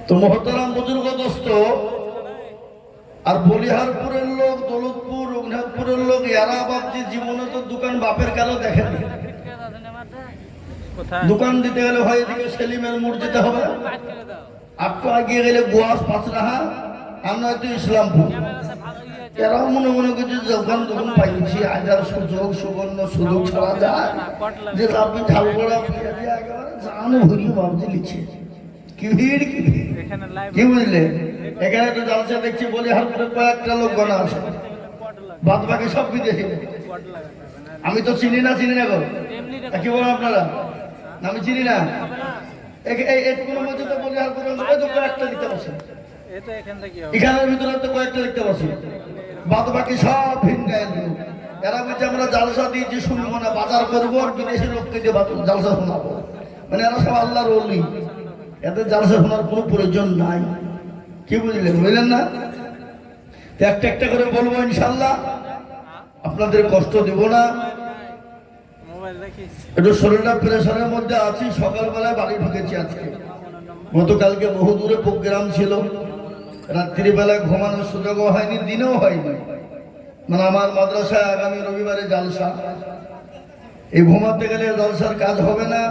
তো মহতারাম বুজুর্গ দোস্ত, আর বলিহারপুরের লোক, দৌলতপুর, রঘুনাথপুরের লোক, এরা বাপজি জীবনে তো দোকান বাপের কালো দেখেনি। দোকান দিতে গেলে হয় এদিকে সেলিমের মোড় যেতে হবে, একটু এগিয়ে গেলে গোয়াস পাঁচরাহা, আর নয়তো ইসলামপুর। এরাও মনে মনে করছে দোকান পাইছি, আজার সুযোগ সুবর্ণ সুযোগ ছাড়া যায় যে আপনি ঝালগড়া পেঁয়াজি একেবারে জানো ভরিয়ে ভাবছি লিখছে। কি ভিড়, কি ভিড়, কি বুঝলে? এখানে তো জালসা দেখছি বলিহারপুরে কয়েকটা লোক গণা আছে, বাদ বাকি সব বিদেশি। আমি তো চিনি না গো, কি বলেন আপনারা? আমি চিনি না। কোনো মধ্যে তো বলিহারপুরে কয়েকটা লিখতে পারছি, এখানের ভিতরে তো কয়েকটা লিখতে পারছি, বাদ বাকি সব ভিন গায়ের লোক। এরা বলছে আমরা জালসা দিয়েছি শুনবো না, বাজার করবো আর বিদেশি লোককে দিয়ে জালসা শোনাবো। মানে এরা সব আল্লাহর ওলি, এদের জালসা শোনার কোনো প্রয়োজন নাই। কি বুঝলেন? বুঝলেন না? একটা একটা করে বলবো ইনশাল্লাহ, আপনাদের কষ্ট দেব না। একটু শরীরটা প্রেশারের মধ্যে আছি, সকালবেলায় বাড়ি ঢুকেছি আজকে। গতকালকে বহু দূরে প্রোগ্রাম ছিল, রাত্রিবেলায় ঘুমানোর সুযোগও হয়নি, দিনেও হয়নি। মানে আমার মাদ্রাসায় আগামী রবিবারে জালসা, এই ঘুমাতে গেলে জালসার কাজ হবে না,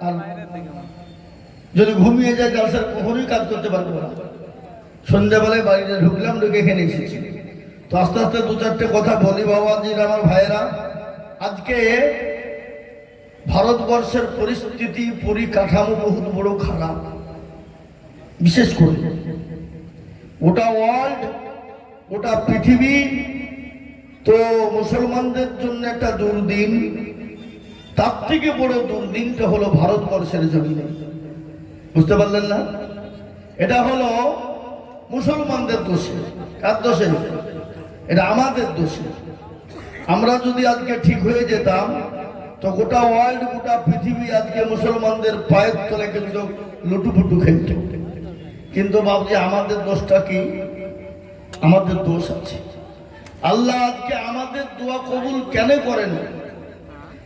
আর যদি ঘুমিয়ে যায় জালসার কখনোই কাজ করতে পারবো না। সন্ধ্যাবেলায় বাড়িতে ঢুকলাম, ঢুকে এখানে এসেছি। তো আস্তে আস্তে দু চারটে কথা বলি বাবাজির, আমার ভাইয়েরা। আজকে ভারতবর্ষের পরিস্থিতি, পরিকাঠামো বহুত বড় খারাপ, বিশেষ করে ওটা ওয়ার্ল্ড, ওটা পৃথিবী। তো মুসলমানদের জন্য একটা দুর্দিন, তার থেকে বড় দুর্দিনটা হলো ভারতবর্ষের জমিনে। বুঝতে পারলেন না? এটা হলো মুসলমানদের দোষে। কার দোষে? এটা আমাদের দোষে। আমরা যদি আজকে ঠিক হয়ে যেতাম তো গোটা ওয়ার্ল্ড, গোটা পৃথিবী আজকে মুসলমানদের পায়ের তলে কিন্তু লুটুপুটু খেলত। কিন্তু ভাবছি আমাদের দোষটা কি? আমাদের দোষ আছে। আল্লাহ আজকে আমাদের দোয়া কবুল কেন করেন?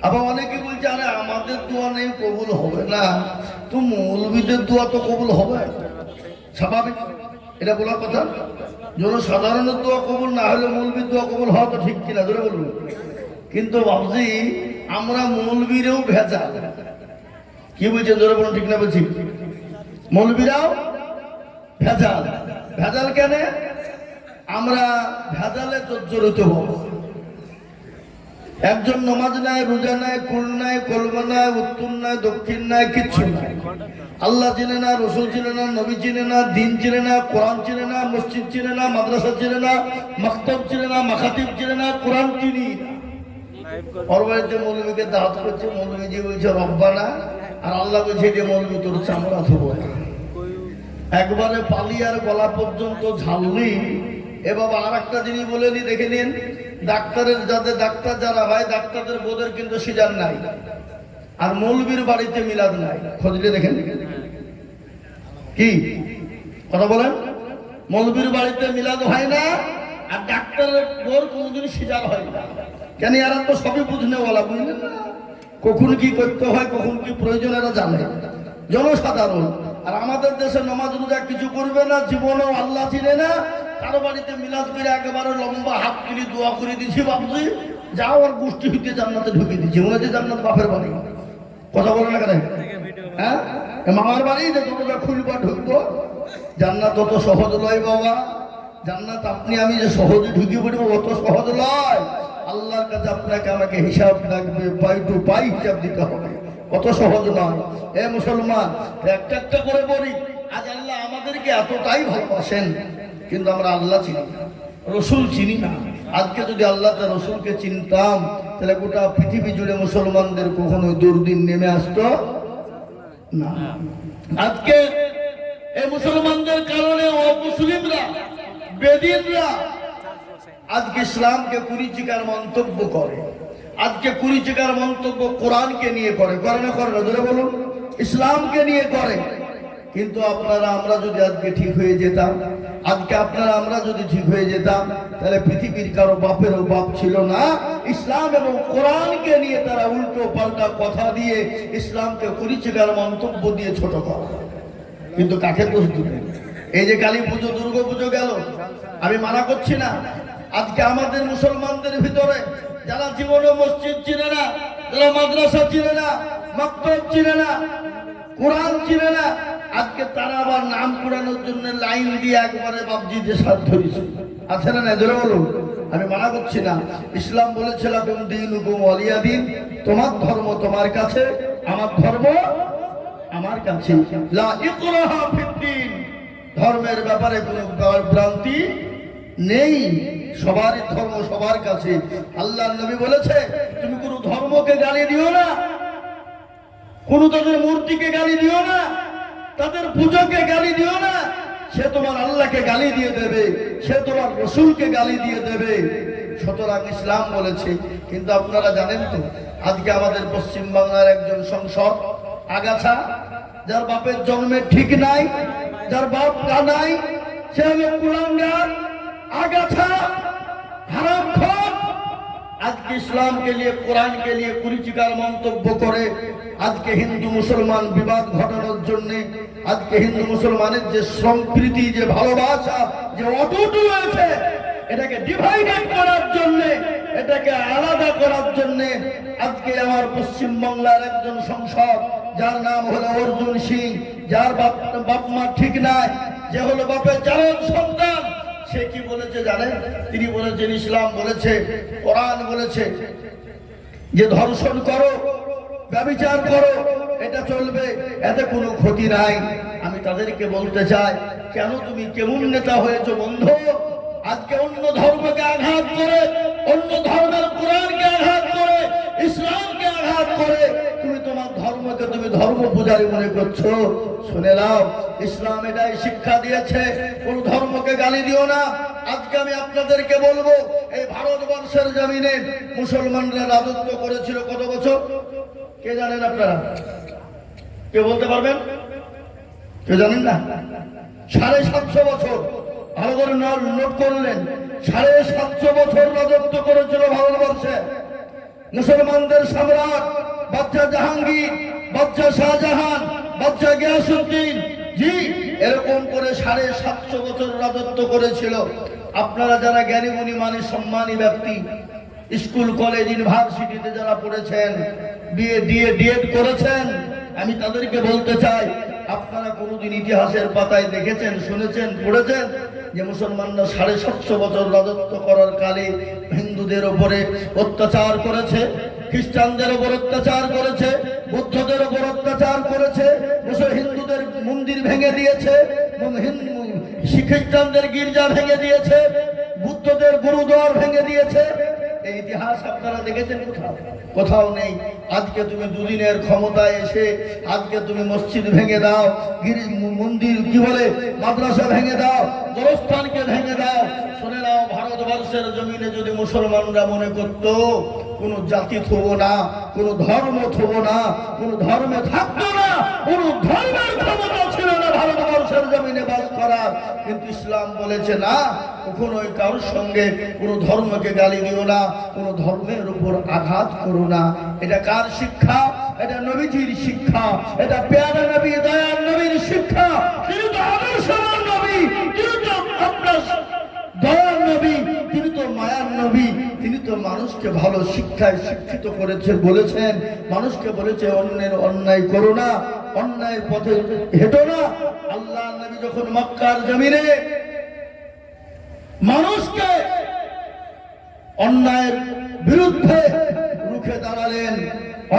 আবার অনেকে বলছে আরে আমাদের দোয়া নেই, কবুল হবে না, তো মৌলবীদের দোয়া তো কবুল হবে। স্বাভাবিক, এটা বলার কথা। জনসাধারণের দোয়া কবুল না হলে মৌলবীর দোয়া কবুল হওয়া তো ঠিক কিনা, ধরে বলুন। কিন্তু ভাবছি আমরা মৌলবীরেও ভেজাল। কি বলছেন? ধরে বলুন, ঠিক না বলছি? মৌলবীরাও ভেজাল। ভেজাল কেন? আমরা ভেজালে জর্জরিত হব। একজন নমাজ নাই, রোজা নাই, কুল নাই, কলমা নাই, উত্তর নাই, দক্ষিণ নাই, কিচ্ছু নাই। আল্লাহ চিনে না, রসুল চিনে না, নবী চিনে না, দিন চিনে না, কোরআন চিনে না, মসজিদ চিনে না, মাদ্রাসা চিনে না, মাকতাব চিনে না, মাখাতিব চিনে না, কোরআন চিনি না। ওর বাড়িতে মৌলবীকে দাওয়াত করছে, মৌলবীজি বলছে রব্বানা, আর আল্লাহ বলছে যে মৌলবী তোর চামড়া ধোবো না। একবারে পালিয়ার গলা পর্যন্ত ঝাললি। এ বাবা, আর একটা জিনিস বলে নি, দেখে নিন, ডাক্তারের ডাক্তার যারা হয়, ডাক্তারদের বোধের কিন্তু সিজার নাই, আর মৌলবীর বাড়িতে মিলাদ নাই। খোঁজলে দেখেন, কি কথা বলেন? মৌলবীর বাড়িতে মিলাদ হয় না, আর ডাক্তারের বোর কোনোদিন সিজার হয় না। কেন? এরা তো সবই বুঝনে বলা, বুঝলেন না? কখন কি করতে হয়, কখন কি প্রয়োজন এরা জানে, জনসাধারণ। আর আমাদের দেশে নামাজ রোজা কিছু করবে না, জীবনেও আল্লাহ চিনে না, কারো বাড়িতে মিলাদ করে একেবারে লম্বা হাত তুলি দোয়া করে দিচ্ছি, ভাবছি যাও আর গোষ্ঠী হইতে জান্নাতে ঢুকে দিচ্ছি। মনে হচ্ছে জান্নাত বাপের বাড়ি। কথা বলে না কেন? হ্যাঁ, মামার বাড়ি যে দরজা খুলবা ঢুকবো। জান্নাত অত সহজ লয় বাবা। জান্নাত আপনি আমি যে সহজে ঢুকে পড়বো অত সহজ লয়। আল্লাহর কাছে আপনাকে আমাকে হিসাব লাগবে, পাই টু পাই হিসাব দিতে হবে, অত সহজ নয়। এ মুসলমান, একটা একটা করে বলি, আজ আল্লাহ আমাদেরকে এতটাই ভালোবাসেন, কিন্তু আমরা আল্লাহ চিনি না, রসুল চিনি না। আজকে যদি আল্লাহ তার রসুলকে চিনতাম, তাহলে গোটা পৃথিবী জুড়ে মুসলমানদের কখনো দুর্দিন নেমে আসতো না। আজকে এই মুসলমানদের কারণে অমুসলিমরা, বেদিনরা আজকে ইসলামকে কুরুচিকার মন্তব্য করে। আজকে কুরুচিকার মন্তব্য কোরআনকে নিয়ে করে না? করে না? ধরে বলুন, ইসলামকে নিয়ে করে। কিন্তু আমরা যদি আজকে ঠিক হয়ে যেতাম, আজকে আমরা যদি ঠিক হয়ে যেতাম, তাহলে পৃথিবীর কারো বাপেরও বাপ ছিল না। ইসলাম এবং কোরআনকে নিয়ে তারা উল্টো পাল্টা কথা দিয়ে ইসলামকে কুরুচিকার মন্তব্য দিয়ে ছোট করে। কিন্তু কাকে দোষ দিবেন? এই যে কালী পুজো, দুর্গা পুজো গেল, আমি মানা করছি না। আজকে আমাদের মুসলমানদের ভিতরে যারা জীবনে মসজিদ চিনে না, যারা মাদ্রাসা চিনে না, মক্তব চিনে না, কোরআন চিনে না, আজকে তারা আবার নাম কুড়ানোর জন্য লাইন দিয়ে একবারে বাবজিতে সাথ ধরেছে। আছে না? ধরে বলুন। আমি মানা করছি না। ইসলাম বলেছিল দিন হুকুম ওয়ালিয়া দিন, তোমার ধর্ম তোমার কাছে, আমার ধর্ম আমার কাছে। লা ইকরাহা ফিদ্দিন, ধর্মের ব্যাপারে কোনো ভ্রান্তি নেই। সবারই ধর্ম সবার কাছে। আল্লাহর নবী বলেছে তুমি কোনো ধর্মকে গালি দিও না, কোন তাদের মূর্তিকে গালি দিও না, তাদের পূজাকে গালি দিও না। সে তোমার আল্লাহকে গালি দিয়ে দেবে, সে তোমার রসুলকে গালি দিয়ে দেবে। সুতরাং ইসলাম বলেছে। কিন্তু আপনারা জানেন তো, আজকে আমাদের পশ্চিম বাংলার একজন সংসদ আগাছা, যার বাপের জন্মের ঠিক নাই, যার বাপ নাই, সে হলো কুলাঙ্গার, আগাছা, হারামখোর। আজকে ইসলামকে নিয়ে, কোরআনকে নিয়ে কুরুচিকর মন্তব্য করে আজকে হিন্দু মুসলমান বিবাদ ঘটানোর জন্য, আজকে হিন্দু মুসলমানের যে সম্প্রীতি, যে ভালোবাসা, যে অটুট রয়েছে, এটাকে ডিভাইডেড করার জন্য, এটাকে আলাদা করার জন্য আজকে আমার পশ্চিম বাংলার একজন সংসদ, যার নাম হলো অর্জুন সিং, যার বাপ মা ঠিক নাই, যে হলো বাপের জারদ সন্তান, সে কি বলেছে জানেন? তিনি বলেছেন ইসলাম বলেছে, কোরআন বলেছে যে ধর্ষণ করো, ব্যভিচার করো, এটা চলবে, এতে কোনো ক্ষতি নাই। আমি তাদেরকে বলতে চাই, কেন তুমি কেমন নেতা হয়েছো বন্ধু? আজকে অন্য ধর্মকে আঘাত করে, অন্য ধর্মের কোরআনকে আঘাত করে, ইসলামকে আঘাত করে তুমি তোমার ধর্মকে তুমি ধর্ম পূজারী মনে করছো। শুনে নাও, ইসলাম এটাই শিক্ষা দিয়েছে, কোন ধর্মকে গালি দিও না। আজকে আমি আপনাদেরকে বলবো, এই ভারতবর্ষের জমিনে মুসলমানরা রাজত্ব করেছিল কত বছর? কে জানেন? আপনারা কে বলতে পারবেন? কে জানেন না? 750 বছর। ভালো করে নোট করলেন, 750 বছর রাজত্ব করেছিল ভারতবর্ষে মুসলমানদের সম্রাট বাদশা জাহাঙ্গীর, বাদশা শাহজাহান, বাদশা গিয়াসউদ্দিন। জি, এরকম করে 750 বছর রাজত্ব করেছিল। আপনারা যারা জ্ঞানী গুণী মানি সম্মানী ব্যক্তি, স্কুল কলেজ ইউনিভার্সিটিতে যারা পড়েছেন, ডিএড করেছেন, আমি তাদেরকে বলতে চাই, আপনারা কোনোদিন ইতিহাসের পাতায় দেখেছেন, শুনেছেন, পড়েছেন যে মুসলমানরা 750 বছর রাজত্ব করার কালে হিন্দুদের উপরে অত্যাচার করেছে, খ্রিস্টানদের উপর অত্যাচার করেছে, বৌদ্ধদের উপর অত্যাচার করেছে, হিন্দুদের মন্দির ভেঙে দিয়েছে, খ্রিস্টানদের গির্জা ভেঙে দিয়েছে, বুদ্ধদের গুরুদ্বার ভেঙে দিয়েছে? এই ইতিহাস আপনারা দেখেছেন? কোথাও নেই। আজকে তুমি দুদিনের ক্ষমতায় এসে আজকে তুমি মসজিদ ভেঙে দাও, মন্দির কি বলে মাদ্রাসা ভেঙে দাও, গোরস্থানকে ভেঙে দাও। শুনে নাও, ভারতবর্ষের জমিনে যদি মুসলমানরা মনে করত কোন জাতি থব না, কোন ধর্ম থব না, কোন ধর্মে থাকতো না, কোন ধর্মের ক্ষমতা ছিল না ভারতবর্ষের জমিনে বাস করার। কিন্তু ইসলাম বলেছে না, কখনোই কারোর সঙ্গে কোন ধর্মকে গালি দিও না, কোন ধর্মের উপর আঘাত করো না। এটা কার শিক্ষা? এটা নবীজির শিক্ষা, এটা পেয়ারা নবী, দয়ার নবীর শিক্ষা। তিনি তো আদর্শবান নবী, তিনি তো আপনার দয়ার নবী, তিনি তো মায়ার নবী, তিনি তো মানুষকে ভালো শিক্ষায় শিক্ষিত করেছে, বলেছেন মানুষকে বলেছে অন্যের অন্যায় করো না, অন্যায়ের পথে হেঁটো না। আল্লাহ নবী যখন মক্কার জমিনে মানুষকে অন্যায়ের বিরুদ্ধে রুখে দাঁড়ালেন,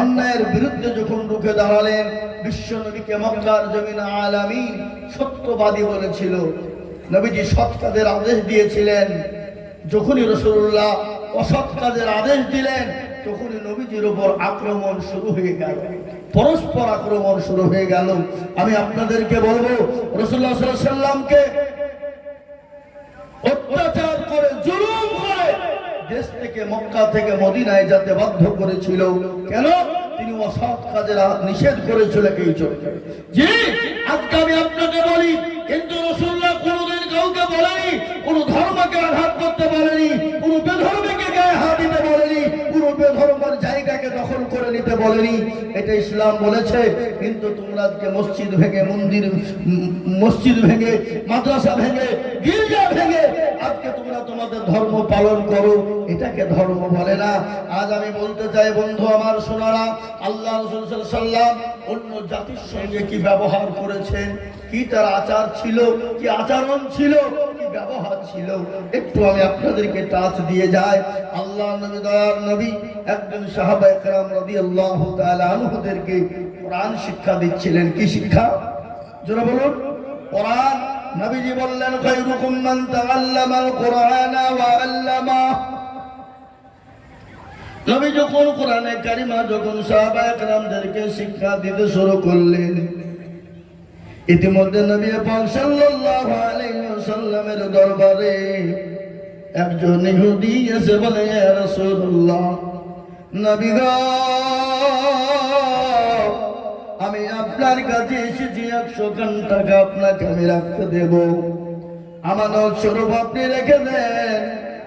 অন্যায়ের বিরুদ্ধে যখন রুখে দাঁড়ালেন, বিশ্ব নবীকে মক্কার জমিনে আলামিন সত্যবাদী বলেছিল। নবীজি সৎ কাজের আদেশ দিয়েছিলেন। যখনই রাসূলুল্লাহ অসৎ কাজের আদেশ দিলেন, তখনই নবীজির উপর আক্রমণ শুরু হয়ে গেল, পরস্পর আক্রমণ শুরু হয়ে গেল। আমি আপনাদেরকে বলবো, রাসূলুল্লাহ সাল্লাল্লাহু আলাইহি ওয়াসাল্লামকে অত্যাচার করে, জুলুম করে দেশ থেকে, মক্কা থেকে মদিনায় যেতে বাধ্য করেছিল। কেন? তিনি অসৎ কাজের নিষেধ করেছিল এই জন্য। জি, আজকে আমি আপনাকে বলি, কিন্তু রাসূলুল্লাহ কোনদিন কাউকে বলেনি, কোন ধর্মকে আঘাত করতে বলেনি, কোন বেধর্মীকে গায়ে হাত দিতে বলেনি, কোন বেধর্মের জায়গাকে দখল করে নিতে বলেনি, এটা ইসলাম বলেছে। কিন্তু তোমরা আজকে মসজিদ ভেঙে, মসজিদ ভেঙে, মাদ্রাসা ভেঙে, গির্জা ভেঙে আজকে তোমরা তোমাদের ধর্ম পালন করো, এটাকে ধর্ম বলে না। আজ আমি বলতে চাই বন্ধু আমার সোনারা, আল্লাহ রাসূল সাল্লাল্লাহু আলাইহি ওয়াসাল্লাম অন্য জাতির সঙ্গে কি ব্যবহার করেছেন, কি তার আচার ছিল, কি আচরণ ছিল, কি ব্যবহার ছিল, একটু আমি আপনাদেরকে টাচ দিয়ে যাই। আল্লাহ নবী, দয়ার নবী একজন সাহাবায়ে কেরাম রাদিয়াল্লাহু তাআলা আনহুদেরকে কোরআন শিক্ষা দিচ্ছিলেন। কি শিক্ষা? জোরে বলুন। কোরআন। নবীজি বললেন, খায়রুকুম মান তাআল্লামাল কুরআনা ওয়া আল্লামা। নবী যখন কোরআনে কারিমা যখন সাহাবায়ে কেরামদেরকে শিক্ষা দিতে শুরু করলেন, ইতিমধ্যে নবী পাক সাল্লাল্লাহু আলাইহি ওয়াসাল্লামের দরবারে একজন ইহুদি এসে বলে, ইয়া রাসূলুল্লাহ, নবী গো, আমি আপনার কাছে এসেছি, 100 খান টাকা আপনাকে আমি রাখতে দেব, আমানত স্বরূপ আপনি রেখে দেন।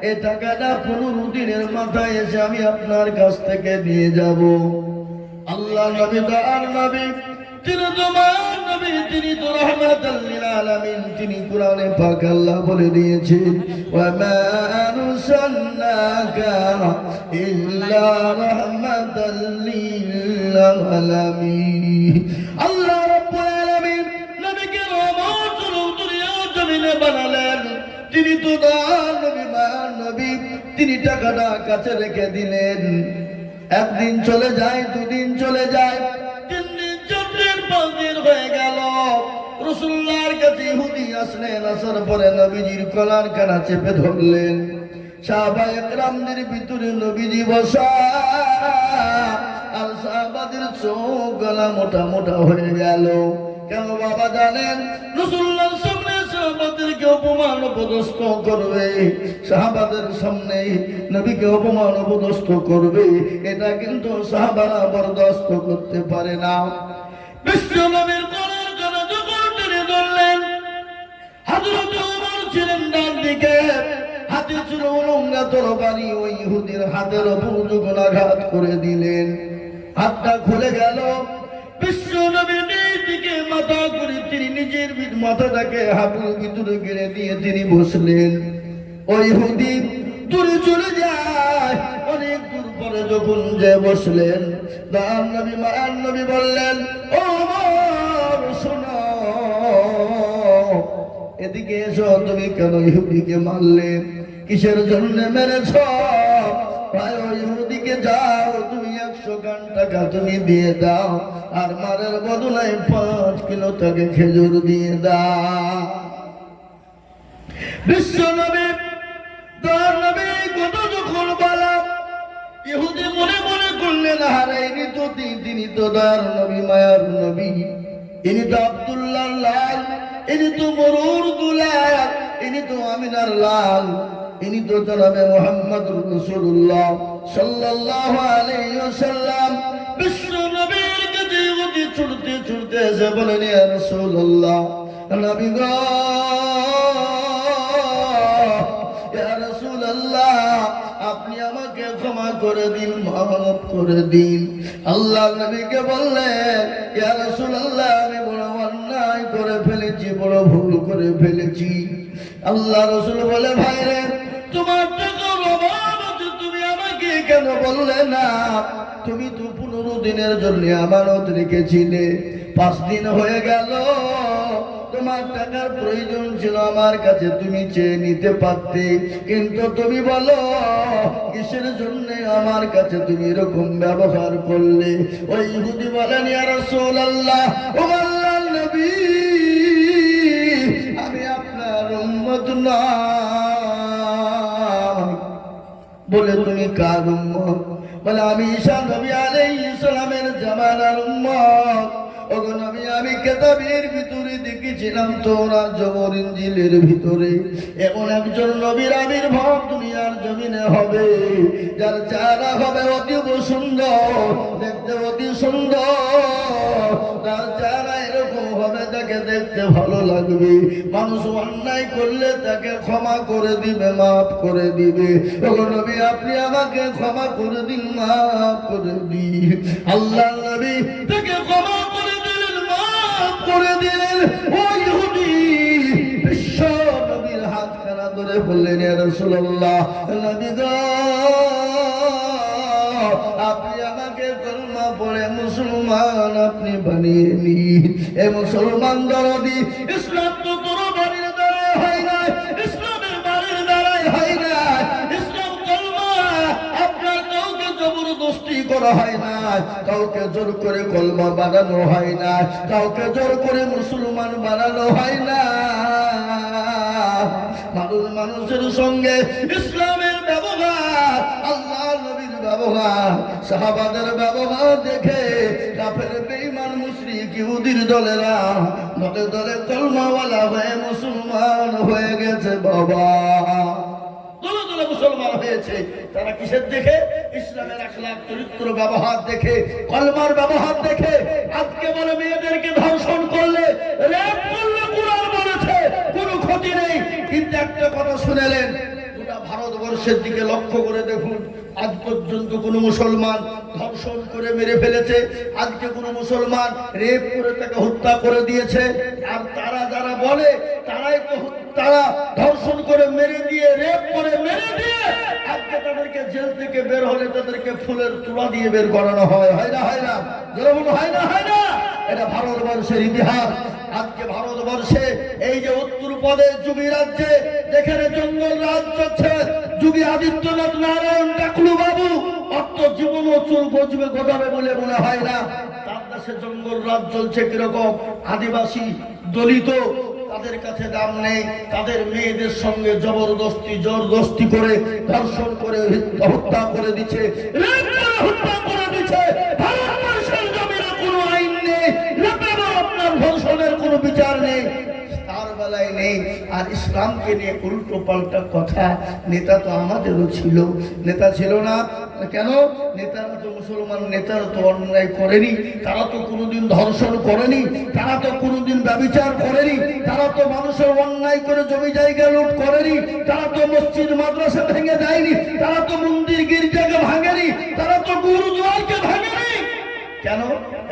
এই টাকাটা 15 দিনের মাথায় এসে আমি আপনার কাছ থেকে নিয়ে যাব। আল্লাহ নবী, আর নবী, তিনি তোমার নবী, তিনি তো রাহমাতাল লিল আলামিন। তিনি কোরআনে পাক আল্লাহ বলে দিয়েছেন, ওয়া মা আরসালনাকা ইল্লা রাহমাতাল লিল আলামিন। আল্লাহ রাব্বুল আলামিন নবীকে রহমতুল দুনিয়া জমিনে বানালেন। তিনি তো তার নবী, মায়ার নবী, তিনি টাকাটা কাছে রেখে দিলেন। একদিন চলে যায়, দুদিন চলে যায়, 3 দিন, 4 দিন, 5 দিন হয়ে গেল। রাসূলুল্লাহর কাছে ইহুদি আসলেন। আসার পরে নবীজির কলার কানা চেপে ধরলেন। সাহাবায়ে কেরামদের ভিতরে নবীজি বসা, আর সাহাবাদের চোখ গলা মোটা মোটা হয়ে গেল। কেন বাবা জানেন? রাসূলুল্লাহর সামনে সাহাবাদেরকে অপমান অপদস্থ করবে, সাহাবাদের সামনে নবীকে অপমান অপদস্থ করবে, এটা কিন্তু সাহাবারা বরদাস্ত করতে পারে না। বিশ্ব নবীর কলার কানা যখন টেনে ধরলেন, হযরত ওমর ছিলেন ডান দিকে, হাতে ছিল উলঙ্গা তরবারি, ওই ইহুদির হাতের উপর যখন আঘাত করে দিলেন, হাতটা খুলে গেল। বিশ্ব নবীর দিকে মাথা করে তিনি নিজের মাথাটাকে হাঁটুর ভিতরে গেড়ে দিয়ে তিনি বসলেন। ওই ইহুদি দূরে চলে যায়। অনেক দূর পরে যখন যে বসলেন, দয়ার নবী, মায়ার নবী বললেন, ও ওমর, শোনো, এদিকে এসো। তুমি কেন ইহুদিকে মারলে? কিসের জন্য মেরেছ? ভাই, ওই ইহুদিকে যাও, তুমি 100 খান টাকা তুমি দিয়ে দাও, আর মারের বদলায় 5 কিলো তাকে খেজুর দিয়ে দাও। বিশ্ব নবী, তার নবী কত যখন বলা, ইহুদি মনে মনে করলেন, হারে, ইনি তো তিনি তো তার নবী, মায়ার নবী, ইনি তো আব্দুল্লাহর লাল, ইনি তো মরুর দুলাল, ইনি তো আমিনার লাল, ইনি তো জনাবে মুহাম্মদুর রাসূলুল্লাহ সাল্লাল্লাহু আলাইহি ওয়াসাল্লাম। বিশ্ব নবীর কাছে ইহুদি ছুটতে ছুটতে এসে বলেন, ইয়া রাসূলুল্লাহ, নবী গো, ইয়া রাসূলুল্লাহ, আপনি আমাকে ক্ষমা করে দিন, মাফ করে দিন। আল্লাহ নবীকে বললেন, ইয়া রাসূলুল্লাহ, আমি বড় অন্যায় করে ফেলেছি, বড় ভুল করে ফেলেছি। আল্লাহ রাসূল বলে, ভাই রে, তোমার টাকার অভাব আছে, তুমি আমাকে কেন বললে না? তুমি তো 15 দিনের জন্য আমানত রেখেছিলে, 5 দিন হয়ে গেল, তোমার টাকার প্রয়োজন ছিল আমার কাছে, তুমি চেয়ে নিতে পারতে, কিন্তু তুমি বলো কিসের জন্য আমার কাছে তুমি এরকম ব্যবহার করলে? ওই ইহুদি বলেন, ইয়া রাসূলুল্লাহ, ও আল্লাহর নবী, আমি আপনার উম্মত না। বলে, তুমি কার উম্মত? বলে, আমি ঈসা নবী আলাইহিস সালামের জামানার উম্মত। ওগো নবী, আমি কিতাবের ভিতরে দেখেছিলাম, তওরাত, জবর, ইনজিলের ভিতরে এমন একজন নবীর আবির্ভাব দুনিয়ার জমিনে হবে, যার চেহারা হবে অতীব সুন্দর, দেখতে অতি সুন্দর, তার চেহারা এরকম হবে, তাকে দেখতে ভালো লাগবে। মানুষ অন্যায় করলে তাকে ক্ষমা করে দিবে, মাফ করে দিবে। ওগো নবী, আপনি আমাকে ক্ষমা করে দিন, মাফ করে দিন। আল্লাহ নবী তাকে ক্ষমা করে দিলেন, মাফ করে দিলেন। ওই ইহুদি বিশ্ব নবীর হাত খানা ধরে বললেন, ইয়া রাসূলুল্লাহ, নবী গো, আপনি আমাকে কলমা পড়ে মুসলমান আপনি বানিয়ে নিন। এ মুসলমান দরদি, ইসলাম তো তোর বাড়ির দ্বারাই হয় না, ইসলামের বাড়ির দ্বারাই হয় না। ইসলাম কলমা আপনার কাউকে জবরদস্তি করা হয় না, কাউকে জোর করে কলমা বানানো হয় না, কাউকে জোর করে মুসলমান বানানো হয় না। মানুষ মানুষের সঙ্গে ইসলামের ব্যবহার, আল্লাহ নবীর ব্যবহার, সাহাবাদের ব্যবহার দেখে কাফের বেঈমান মুশরিক ইহুদির দলেরা দলে দলে কলমাওয়ালা হয়ে মুসলমান হয়ে গেছে। বাবা দলে দলে মুসলমান হয়েছে। তারা কিসের দেখে? ইসলামের আখলাক, চরিত্র, ব্যবহার দেখে, কলমার ব্যবহার দেখে। আজকে বলে মেয়েদেরকে ধর্ষণ করলে, রেপ করলে কুরআন বলেছে কোনো ক্ষতি নেই। কিন্তু একটা কথা শুনেলেন, গোটা ভারতবর্ষের দিকে লক্ষ্য করে দেখুন, আজ পর্যন্ত কোন মুসলমান ধর্ষণ করে মেরে ফেলেছে? আজকে কোন মুসলমান রেপ করে তাকে হত্যা করে দিয়েছে? আর তারা যারা বলে তারাই তো, তারা ধর্ষণ করে মেরে দিয়ে, রেপ করে মেরে দিয়ে, আজকে তাদেরকে জেল থেকে বের হলে তাদেরকে ফুলের তোড়া দিয়ে বের করানো হয়। হয় না? হয় না? যেরকম হয় না? হয় না? এটা ভারতবর্ষের ইতিহাস। আজকে ভারতবর্ষে এই যে উত্তরপ্রদেশ যোগী রাজ্যে, যেখানে জঙ্গল রাজ চলছে, যোগী আদিত্যনাথ নারায়ণ টাকলু বাবু অত জীবন ও চুল গজবে গজাবে বলে মনে হয় না। তার দেশে জঙ্গল রাজ চলছে কিরকম? আদিবাসী, দলিত, তাদের কাছে দাম নেই, তাদের মেয়েদের সঙ্গে জবরদস্তি করে ধর্ষণ করে হত্যা করে দিচ্ছে, হত্যা করে দিচ্ছে। ভারতবর্ষের জমিনে কোনো আইন নেই, আপনার ধর্ষণের কোনো বিচার নেই, তার বেলায় নেই। আর ইসলামকে নিয়ে উল্টো পাল্টা কথা। নেতা তো আমাদেরও ছিল, নেতা ছিল না কেন? নেতারা তো মুসলমান, নেতারা তো অন্যায় করেনি, তারা তো কোনোদিন ধর্ষণ করেনি, তারা তো কোনোদিন ব্যভিচার করেনি, তারা তো মানুষের অন্যায় করে জমি জায়গা লুট করেনি, তারা তো মসজিদ মাদ্রাসা ভেঙে দেয়নি, তারা তো মন্দির গির্জাকে ভাঙেনি, তারা তো গুরুদুয়ারকে ভাঙেনি। কেন?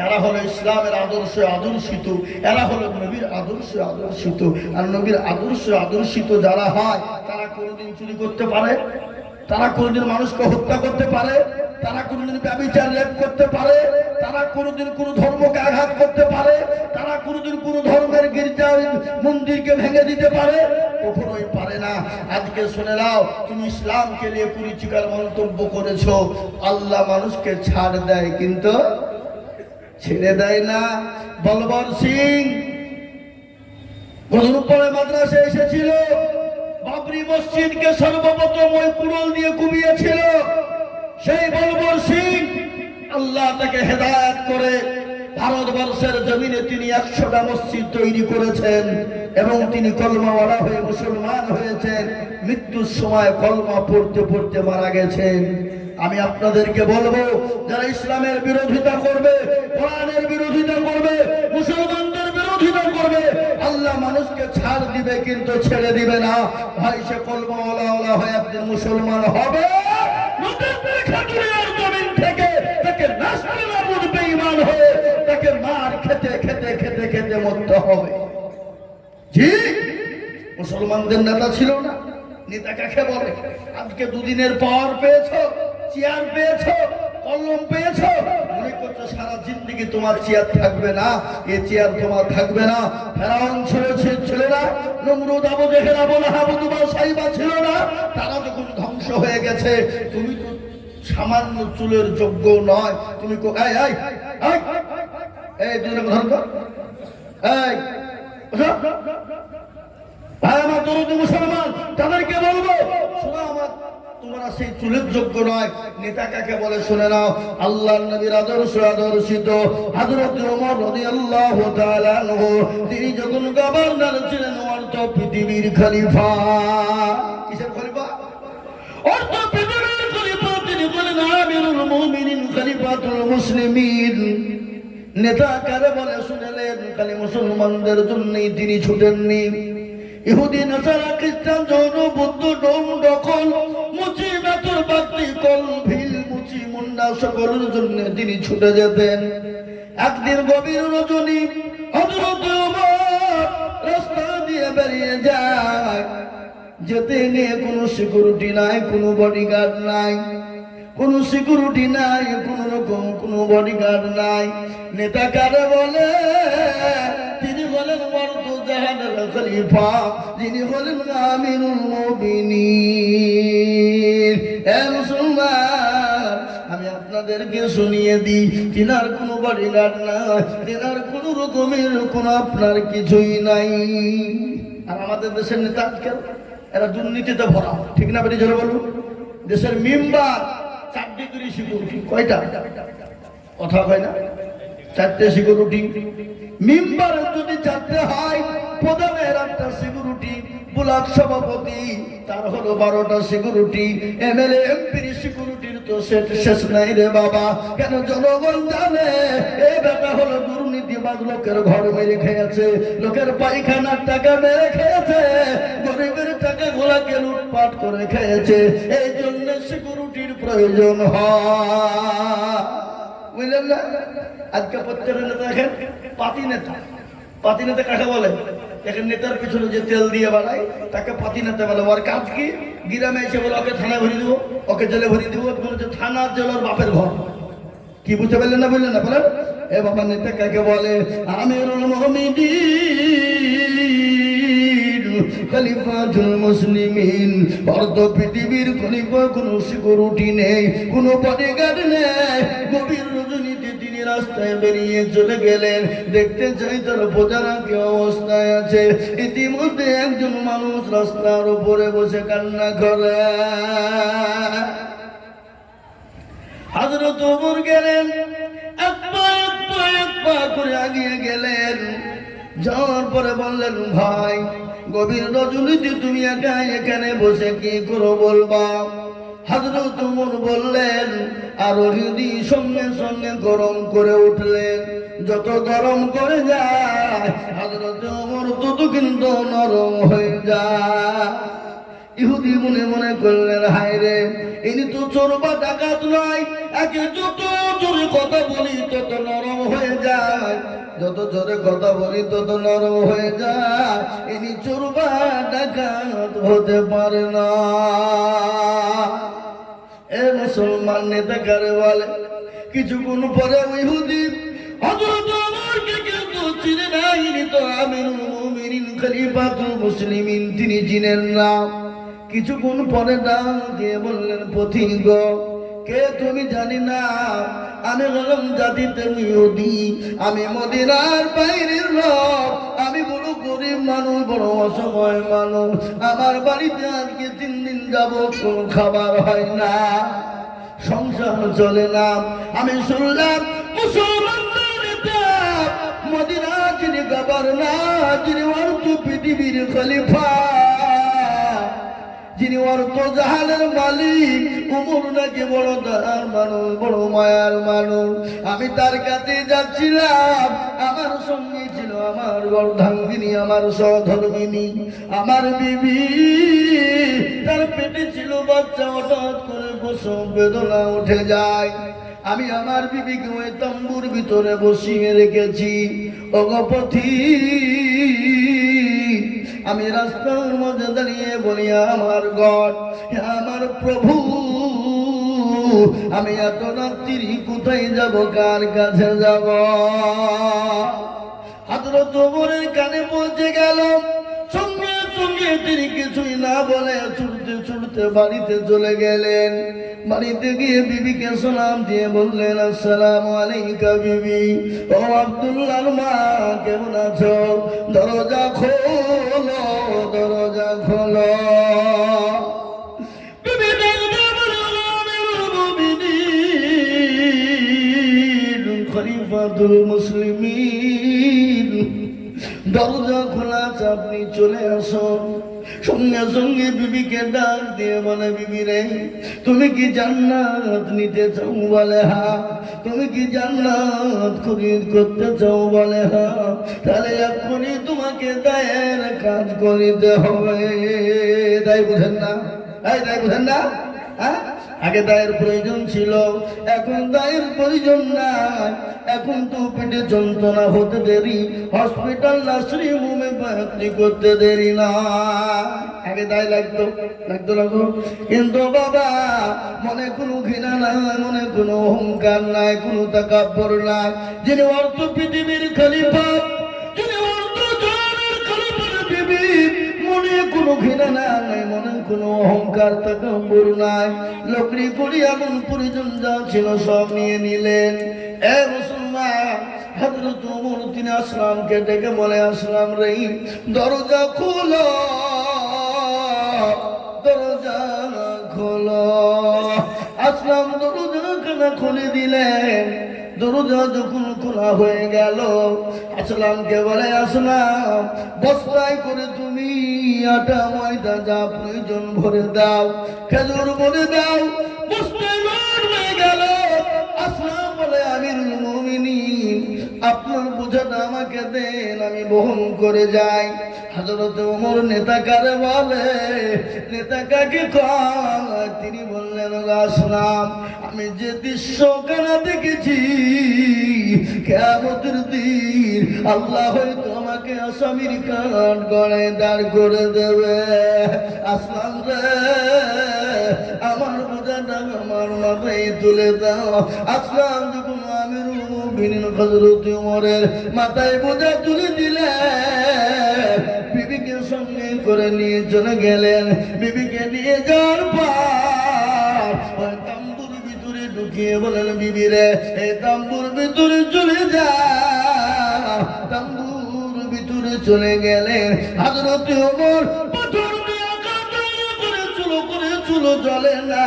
এরা হলো ইসলামের আদর্শে আদর্শিত, এরা হলো নবীর আদর্শে আদর্শিত। আর নবীর আদর্শে আদর্শিত যারা হয়, তারা কোনোদিন চুরি করতে পারে? তারা কোনোদিন মানুষকে হত্যা করতে পারে? তারা কোনোদিন ব্যভিচার, রেপ করতে পারে? তারা কোনোদিন কোনো ধর্মকে আঘাত করতে পারে? তারা কোনোদিন কোনো ধর্মের গির্জা মন্দিরকে ভেঙে দিতে পারে? কখনোই পারে না। আজকে শুনে নাও, তুমি ইসলামকে নিয়ে কুরুচিকর মন্তব্য করেছো, আল্লাহ মানুষকে ছাড় দেয় কিন্তু ছেড়ে দেয় না। বলবর সিং গজরুপড়ে মাদ্রাসে এসেছিল, বাবরি মসজিদকে সর্বপ্রথম ওই কুড়াল দিয়ে কুপিয়েছিল। সেই বলবর সিং, আল্লাহ তাকে হেদায়েত করে ভারতবর্ষের জমিনে তিনি 100টা মসজিদ তৈরি করেছেন এবং তিনি কলমাওয়ালা হয়ে মুসলমান হয়েছেন। মৃত্যুর সময় কলমা পড়তে পড়তে মারা গেছেন। আমি আপনাদেরকে বলবো, যারা ইসলামের বিরোধিতা করবে, কোরআনের বিরোধিতা করবে, মুসলমানদের বিরোধিতা করবে, আল্লাহ মানুষকে ছাড় দিবে কিন্তু ছেড়ে দিবে না। ভাই, সে কলমাওয়ালা হয়ে আপনি মুসলমান হবে, তাকে নাস্তিক বেঈমান হয়ে তাকে মার খেতে খেতে খেতে খেতে মরতে হবে। জি, মুসলমানদের নেতা ছিল না। নেতা কাকে বলে? আজকে দুদিনের পাওয়ার পেয়েছো, চেয়ার পেয়েছো, কলম পেয়েছো, মনে করছো সারা জিন্দেগি তোমার চেয়ার থাকবে না, এ চেয়ার তোমার থাকবে না। ফেরাউন ছিল না, নমরুদ, আবু জেহেল, আবু লাহাব, উতবা, সাইবা ছিল না? তারা যখন ধ্বংস হয়ে গেছে, তুমি তো সামান্য চুলের যোগ্য নয়। তুমি এই দুজনে কথা বল, এই ভাই আমার দরদি মুসলমান, তাদেরকে বলবো, শোনো আমার, তোমরা সেই চুলের যোগ্য নয়। নেতা কাকে বলে শুনে নাও। আল্লাহর নবীর আদর্শ আদর্শিত হযরত ওমর রাদিয়াল্লাহু তাআলা আনহু, তিনি যখন গভর্নর ছিলেন, অর্থ পৃথিবীর খলিফা। কিসের খলিফা? অর্থ পৃথিবীর খলিফা। তিনি বলেন আমিরুল মুমিনিন, খলিফাতুল মুসলিমিন। নেতা কারে বলে শুনেলেন, খালি মুসলমানদের জন্যই তিনি ছুটেননি। ইহুদি, নাসারা, খ্রিস্টান, জৈন, বৌদ্ধ, ডোম, দখল, মুচি, বেতর, বাগদি, কল, ভিল, মুচি, মুন্ডা সকলের জন্য তিনি ছুটে যেতেন। একদিন গভীর রজনী হযরত ওমর রাস্তা দিয়ে বেরিয়ে যায়। যেতে নিয়ে কোনো সিকিউরিটি নাই, কোনো বডিগার্ড নাই, কোনো সিকিউরিটি নাই, কোনো রকম কোনো বডিগার্ড নাই। নেতা কারে বলে? তিনি বলেন মর্তজাহানের খলিফা, যিনি হলেন আমিরুল মুমিনিন। হে মুসলমান, আমি আপনাদেরকে শুনিয়ে দিই, তিনার কোনো বডিগার্ড নাই, তিনার কোনো রকমের কোনো আপনার কিছুই নাই। আর আমাদের দেশের নেতা আজকাল এরা দুর্নীতিতে ভরা, ঠিক না? বেরিয়ে চলে বলুন। দেশের মেম্বার 4 ডিগ্রি সিকিউরিটি, কয়টা কথা হয় না? 4টে সিকিউরিটি। মেম্বার যদি 4টে হয়, প্রধানের 1টা সিকিউরিটি, ব্লক সভাপতি তার হলো 12টা সিকিউরিটি, এমএলএ এমপির সিকিউরিটির তো শেষ নাই রে বাবা। কেন? জনগণ জানে এই বেটা হলো দুর্নীতিবাজ, লোকের ঘর মেরে খেয়েছে, লোকের পায়খানার টাকা মেরে খেয়েছে, গরিবের টাকা গোলাকে লুটপাট করে খেয়েছে, এই জন্য সিকিউরিটির প্রয়োজন হয়, বুঝলেন না? আজকে প্রত্যেকের নেতা দেখেন পাতি নেতা। পাতি নেতা কাকে বলে? দেখেন নেতার পিছনে যে তেল দিয়ে বাড়ায় তাকে পাতি নেতা বলে। ওর কাজ কি? গ্রামে এসে বলে ওকে থানায় ভরিয়ে দেবো, ওকে জেলে ভরিয়ে দেবো। থানা জেল ওর বাপের ঘর। কি বুঝতে পারলেন না? বললেন না? বলেন। এ বাবা, নেতা কাকে বলে? আমিরুল মুমিনিন, খলিফাতুল মুসলিমিন। অর্ধ পৃথিবীর খলিফা, কোনো সিকিউরিটি নেই, কোনো বডিগার্ড নেই। গভীর রজনীতে তিনি রাস্তায় বেরিয়ে চলে গেলেন, দেখতে চাই তার প্রজারা কি অবস্থায় আছে। ইতিমধ্যে একজন মানুষ রাস্তার উপরে বসে কান্না করে। হযরত ওমর গেলেন, এক পা করে আগিয়ে গেলেন। যাওয়ার পরে বললেন, ভাই, গভীর রজনীতে তুমি একা এখানে বসে কি করো বলবা? হযরত ওমর বললেন, আর হৃদি সঙ্গে সঙ্গে গরম করে উঠলেন। যত গরম করে যায় হযরত ওমর তত কিন্তু নরম হয়ে যায়। ইহুদি মনে মনে করলেন, হায় রে, ইনি তো চোর বা ডাকাত নয়, একে যত জোরে কথা বলি তত নরম হয়ে যায়, যত জোরে কথা বলি তত নরম হয়ে যায়, ইনি চোর বা ডাকাত হতে পারে না। এ মুসলমান, নেতা কারে বলে? কিছুক্ষণ পরে ইহুদি হযরত ওমরকে কিন্তু চিনে না। ইনি তো আমিরুল মুমিনিন, খলিফাতুল মুসলিমিন, তিনি চিনেন না। কিছুক্ষণ পরে ডাক দিয়ে বললেন, পথিক, কে তুমি? জানি না। আমি হলাম জাতিতে ইহুদি, আমি মদিনার বাইরের লোক, আমি বড় গরিব মানুষ, বড় অসহায় মানুষ। আমার বাড়িতে আজকে 3 দিন যাবত কোনো খাবার হয় না, সংসার চলে না। আমি শুনলাম মুসলমানদের নেতা মদিনা, যিনি গভর্নর, যিনি অর্থ পৃথিবীর খলিফা, যিনি অর্থ জাহানের মালিক, ওমর নাকি বড় দয়ার মানুষ, বড় মায়ার মানুষ। আমি তার কাছে যাচ্ছিলাম, আমার সঙ্গে ছিল আমার অর্ধাঙ্গিনী, আমার সহধর্মিনী, আমার বিবি। তার পেটে ছিল বাচ্চা, হঠাৎ করে প্রসব বেদনা উঠে যায়। আমি আমার বিবিকে ওই তাম্বুর ভিতরে বসিয়ে রেখেছি। অগপথিক, আমি রাস্তার মধ্যে দাঁড়িয়ে বলি, আমার গড, আমার প্রভু, আমি এত রাত্রি কোথায় যাব, কার কাছে যাব? হযরত ওমরের কানে পৌঁছে গেল। সঙ্গে সঙ্গে তিনি কিছুই না বলে ছুটতে ছুটতে বাড়িতে চলে গেলেন। বাড়িতে গিয়ে বিবিকে সালাম দিয়ে বললেন, আসসালামু আলাইকা বিবি। ও আব্দুল্লাহর মা, কেমন আছো? দরজা খোলো, দরজা খোলো। বিবি খলিফাতুল মুসলিমিন, দরজা খোলা, আপনি চলে আসুন। সঙ্গে সঙ্গে বিবিকে ডাক দিয়ে বলে, বিবি রে, তুমি কি জান্নাত নিতে চাও? বলে হ্যাঁ। তুমি কি জান্নাত খরিদ করতে চাও? বলে হ্যাঁ। তাহলে এক্ষুনি তোমাকে দায়ের কাজ করিতে হবে। তাই বুঝেন না? তাই বুঝেন না? হ্যাঁ, আগে দায়ের প্রয়োজন ছিল, এখন দায়ের প্রয়োজন নাই। এখন তো পেটে যন্ত্রণা হতে দেরি, হসপিটাল নার্সিং হোমে ভর্তি করতে দেরি না। আগে দায় লাগতো লাগতো, কিন্তু বাবা মনে কোনো ঘৃণা নাই, মনে কোনো অহংকার নাই, কোনো তাকাব্বর নাই। যিনি অর্থ পৃথিবীর খলিফা, যিনি অর্থ জগতের খলিফার বিবি, মনে কোনো ঘৃণা নাই, মনে কোনো অহংকার তাকাব্বর নাই। লকড়ি করি এমন পরিজন যা ছিল সব নিয়ে নিলেন। এ মুসলমান, হযরত ওমর তিনি আসলামকে ডেকে বলে, আসলাম রে, দরজা খোলো, দরজা খোলো। আসলাম দরজাখানা খুলে দিলেন। দরজা যখন খোলা হয়ে গেল, আসলামকে বলে, আসলাম বস্তায় করে তুমি আটা ময়দা যা প্রয়োজন ভরে দাও, খেজুর ভরে দাও। বস্তায় লোড হয়ে গেল। আসলাম বলে, আমিরুল মুমিনিন, আপনার বোঝাটা আমাকে দেন, আমি বহন করে যাই। হযরত ওমর নেতা কারে বলে, নেতা কাকে কয়? তিনি বললেন, আসলাম, আমি যে দৃশ্যখানা দেখেছি, কিয়ামতের দিন আল্লাহ হয়তো আমাকে আসামির কাঠ গড়ায় দাঁড় করে দেবে। আসলাম রে, আমার বোঝাটা আমার মাথায় তুলে দাও। আসলাম যখন আমিরুল মুমিনিন হযরত ওমরের মাথায় বোঝা তুলে দিলেন, বিবিকে সঙ্গে করে নিয়ে চলে গেলেন। বিবিকে নিয়ে যাওয়ার পর তাম্বুর ভিতরে ঢুকিয়ে বলেন, বিবি রে, এই তাম্বুর ভিতরে চলে যা। তাম্বুর ভিতরে চলে গেলেন। হযরত ওমর পাথর দিয়ে আঘাত করে চুলো জ্বলে না,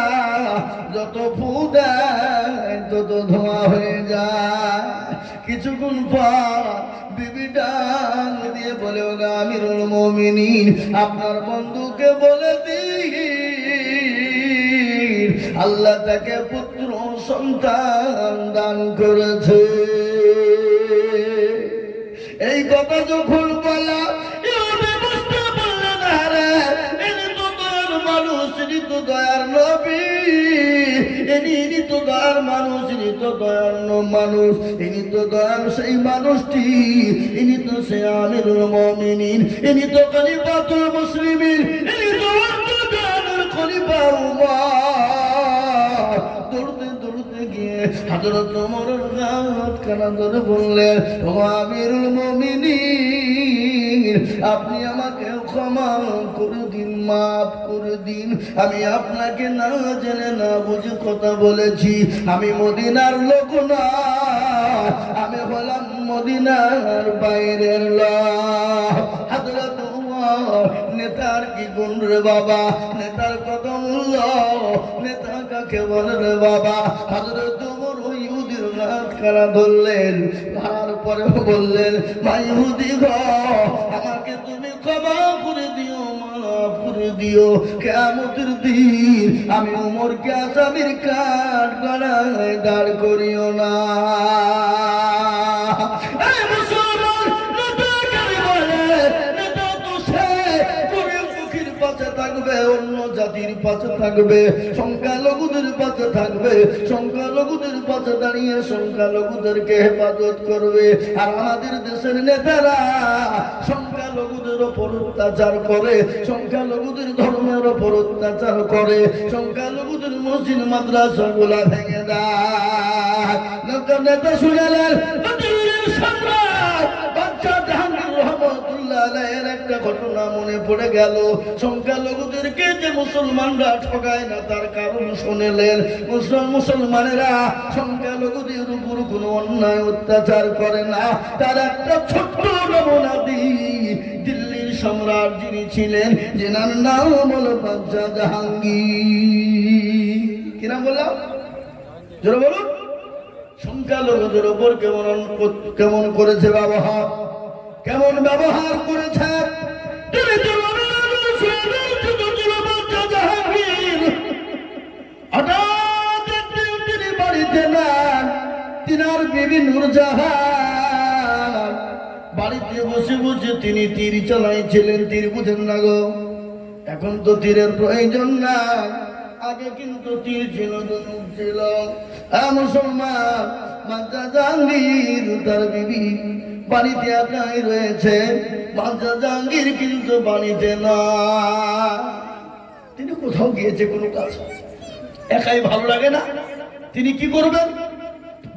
যত ফু দেয় তত ধোঁয়া হয়ে যায়। কিছুক্ষণ পর বিবি ডাক দিয়ে বলে, ও আমিরুল মুমিনিন, আপনার বন্ধুকে বলে দিন আল্লাহ তাকে পুত্র সন্তান দান করেছে। এই কথা যখন বলা, বুঝতে পারলেন, আরে ইনি তো দয়ার মানুষ, ইনি তো দয়ার নবী, ইনি তো দয়ার মানুষ, ইনি তো দয়ার মানুষ, ইনি তো দয়ার সেই মানুষটি, ইনি তো সে আমিরুল মুমিনিন, ইনি তো খলিফাতুল মুসলিমিন, ইনি তো দয়ার খলিফা উমর। দৌড়তে দৌড়তে গিয়ে হযরত ওমরের হাত কানা ধরে বললেন, ও আমিরুল মুমিনিন, আপনি আমাকে ক্ষমা করে দিন, মাফ করে দিন। আমি আপনাকে না জেনে না বুঝে কথা বলেছি। আমি মদিনার লোক না, আমি হলাম মদিনার বাইরের লোক। হযরত ওমর, নেতার কি গুণ রে বাবা, নেতার কত মূল্য, নেতা কাকে বলে রে বাবা। হযরত ওমর ওই ইহুদির হাত কানা ধরলেন, ধরার পরে বললেন, ভাই ইহুদি গো, আমাকে তুমি ক্ষমা করে দিও, মাফ করে দিও। কিয়ামতের দিন আমি ওমরকে আসামির কাঠ গড়ায় দাঁড় করিও না। অন্য জাতির পাশে থাকবে, সংখ্যালঘুদের পাশে থাকবে, সংখ্যালঘুদের পাশে দাঁড়িয়ে সংখ্যালঘুদেরকে হেফাজত করবে। আর আমাদের দেশের নেতারা সংখ্যালঘুদের ওপর অত্যাচার করে, সংখ্যালঘুদের ধর্মের ওপর অত্যাচার করে, সংখ্যালঘুদের মসজিদ মাদ্রাসা গুলা ভেঙে দেয়। নেতা শুনেলেন, দিল্লির সম্রাট বাদশাহ জাহাঙ্গীর রহমতুল্লাহ আলাইহির একটা ঘটনা মনে পড়ে গেল। সংখ্যালঘুদেরকে যে মুসলমানরা ঠকায় না তার কারণ শুনেলেন। মুসলমানেরা সংখ্যালঘুদের উপর কোনো অন্যায় অত্যাচার করে না, তার একটা ছোট্ট নমুনা দিই। দিল্লির সম্রাট যিনি ছিলেন, যেনার নাম হলো বাদশাহ জাহাঙ্গীর। কি নাম বললাম? জোরে বলুন। সংখ্যালঘুদের উপর কেমন করেছে ব্যবহার, কেমন ব্যবহার করেছে। তিনি তো বসে বসে তিনি তীর চালাইছিলেন। তীর বুঝেন না গো, এখন তো তীরের প্রয়োজন না, আগে কিন্তু তীর ছিল, ধনুক ছিল। মুসলমান, বাদশা জাহাঙ্গীর তার বিবি বাড়িতে একাই রয়েছে, বাদশা জাহাঙ্গীর কিন্তু বাড়িতে না, তিনি কোথাও গিয়েছে কোনো কাজ, একাই ভালো লাগে না, তিনি কি করবেন?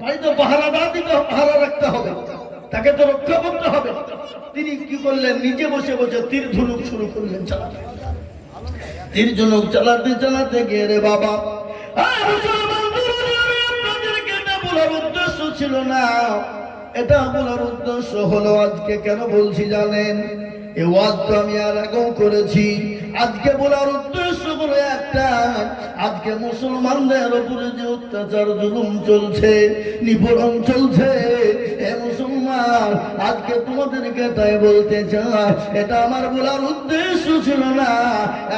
বাড়িতে পাহারা না দিতে, পাহারা রাখতে হবে, তাকে তো রক্ষা করতে হবে। তিনি কি করলেন? নিজে বসে বসে তীর ধনুক শুরু করলেন চালাতে। তীর ধনুক চালাতে চালাতে গিয়ে, রে বাবা, আপনাদেরকে এটা বলার উদ্দেশ্য ছিল না, এটা বলার উদ্দেশ্য হলো আজকে কেন বলছি জানেন? এই ওয়াজ তো আমি আর আগেও করেছি। আজকে বলার উদ্দেশ্য হলো একটা, আজকে মুসলমানদের উপরে যে অত্যাচার জুলুম চলছে, নিপীড়ন চলছে, এ মুসলমান, আজকে তোমাদেরকে তাই বলতে চাই, এটা আমার বলার উদ্দেশ্য ছিল না।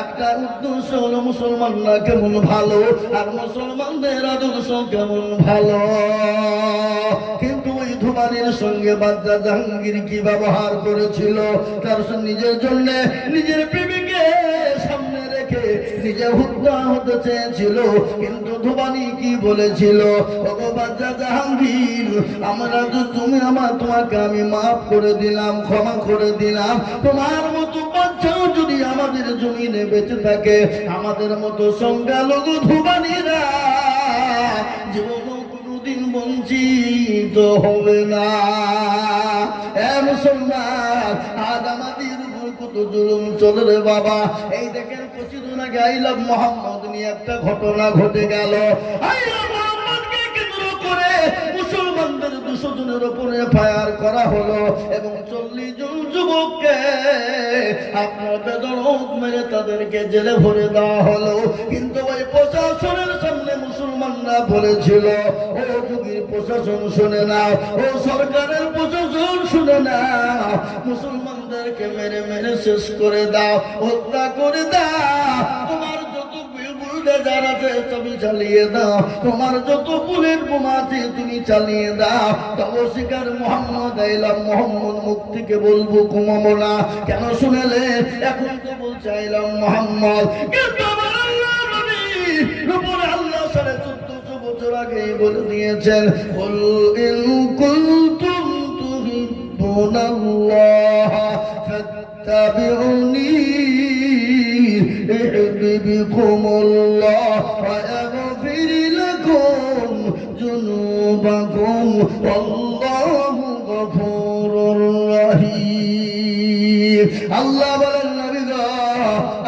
একটা উদ্দেশ্য হলো মুসলমানরা কেমন ভালো আর মুসলমানদের আদর্শ কেমন ভালো। কিন্তু ওই ধুমানির সঙ্গে বাদশা জাহাঙ্গীর কি ব্যবহার করেছিল? তার নিজের জন্য নিজের প্রেমিকে সামনে রেখে নিজে হত্যা হতে চেয়েছিল। কিন্তু ধুমানি কি বলেছিল? ওগো বাদশা জাহাঙ্গীর, আমরা তো তোমাকে আমি মাফ করে দিলাম, ক্ষমা করে দিলাম। তোমার মতো বাচ্চাও যদি আমাদের জমিনে বেঁচে থাকে, আমাদের মতো সংখ্যালঘু ধুমানিরা জীবন কোনদিন বঞ্চিত হবে না। এ মুসলমান, আজ আমাদের উপর কত জুলুম চলে রে বাবা। এই দেখেন কিছুদিন আগে আই লাভ মোহাম্মদ নিয়ে একটা ঘটনা ঘটে গেল। আই লাভ মোহাম্মদকে কেন্দ্র করে মুসলমানদের 200 জনের উপরে ফায়ার করা হলো এবং 40 জন যুবককে আপনার বেদরক মেরে তাদেরকে জেলে ভরে দেওয়া হলো। কিন্তু ওই প্রশাসনের সামনে মুসলমানরা বলেছিল, ও যুগীর প্রশাসন শুনে না, ও সরকারের প্রশাসন শুনে না, মুসলমানদেরকে মেরে মেরে শেষ করে দাও, হত্যা করে দাও। তোমার যত বুলডোজার আছে তুমি চালিয়ে দাও, তোমার যত বুলেট বোমা আছে তুমি চালিয়ে দাও। তবে শিকার মোহাম্মদ আইলাম মোহাম্মদ মুক্তিকে বলবো কমাবো না। কেন শুনেলে? এখন তো বলছে আইলাম মোহাম্মদ, কিন্তু আমার আল্লাহ নবীর উপরে আল্লাহ 1450 বছর আগেই বলে দিয়েছেন, কুল ইন কুনতুম তুহিব্বুনাল্লাহ ফাত্তাবিউনি ইউহিব্বুকুমুল্লাহ ওয়া ইয়াগফির লাকুম যুনুবাকুম ওয়াল্লাহু গফুরুর রহিম। আল্লাহ বলেন, নবী গো,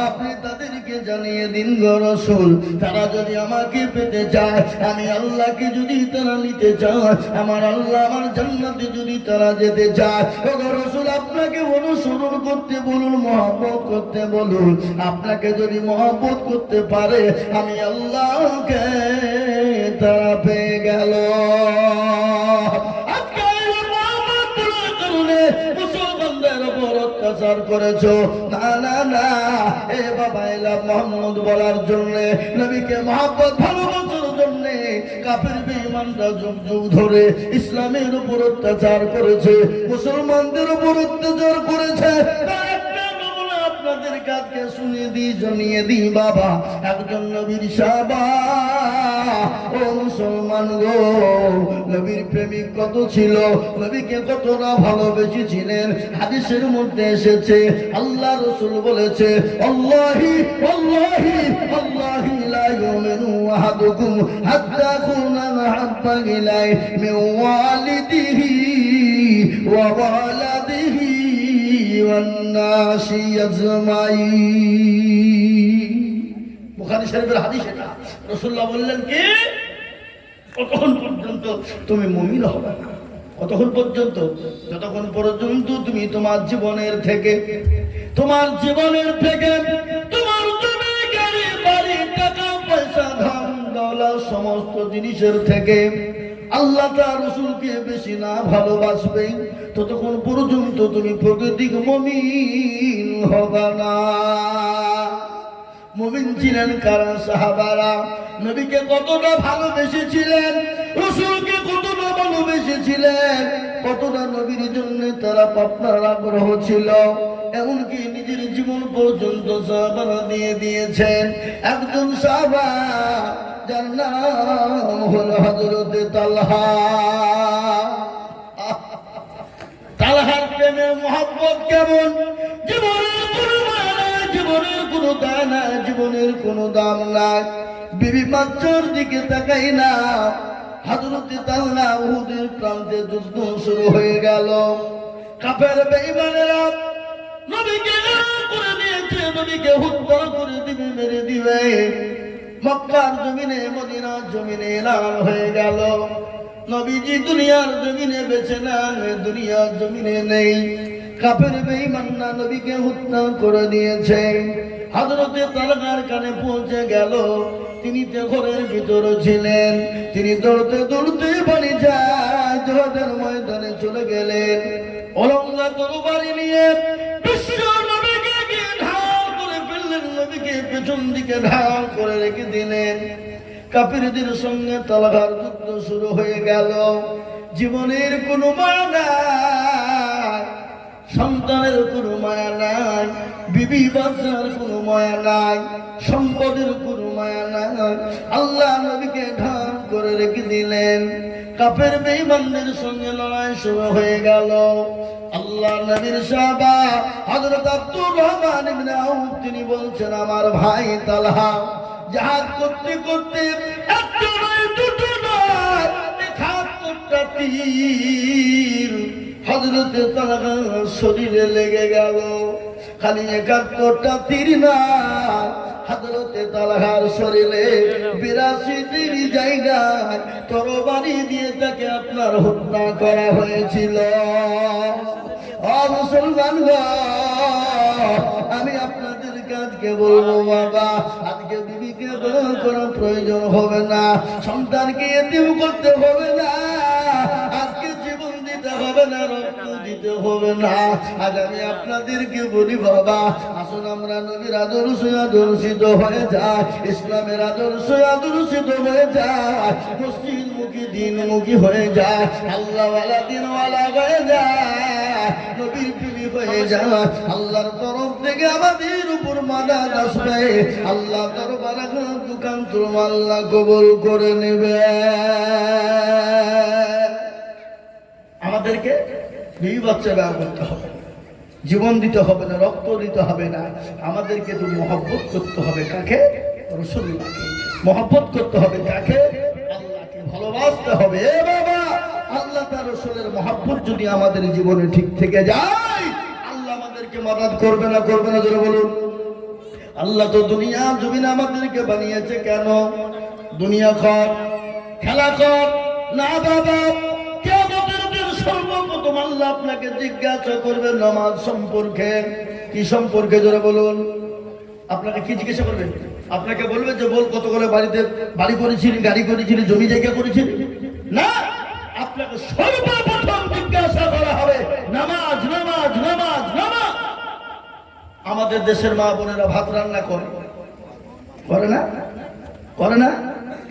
আপনি তাদেরকে জানিয়ে দিন গো রাসূল, তারা যদি আমাকে পেতে চায়, আমি আল্লাহকে যদি তারা নিতে চায়, আমার আল্লাহ আমার জান্নাতে যদি তারা যেতে চায়, ও গো রাসূল, আপনাকে অনুসরণ করতে বলুন, মহব্বত করতে বলুন। আপনাকে যদি মহব্বত করতে পারে, আমি আল্লাহকে তারা পেয়ে গেল। মুসলমানদের উপর অত্যাচার করেছ, না না না, এ বাবা এলা মোহাম্মদ বলার জন্য, নবীকে মহব্বত ভালোবাসার জন্য কাফের বেঈমানরা যুগ যুগ ধরে ইসলামের উপর অত্যাচার করেছে, মুসলমানদের উপর অত্যাচার করেছে। আপনাদের কাছে শুনিয়ে দিই, জানিয়ে দিই বাবা, একজন নবীর সাহাবা, ও মুসলমান গো, নবীর প্রেমিক কত ছিল, নবীকে কতটা ভালোবেসেছিলেন। হাদিসের মধ্যে এসেছে, আল্লাহ রাসূল বলেছে, আল্লাহি আল্লাহি আল্লাহি লা ইউমিনু আহাদুকুম হাত্তা কুনা হাব্বা ইলাইহি মিন ওয়ালিদিহি ওয়া ওয়ালাদিহি ওয়ান নাসি আজমাইন। বুখারী শরীফের হাদিস এটা। রাসূলুল্লাহ বললেন কি, কতক্ষণ পর্যন্ত তুমি মুমিন হবে না? কতক্ষণ পর্যন্ত? যতক্ষণ পর্যন্ত তুমি তোমার জীবনের থেকে তোমার জমি গাড়ি বাড়ি টাকা পয়সা ধান দৌলত সমস্ত জিনিসের থেকে আল্লাহ তার রাসূলকে বেশি না ভালোবাসবে, ততক্ষণ পর্যন্ত তুমি প্রকৃতিক মুমিন হবে না। মুমিন ছিলেন কারা? সাহাবারা। নবীকে কতটা ভালোবেসেছিলেন, রাসূলকে কতটা ভালোবেসেছিলেন, কতটা নবীর জন্য তারা আপনার আগ্রহ ছিল, এমনকি নিজের জীবন পর্যন্ত সাহাবারা দিয়ে দিয়েছেন। একজন সাহাবা যার নাম হলো হযরত তালহা। তালহার প্রেমের মহব্বত কেমন! জীবনের কোনো মায়া নাই, জীবনের কোনো দাম নাই, জীবনের কোনো দাম নাই। বিবি বাচ্চার দিকে তাকাই না। হযরত তালহা উহুদের প্রান্তে যুদ্ধ শুরু হয়ে গেল। কাফের বেঈমানেরা নবীকে করে দিয়েছে, নবীকে হত্যা করে দিবে, মেরে দিবে। মক্কার জমিনে, মদিনার জমিনে এলান হয়ে গেল, নবীজি দুনিয়ার জমিনে বেঁচে নাই, দুনিয়ার জমিনে নেই। কাফের বেঈমানরা নবীকে হত্যা করে দিয়েছে। হযরতে তালহার কানে পৌঁছে গেল, তিনি তো ঘরের ভিতরে ছিলেন। তিনি দৌড়তে দৌড়তে বাড়ি যায়, জিহাদের ময়দানে চলে গেলেন। অলঙ্ঘা তরবারি নিয়ে বিশ্ব নবীকে ঢাল করে ফেললেন, নবীকে পেছন দিকে ঢাল করে রেখে দিলেন। কাফিরদের সঙ্গে তালহার যুদ্ধ শুরু হয়ে গেল। জীবনের কোনো মায়া নাই, সন্তানের কোনো মায়া নাই, বিবি বাচ্চার কোনো মায়া নাই, সম্পদের কোনো মায়া নাই। আল্লাহ নবীকে ঢাল করে রেখে দিলেন। কাফের বেঈমানদের সঙ্গে লড়াই শুরু হয়ে গেল। আল্লাহ নবীর সাহাবা হযরত আব্দুর রহমান ইবনে আউফ তিনি বলছেন, আমার ভাই তালহা জিহাদ করতে করতে একটা নয়, দুটো নয়, ৭১টা তীর হযরতে তালহার শরীরে লেগে গেল। খালি ৭১টা তীর না, হযরতে তালহার শরীরে ৮২টির জায়গায় তরবারি দিয়ে তাকে আপনার হত্যা করা হয়েছিল। ও মুসলমান গো, আমি আপনাদের কাজকে বলবো, বাবা আজকে বিবিকে দোয়া করার প্রয়োজন হবে না, সন্তানকে এতিম করতে হবে না, আজকে জীবন দিতে হবে না, রক্ত দিতে হবে না। আজ আমি আপনাদেরকে বলি, বাবা আসুন আমরা নবীর আদর্শ আদর্শিত হয়ে যায়, ইসলামের আদর্শ আদর্শিত হয়ে যায়, মসজিদ মুখী দিনমুখী হয়ে যায়, আল্লাহওয়ালা দিনওয়ালা হয়ে যায়, নবীর প্রেমী হয়ে যায়। আল্লাহর তরফ থেকে আমাদের উপর মাদাদ আসবে, আল্লাহ দরবারে দোকান তুলব, আল্লাহ কবুল করে নেবে। আমাদেরকে বিবি বাচ্চা ব্যবহার করতে হবে, জীবন দিতে হবে না, রক্ত দিতে হবে না। আমাদেরকে তো মহব্বত করতে হবে, কাকে? রাসূলুল্লাহকে। মহব্বত করতে হবে কাকে? আল্লাহকে। ভালোবাসতে হবে। এ বাবা, আল্লাহ তার রাসূলের মহব্বত যদি আমাদের জীবনে ঠিক থেকে যায়, আল্লাহ আমাদেরকে মাদাদ করবে না, করবে না? জোরে বলুন। আল্লাহ তো দুনিয়া জমিন আমাদেরকে বানিয়েছে কেন? দুনিয়া কর, খেলা কর না বাবা। সর্বপ্রথম আল্লাহ আপনাকে জিজ্ঞাসা করবে নামাজ সম্পর্কে। কি সম্পর্কে? জোরে বলুন। আপনাকে কি জিজ্ঞাসা করবে? আপনাকে বলবে যে বল কত করে বাড়িতে বাড়ি করেছিলি, গাড়ি করেছিলি, জমি জায়গা করেছিলি? না, আপনাকে সর্বপ্রথম জিজ্ঞাসা করা হবে নামাজ, নামাজ, নামাজ, নামাজ। আমাদের দেশের মা বোনেরা ভাত রান্না করে, করে না? করে না?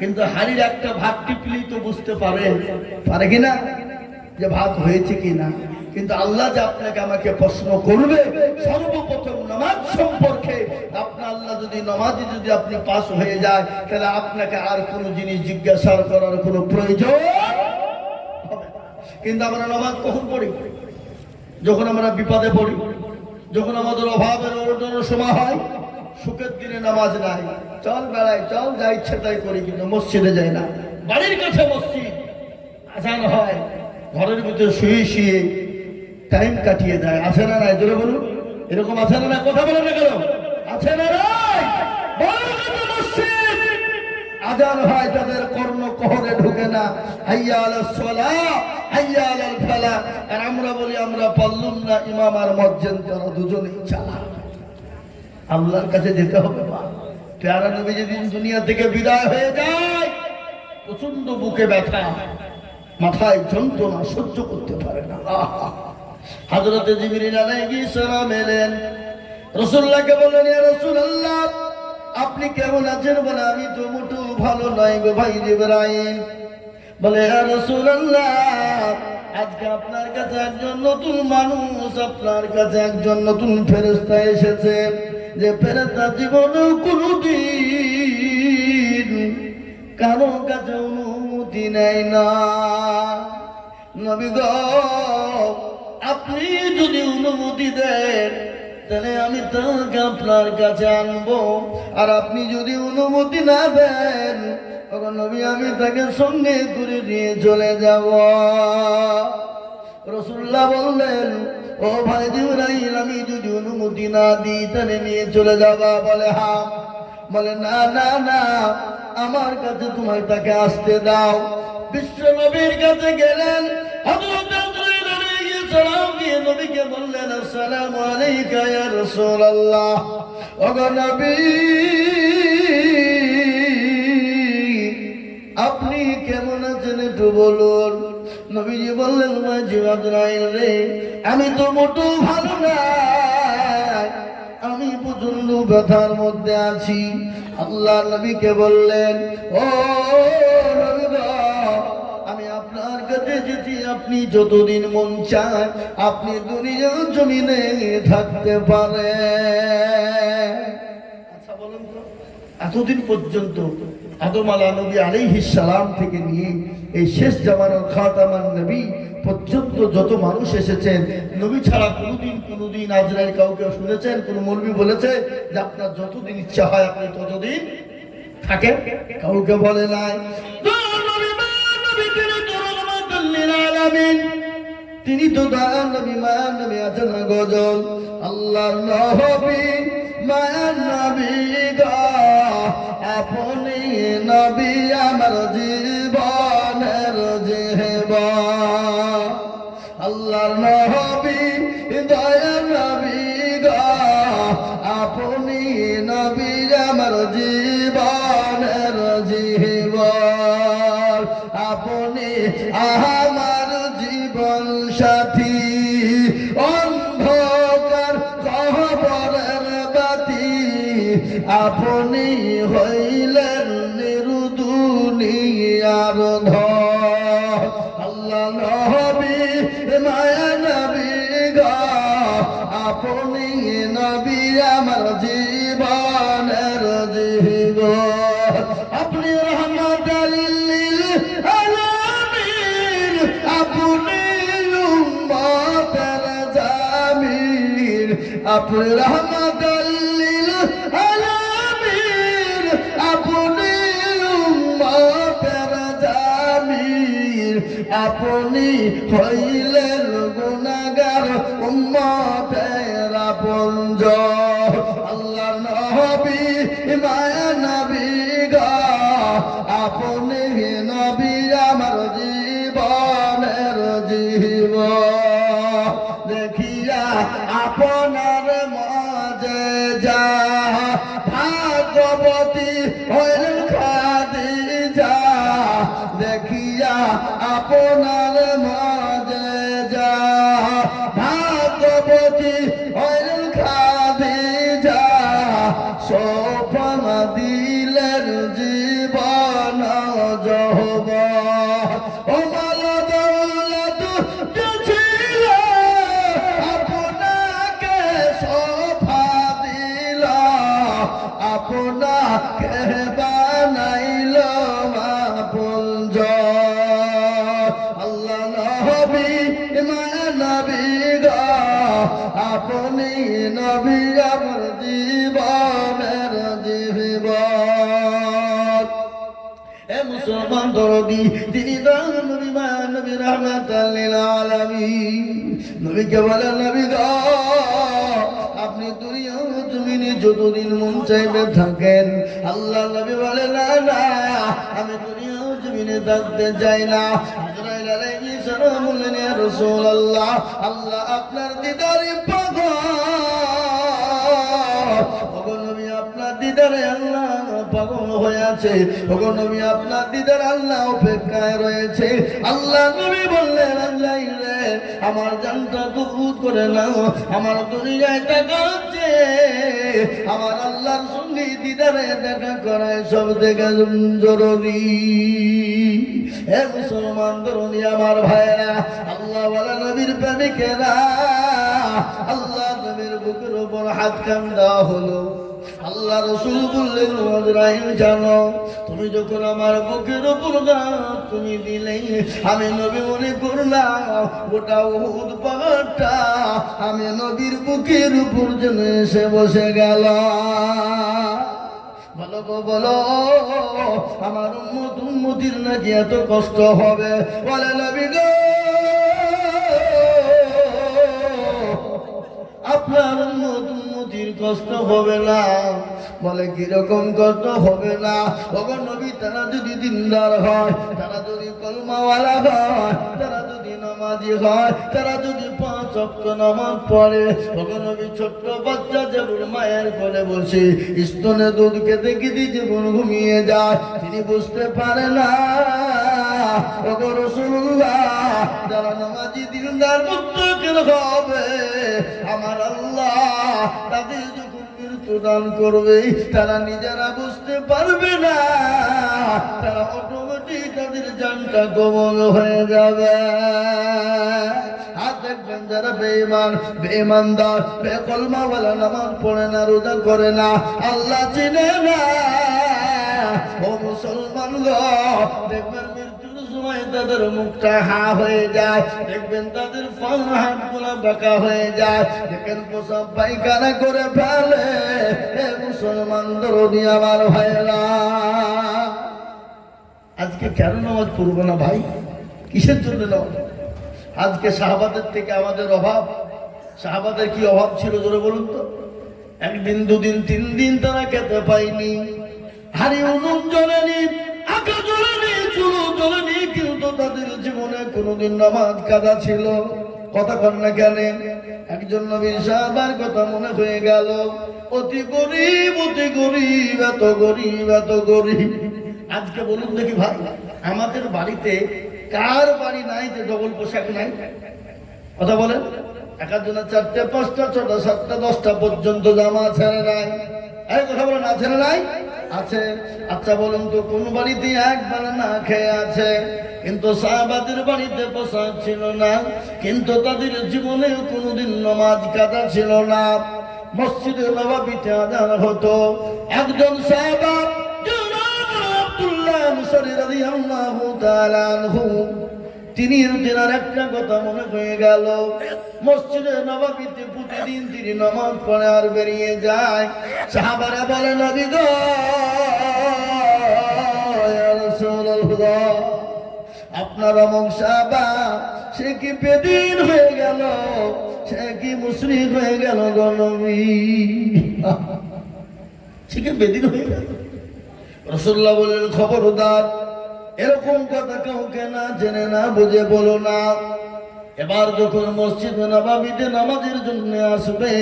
কিন্তু হাড়ির একটা ভাত টিপলেই তো বুঝতে পারে, পারে কিনা যে ভাত হয়েছে কিনা। কিন্তু আল্লাহ যে আপনাকে আমাকে প্রশ্ন করবে সর্বপ্রথম নামাজ সম্পর্কে। আপনার আল্লাহ যদি নামাজে যদি আপনি পাস হয়ে যায়, তাহলে আপনাকে আর কোনো জিনিস জিজ্ঞাসা করার কোনো প্রয়োজন হবে না। কিন্তু আমরা নামাজ কখন পড়ি? যখন আমরা বিপদে পড়ি, যখন আমাদের অভাবের অনটনের সময় হয়। সুখের দিনে নামাজ নাই, চল বেড়াই, চল যা ইচ্ছে তাই করি, কিন্তু মসজিদে যাই না। বাড়ির কাছে মসজিদ, আজান হয়, ঘরের ভিতরে শুয়ে শুয়ে টাইম কাটিয়ে দেয়। আছে না নাই? জোরে বলুন। এরকম আছে না নাই? কথা বলে না কেন? আছে না নাই? মসজিদ আজান হয়, তাদের কর্ম কহরে ঢুকে না। হাইয়া আলাস সালাহ, হাইয়া আলাল ফালাহ। আর আমরা বলি আমরা পারলাম না, ইমাম আর মুয়াজ্জিন তারা দুজনেই চালা। আল্লাহর কাছে যেতে হবে। প্যারা নবী যেদিন দুনিয়া থেকে বিদায় হয়ে যায়, প্রচন্ড বুকে ব্যথা, মাথায় যন্ত্রণা সহ্য করতে পারে না। হযরতে জিবরিল আলাইহিস সালাম এলেন, রাসূলুল্লাহকে বললেন, ইয়া রাসূলুল্লাহ আপনি কেমন আছেন? বলে আমি তো মোটেও ভালো নাই গো ভাই জিবরাইল। বলে ইয়া রাসূলুল্লাহ, আজকে আপনার কাছে একজন নতুন মানুষ, আপনার কাছে একজন নতুন ফেরেশতা এসেছে, যে ফেরেশতা জীবনে কোনোদিন কারো কাছে অনুমতি নেয় না। নবী গো, আপনি যদি অনুমতি দেন তাহলে আমি তাকে আপনার কাছে আনবো, আর আপনি যদি অনুমতি না দেন তখন নবী আমি তাকে সঙ্গে করে নিয়ে চলে যাব। রাসূলুল্লাহ বললেন, ও ভাই জিবরাইল, আমি যদি অনুমতি না দিই তাহলে নিয়ে চলে যাবা? বলে হ্যাঁ। বলে না না না, আমার কাছে তোমার তাকে আসতে দাও। বিশ্ব নবীর কাছে গেলেন, হযরত আজরাইল আলাইহিস সালাম গিয়ে নবীকে বললেন, আসসালামু আলাইকা ইয়া রাসূলুল্লাহ। ওগো নবী, আপনি কেমন আছেন একটু বলুন। নবীজি বললেন, আজরাইল রে, আমি তো মোটেও ভালো না, আমি প্রচন্ড ব্যথার মধ্যে আছি। আল্লাহ নবীকে বললেন, ও নবী গো, আমি আপনার কাছে এসেছি, আপনি যতদিন মন চায় আপনি দুনিয়ার জমিনে থাকতে পারেন। আচ্ছা বলুন তো, এতদিন পর্যন্ত আদম নবী আলাইহিস সালাম থেকে নিয়ে এই শেষ জামানার খাতামান নবী পর্যন্ত যত মানুষ এসেছেন, নবী ছাড়া কোনোদিন আজরাইল কাউকে শুনেছেন? কোন মৌলবী বলেছে যে আপনার যতদিন ইচ্ছা হয় আপনি ততদিন থাকেন? কাউকে বলে নাই। তিনি তো দয়াল নবী, মায়ার নবী আছেন না গজল। আল্লাহর নবী মায়ার নবী গো, আপনি নবী আমার জীবনের জীবন। আল্লাহর নবী দয়ার নবী গো, আপনি নবী আমার জীবনের জীবন। আপনি আমার জীবন সাথী, অন্ধকার কবরের বাতি, আপনি হইলেন নিরুদুনিয়ার ধন। আল্লাহ নবী মায়া নবী গো, আপনি নবী আমার জীবনের জীবন। আপনি রহমতুল লিল আলামিন, আপনি উম্মতের জামিন। আপনি রহমতুল লিল আলামিন, আপনি উম্মতের জামিন। আপনি হইলেন গুনাহগার উম্মতের আপনজন। আল্লাহর নবী মায়া নবী গো, আপনি নবী আমার জীবনের জীবন। দেখিয়া আপনার মাঝে যা ভাগবতী হইলেন খাদিজা, দেখিয়া আপনার মাঝে যা ভাগবতী হইলেন খাদিজা, সোপান দিলেন জীবন যৌবন। ও মাল দৌলত ছিল আপনাকে সোফা দিল, আপনাকে বানাইল আপনজন। আল্লাহ নবী মায়া নবী গো, আপনি নবী আমার জীবনের জীবন। এ মুসলমান দরদি, তিনি নবী মায়া নবী রাহমাতাল লিল আলামিন। নবীকে বলেন, নবী গো, আপনি দুনিয়া জমিনে যতদিন মন চাইবে থাকেন। আল্লাহ নবী বলে, না না, আমি দুনিয়া জমিনে থাকতে চাই না। আজরাইল আলাইহিস সালাম বললেন, ইয়া রাসূলুল্লাহ, আল্লাহ আপনার দিদারে পাগল। ওগো নবী, আপনার দিদারে আল্লাহ পাগল হয়ে আছে। ওগো নবী, আপনার দিদার আল্লাহ অপেক্ষায় রয়েছে। আল্লাহ নবী বললেন, আজরাইল রে, আমার জানটা কবুল করে নাও, আমার দুনিয়ায় টাকা হচ্ছে আমার আল্লাহর সঙ্গে দিদারে দেখা করায় সব থেকে জরুরি। হে মুসলমান তরুণী আমার ভাইরা, আল্লাহ ওয়ালা নবীর প্রেমিকেরা, আল্লাহ নবীর বুকের উপর হাত কান দেওয়া হলো। আল্লাহ রসুল বললেন, আজরাইল জানো, তুমি যখন আমার বুকের উপর তুমি দিলে, আমি নবী মনে করলাম গোটা উহুদ পাহাড়টা আমি নবীর বুকের উপর যেন এসে বসে গেল। বলো গো বলো, আমার উম্মতির নাকি এত কষ্ট হবে? বলে নবী গো, আপনার উম্মতির কষ্ট হবে না। বলে কিরকম কষ্ট হবে না? ওগো নবী, তারা যদি দিনদার হয়, তারা যদি কলমাওয়ালা হয়, তারা যদি নামাজি হয়, তারা যদি 5 ওয়াক্ত নামাজ পড়ে, ওগো নবী, ছোট্ট বাচ্চা যেমন মায়ের কোলে বসে স্তনে দুধ খেতে খেতে যেমন ঘুমিয়ে যায়, তিনি বুঝতে পারে না। ওগো রাসূলুল্লাহ, যারা নামাজি দিনদার মুত্তাকিন হবে, আমার আল্লাহ তাদের যখন মৃত্যু দান করবে, তারা নিজেরা বুঝতে পারবে না, তারা অটোমেটিক তাদের জানটা কবল হয়ে যাবে। আর দেখবেন যারা বেঈমান, বেঈমানদার, বেকলমাওয়ালা, নামাজ পড়ে না, রোজা করে না, আল্লাহ চিনে না, ও মুসলমান গো, দেখবেন তাদের মুখটা হা হয়ে যায়, দেখবেন তাদের হাত গুলা বাঁকা হয়ে যায়, দেখেন প্রসাব পায়খানা করে ফেলে। মুসলমান দরদি আমার ভাইরা, আজকে কেন নামাজ পড়বো না ভাই? কিসের জন্য নামাজ? আজকে সাহাবাদের থেকে আমাদের অভাব। সাহাবাদের কি অভাব ছিল জোরে বলুন তো? 1 দিন 2 দিন 3 দিন তারা খেতে পায়নি, হাড়ি উনুন জ্বলেনি, আঁকা জ্বলেনি, চুলো জ্বলেনি, কিন্তু তাদের জীবনে কোনোদিন নামাজ কাজা ছিল। কথা কর না কেন? একজন নবীর সাহাবার কথা মনে হয়ে গেল, অতি গরিব, অতি গরিব, এত গরিব, এত গরিব। আজকে বলুন দেখি ভাই, আমাদের বাড়িতে কার বাড়ি নাই যে ডবল পোশাক নাই? কথা বলেন। একজনের 4টে 5টা 6টা 7টা 10টা পর্যন্ত জামা ছেড়ে নাই। এই কথা বলেন, আছে না নাই? আছে। আচ্ছা বলুন তো, কোন বাড়িতে একবার না খেয়ে আছে? কিন্তু সাহাবাদের বাড়িতে পোশাক ছিল না, কিন্তু তাদের জীবনে কোনোদিন নামাজ কাজা ছিল না। মসজিদে নববীতে আযান হতো, একজন সাহাবা আব্দুল্লাহ মুসারি রাদিয়াল্লাহু তাআলা আনহু, তিনার একটা কথা মনে হয়ে গেল, মসজিদে নববীতে প্রতিদিন তিনি নামাজ পড়ে আর বেরিয়ে যায়। সাহাবারা বলে, নবী গো, ইয়া রাসূলুল্লাহ, আপনার অমুক সাহাবা সে কি বেদিন হয়ে গেল, সে কি মুশরিক হয়ে গেল গো নবী? সে কি বেদিন হয়ে গেল? রাসূলুল্লাহ বললেন, খবরদার, এরকম কথা কাউকে না জেনে না বুঝে বলো না। এবার যখন মসজিদে নববীতে নামাজের জন্য আসবে,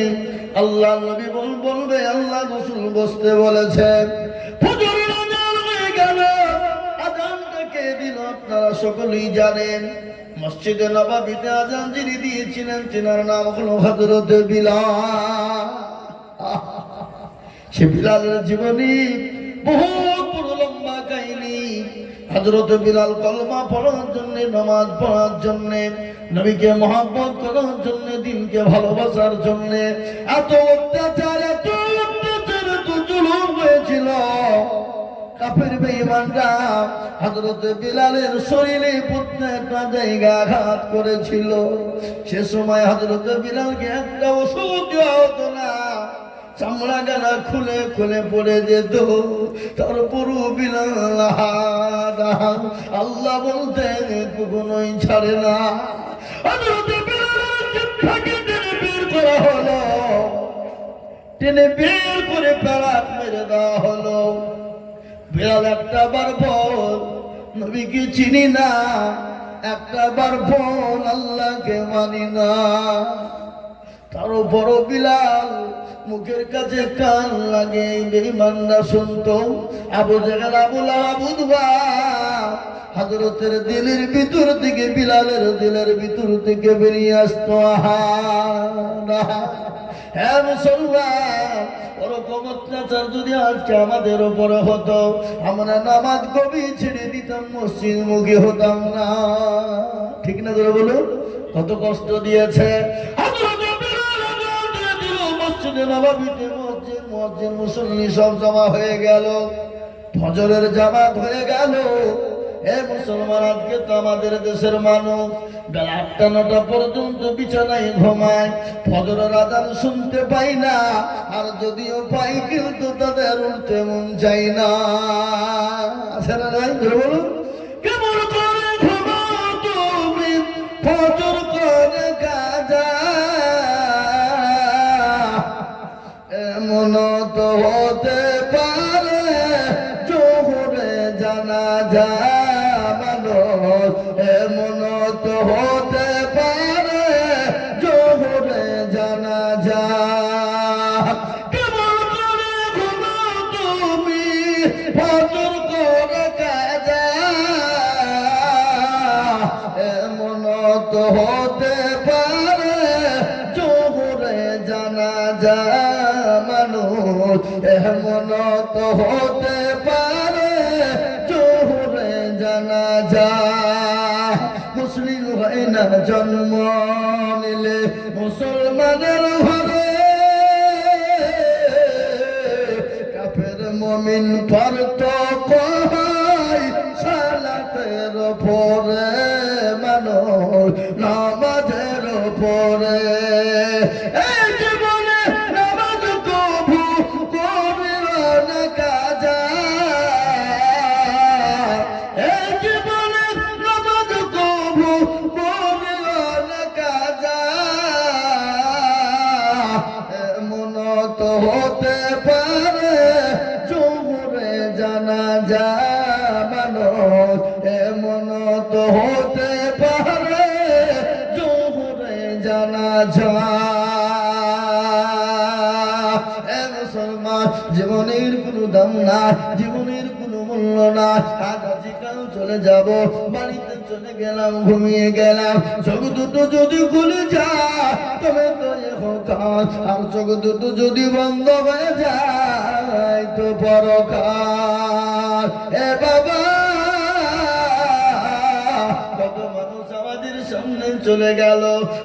আল্লাহ নবী বলবে, আল্লাহ রাসূল বসতে বলেছেন, ফজরের আযান হয়ে গেল, আযানটা কে দিল আপনারা সকলেই জানেন। মসজিদে নববীতে আযান যিনি দিয়েছিলেন, তিনার নাম হলো হযরত বিলাল। সে বিলালের জীবনী বহুত বড় লম্বা কাহিনী। হযরত বিলাল কলমা পড়ার জন্য, নামাজ পড়ার জন্য, নবীকে মহব্বত করার জন্য, দ্বীনকে ভালোবাসার জন্য এত অত্যাচার, এত জুলুম হয়েছিল। কাফের বেঈমানরা হযরত বিলালের শরীরে প্রত্যেকটা জায়গা আঘাত করেছিল। সে সময় হযরত বিলালকে একটা ওষুধ দেওয়া হতো না, চামড়া গালা খুলে খুলে পড়ে যেত। তারপরও বিলাল আল্লাহ বলতে কখনোই ছাড়ে না। হযরত বিলালের জিহ্বাকে টেনে বের করা হলো, টেনে বের করে পেরাক মেরে দেওয়া হলো। বিলাল একটা বার বল, নবীকে চিনি না, একটা বার বল, আল্লাহকে মানি না। তার বড় বিলাল মুখের কাছে কান লাগে, বেঈমানরা শুনতো। আবু জাহেল, আবু লাহাব, উতবা, হযরতের দিলের ভিতর থেকে, বিলালের দিলের ভিতর থেকে বেরিয়ে আসতো, আহা হ্যাঁ মুসলমান, ও রকম অত্যাচার যদি আজকে আমাদের উপরে হতো, আমরা নামাজ কবি ছেড়ে দিতাম, মসজিদ মুখী হতাম না। ঠিক না ধরে বলুন? কত কষ্ট দিয়েছে। মসজিদে নববীতে মসজিদ মুসল্লি সব জমা হয়ে গেল, ফজরের জামাত হয়ে গেল। এ মুসলমান, আজকে তো আমাদের দেশের মানুষ বেলা 8টা-9টা পর্যন্ত বিছানায় ঘুমায়, ফজরের আযান শুনতে পাই না, আর যদিও পাই কিন্তু তাদের উঠতে মন চাই না। আছে না নাই? বলুন, কেমন করে ঘুমাও তুমি ফজর করে কাজা, এমন তো হতে পারে জোহরে জানাজা মানুষ, এমন তো হতে পারে জোহরে জানাজা। কেমন করে ঘুমাও তুমি ফজর করে কাজা, এমন তো হতে পারে জোহরে জানাজা মানুষ, এমন তো হতে পারে জোহরে জানাজা। মুসলিম হয় না জন্ম নিলে মুসলমানের ঘরে, কাফের মুমিন পার্থক্য হয় সালাতের পরে, মানুষ নামাজের পরে। এই জীবনে নামাজ কবু করিও না কাজা, এই জীবনে নামাজ কবু করিও না কাজা, এমন তো হতে পারে জোহরে জানাজা মানুষ, এমন তো হতে পারে জোহরে জানাজা। এ মুসলমান, জীবনের কোনো দাম নাই, জীবনের কোনো মূল্য নাই। আজ আজকাল চলে যাব, বাড়িতে চলে গেলাম, ঘুমিয়ে গেলাম, চোখ দুটো যদি খুলে যায় তবে তো ইহকাল, আর চোখ দুটো যদি বন্ধ হয়ে যায় তো পরকাল। এ বাবা, কত মানুষ আমাদের সামনে চলে গেল,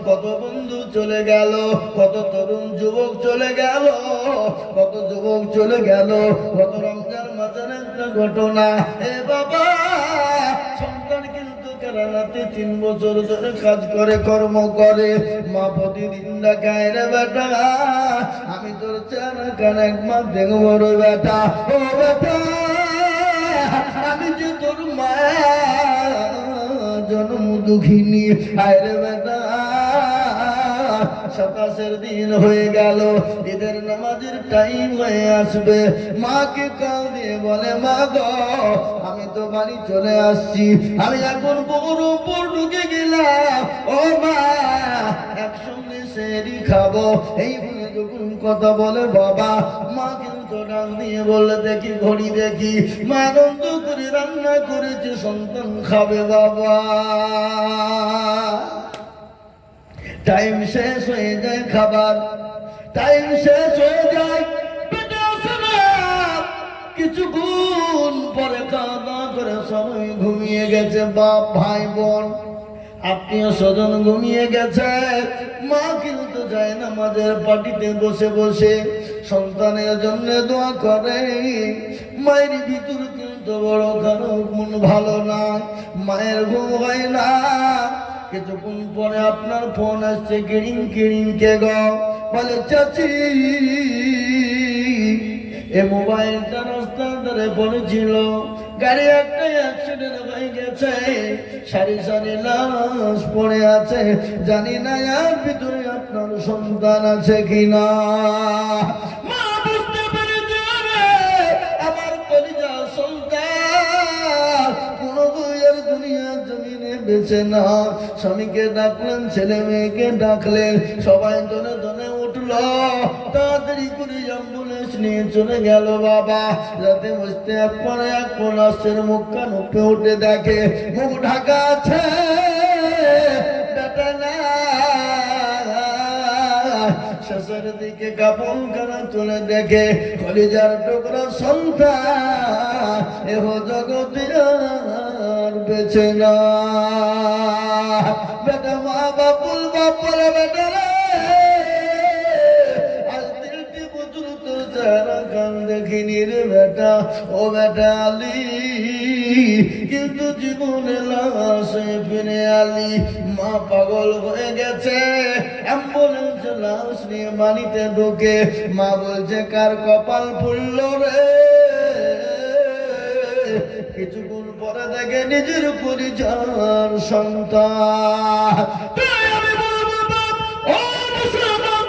কত বন্ধু চলে গেল, কত তরুণ যুবক চলে গেল, কত যুবক চলে গেল। কত রমজান মাসের একটা ঘটনা। এ বাবা, সন্তান কিন্তু কেরালাতে 3 বছর ধরে কাজ করে, কর্ম করে, মা প্রতিদিন ডাকায়, রে বেটা আমি তোর চেহারা কান এক মাস দেখবো রে বেটা, ও বেটা আমি যে তোর মা জন্ম দুঃখিনী, আরে বেটা 27 দিন হয়ে গেল, ঈদের নামাজের টাইম হয়ে আসবে, মাকে কল দিয়ে বলে, মা গো আমি তো বাড়ি চলে আসছি, আমি এখন বহরমপুর ঢুকে গেলাম, ও মা একসঙ্গে সেহরি খাবো। এই বলে যখন কথা বলে বাবা, মা কিন্তু ডাক দিয়ে বললে, দেখি ঘড়ি দেখি, মা আনন্দ করে রান্না করেছে, সন্তান খাবে বাবা। টাইম শেষ হয়ে যায়, খাবার টাইম শেষ হয়ে যায়, কিছুক্ষণ পরে খাওয়া দাওয়া করে সবাই ঘুমিয়ে গেছে, বাপ ভাই বোন আত্মীয় স্বজন ঘুমিয়ে গেছে। মা কিন্তু যায় না, আমাদের পার্টিতে বসে বসে সন্তানের জন্য দোয়া করে। মায়ের ভিতর কিন্তু বড় খারাপ, মন ভালো না, মায়ের ঘুম হয় না। কিছুক্ষণ পরে আপনার ফোন আসছে, কিড়িং কিড়িং, কে গো? বলে, চাচি এ মোবাইলটা রাস্তার ধারে পড়েছিল, গাড়ি একটা অ্যাক্সিডেন্ট হয়ে গেছে, সারি সারি লাশ পড়ে আছে, জানি না এর ভিতরে আপনার সন্তান আছে কিনা। মা বুঝতে পেরেছে, আমার কলিজা সন্তান কোন বইয়ের দুনিয়ার জমিনে বেঁচে না। স্বামীকে ডাকলেন, ছেলে মেয়েকে ডাকলেন, সবাই ধরে ধরে উঠলো, তাড়াতাড়ি করে অ্যাম্বুলেন্স নিয়ে চলে গেল। বাবা রাতে বসতে এক পরে এক লাশের মুখ কান উপরে উঠে দেখে, মুখ ঢাকা আছে, বেটা না। শেষ লাশের দিকে কাপড়খানা তুলে দেখে কলিজার টুকরা সন্তান এহ জগতে আর বেঁচে না। বেটা মা বাপুল বাপরে বেটা রে, আজ 3টি বছর তোর চেহারা কান দেখিনি রে বেটা। ও বেটা আলী, কিন্তু জীবনে লাশে ফিরে আলি। মা পাগল হয়ে গেছে, অ্যাম্বুলেন্সে লাশ নিয়ে বাড়িতে ঢুকে মা বলছে কার কপাল ফুলল রে। কিছুক্ষণ পরে দেখে নিজের পরিচার সন্তান। আমি বলবো ও মুসলমান,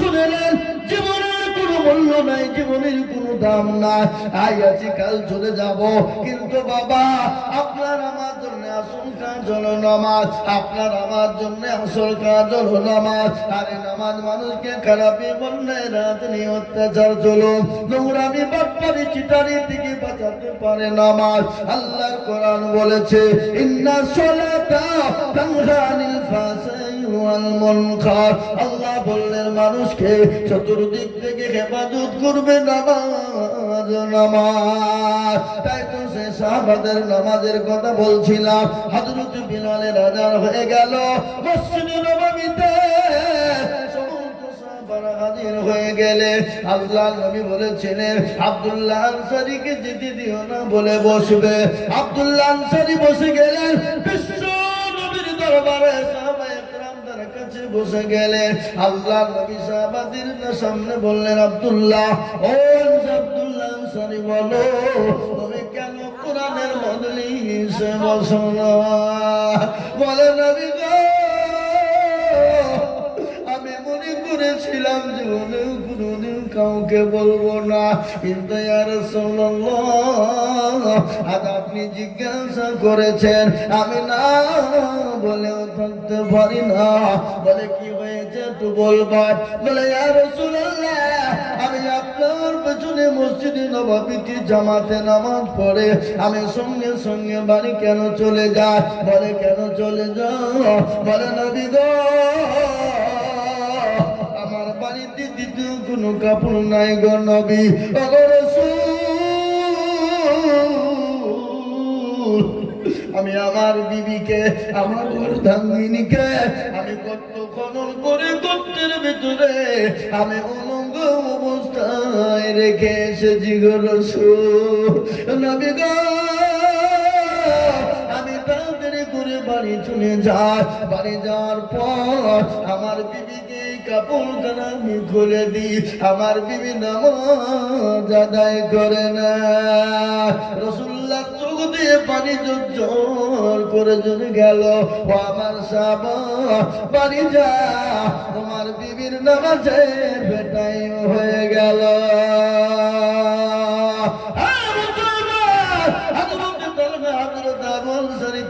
শুনেলেন জীবনের কোনো মূল্য নাই, জীবনের কোনো দাম নাই। আজ আছি কাল চলে যাব, কিন্তু বাবা আপনার আমার জন্য আসল কাজ হলো নামাজ, আপনার আমার জন্য আসল কাজ হলো নামাজ। আরে নামাজ মানুষকে খারাপি বললে রাত নিয়ে অত্যাচার চলুন নোংরামি বাটপারি চিটারি থেকে বাঁচাতে পারে নামাজ। আল্লাহর কোরআন বলেছে ইন্না সলাতা তানহা আনিল ফাহশাই ওয়াল মুনকার। আল্লাহ বললেন মানুষকে চতুর্দিক থেকে হেফাজত করবে নামাজ নামাজ। তাই তো সে সাহাবাদের নামাজের কথা বলছিলাম। হযরত বিলালের আযান হয়ে গেল মসজিদে নববীতে, সমস্ত সাহাবারা হাজির হয়ে গেলে আল্লাহ নবী বলেছিলেন আব্দুল্লাহ আনসারীকে যেতে দিও না বলে বসবে। আব্দুল্লাহ আনসারী বসে গেলেন বিশ্ব নবীর দরবারে, সাহাবায়ে কেরাম তার কাছে বসে গেলেন। আল্লাহ নবী সাহাবাদের সামনে বললেন আব্দুল্লাহ, ও আব্দুল্লাহ আনসারী বলো তুমি কেন কোরআনের মজলিসে বসো না? বলে নবী গো, আমি মনে করেছিলাম জীবনেও কোনোদিন কাউকে বলবো না, কিন্তু ইয়া রাসূলুল্লাহ আজ আপনি জিজ্ঞাসা করেছেন, আমি না বলেও থাকতে পারি না। বলে কি হয়েছে একটু বলবা? বলে ইয়া রাসূলুল্লাহ আমি আপনার পেছনে মসজিদে নববীতে জামাতে নামাজ পড়ে আমি সঙ্গে সঙ্গে বাড়ি কেন চলে যাই? বলে কেন চলে যাও? বলে নবী গো, আমার বাড়িতে দ্বিতীয় কোনো কাপড় নাই গো নবী। ওগো রাসূল, আমি আমার বিবিকে, আমার অর্ধাঙ্গিনীকে আমি কত খনন করে গর্তের ভিতরে আমি উলঙ্গ অবস্থায় রেখে এসেছি গো রাসূল। নবী গো, আমি তাড়াতাড়ি করে বাড়ি চলে যাই। বাড়ি যাওয়ার পর আমার বিবিকে কাপড়খানা আমি খুলে দিই, আমার বিবি নামাজ আদায় করে না। রাসূলুল্লাহ চোখ দিয়ে পানি ঝরঝর করে চলে গেল। ও আমার সাহাবা, বাড়ি যা, তোমার বিবির নামাজের বেটাইম হয়ে গেল।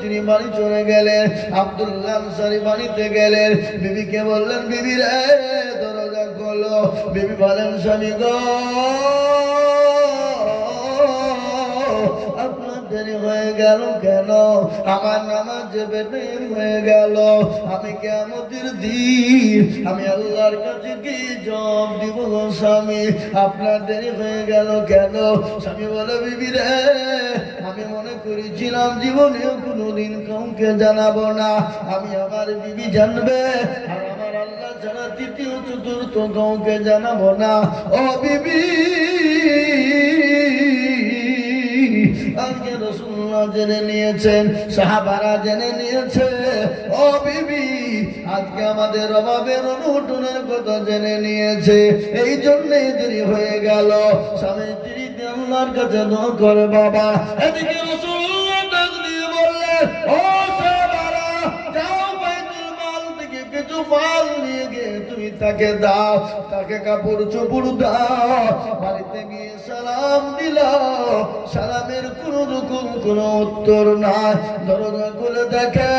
তিনি বাড়ি চলে গেলেন। আব্দুল্লাহ আনসারী বাড়িতে গেলেন, বিবিকে বললেন বিবি রে দরজা খোলো। বিবি বলেন স্বামী গো, আপনার দেরি হয়ে গেল কেন? আমার নামাজ বেটাইম হয়ে গেল, আমি কিয়ামতের দিন আমি আল্লাহর কাছে কি জবাব দিব গো স্বামী? আপনার দেরি হয়ে গেল কেন? স্বামী বলে বিবি রে, আমি মনে করেছিলাম জীবনেও কোনোদিন কাউকে জানাবো না, আমি আমার বিবি জানবে আর আমার আল্লাহ ছাড়া তৃতীয় চতুর্থ কাউকে জানাবো না। ও বিবি, আজকে রাসূলুল্লাহ জেনে নিয়েছেন, সাহাবারা জেনে নিয়েছে। ও বিবি, আজকে আমাদের অভাবের অনটনের কথা জেনে নিয়েছে, এই জন্যই দেরি হয়ে গেল। স্বামী স্ত্রীতে আল্লাহর কাছে দোয়া করে বাবা। এদিকে রাসূলুল্লাহ ডাক দিয়ে বললেন, ও সাহাবারা, যাও বাইতুল মাল থেকে কিছু মাল নিয়ে গিয়ে তুমি তাকে দাও, তাকে কাপড় চোপড় দাও। বাড়িতে গিয়ে সালাম দিল, সালামের কোনো রকম কোনো উত্তর নাই। দরজা খুলে দেখে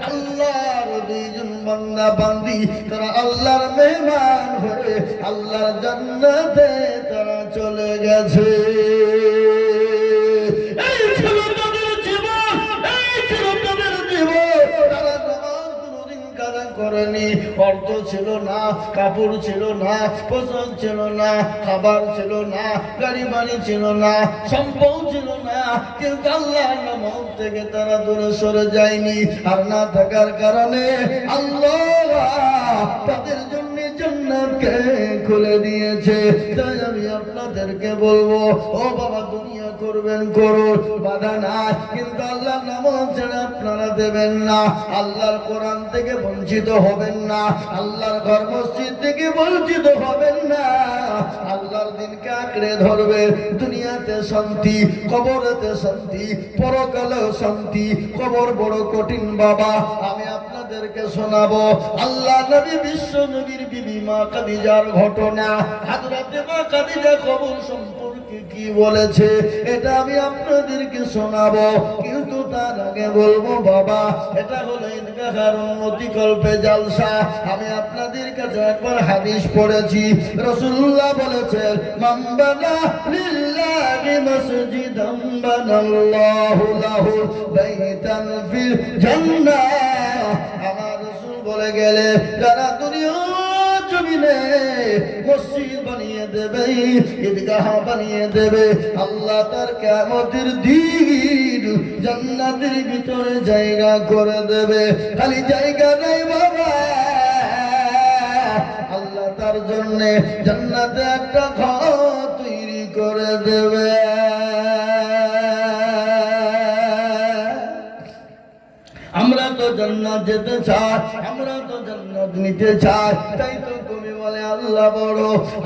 আল্লাহর দুইজন বান্দা বান্দি, তারা আল্লাহর মেহমান হয়ে আল্লাহর জান্নাতে তারা চলে গেছে। এই ছিল তাদের জীবন, এই ছিল তাদের জীবন। তারা নামাজ কোনোদিন কাজা করেনি, অর্থ ছিল ছিল না, কাপড় ছিল না, পোশাক ছিল না, খাবার ছিল না, গাড়ি বাড়ি ছিল না, সম্পদ ছিল না, কিন্তু আল্লাহর নাম থেকে তারা দূরে সরে যায়নি। আর না থাকার কারণে আল্লাহ তাদের জন্য জান্নাতকে খুলে দিয়েছে। তাই আমি আপনাদেরকে বলবো, ও বাবা, দুনিয়া করবেন করুন, বাধা নাই, কিন্তু আল্লাহর নামাজ ছেড়ে আপনারা দেবেন না, আল্লাহর কোরআন থেকে বঞ্চিত হবেন না, আল্লাহর ঘর মসজিদ থেকে বঞ্চিত হবেন না, আল্লাহর দিনকে আঁকড়ে ধরবে। দুনিয়াতে শান্তি, কবরেতে শান্তি, পরকালেও শান্তি। কবর বড় কঠিন বাবা, আমি আপনাদেরকে শোনাবো আল্লাহ নবী বিশ্ব নবীর বিবি মা খাদিজার ঘটনা। হযরতে মা খাদিজা কবর সম্পর্কে কি বলেছে এটা আমি আপনাদেরকে শোনাবো, কিন্তু তার আগে বলবো বাবা, এটা হলো ঈদগাহের উন্নতিকল্পে জালসা। আমি আপনাদের কাছে একবার হাদিস পড়েছি, রাসূলুল্লাহ বলেছেন, মান বানা লিল্লাহি মাসজিদান বানাল্লাহু লাহু বাইতান ফিল জান্নাহ। আমার রাসূল বলে গেলে, যারা দুনিয়া জমিনে মসজিদ বানিয়ে দেবে, ঈদগাহ বানিয়ে দেবে, আল্লাহ তার কিয়ামতের দিন জান্নাতের ভিতরে জায়গা করে দেবে। খালি জায়গা নেই বাবা, আল্লাহ তার জন্য জান্নাতে একটা ঘর তৈরি করে দেবে। আমরা তো জান্নাত যেতে চাই, আমরা তো জান্নাত নিতে চাই, তাই তো তুমি বলে আল্লাহ বড়,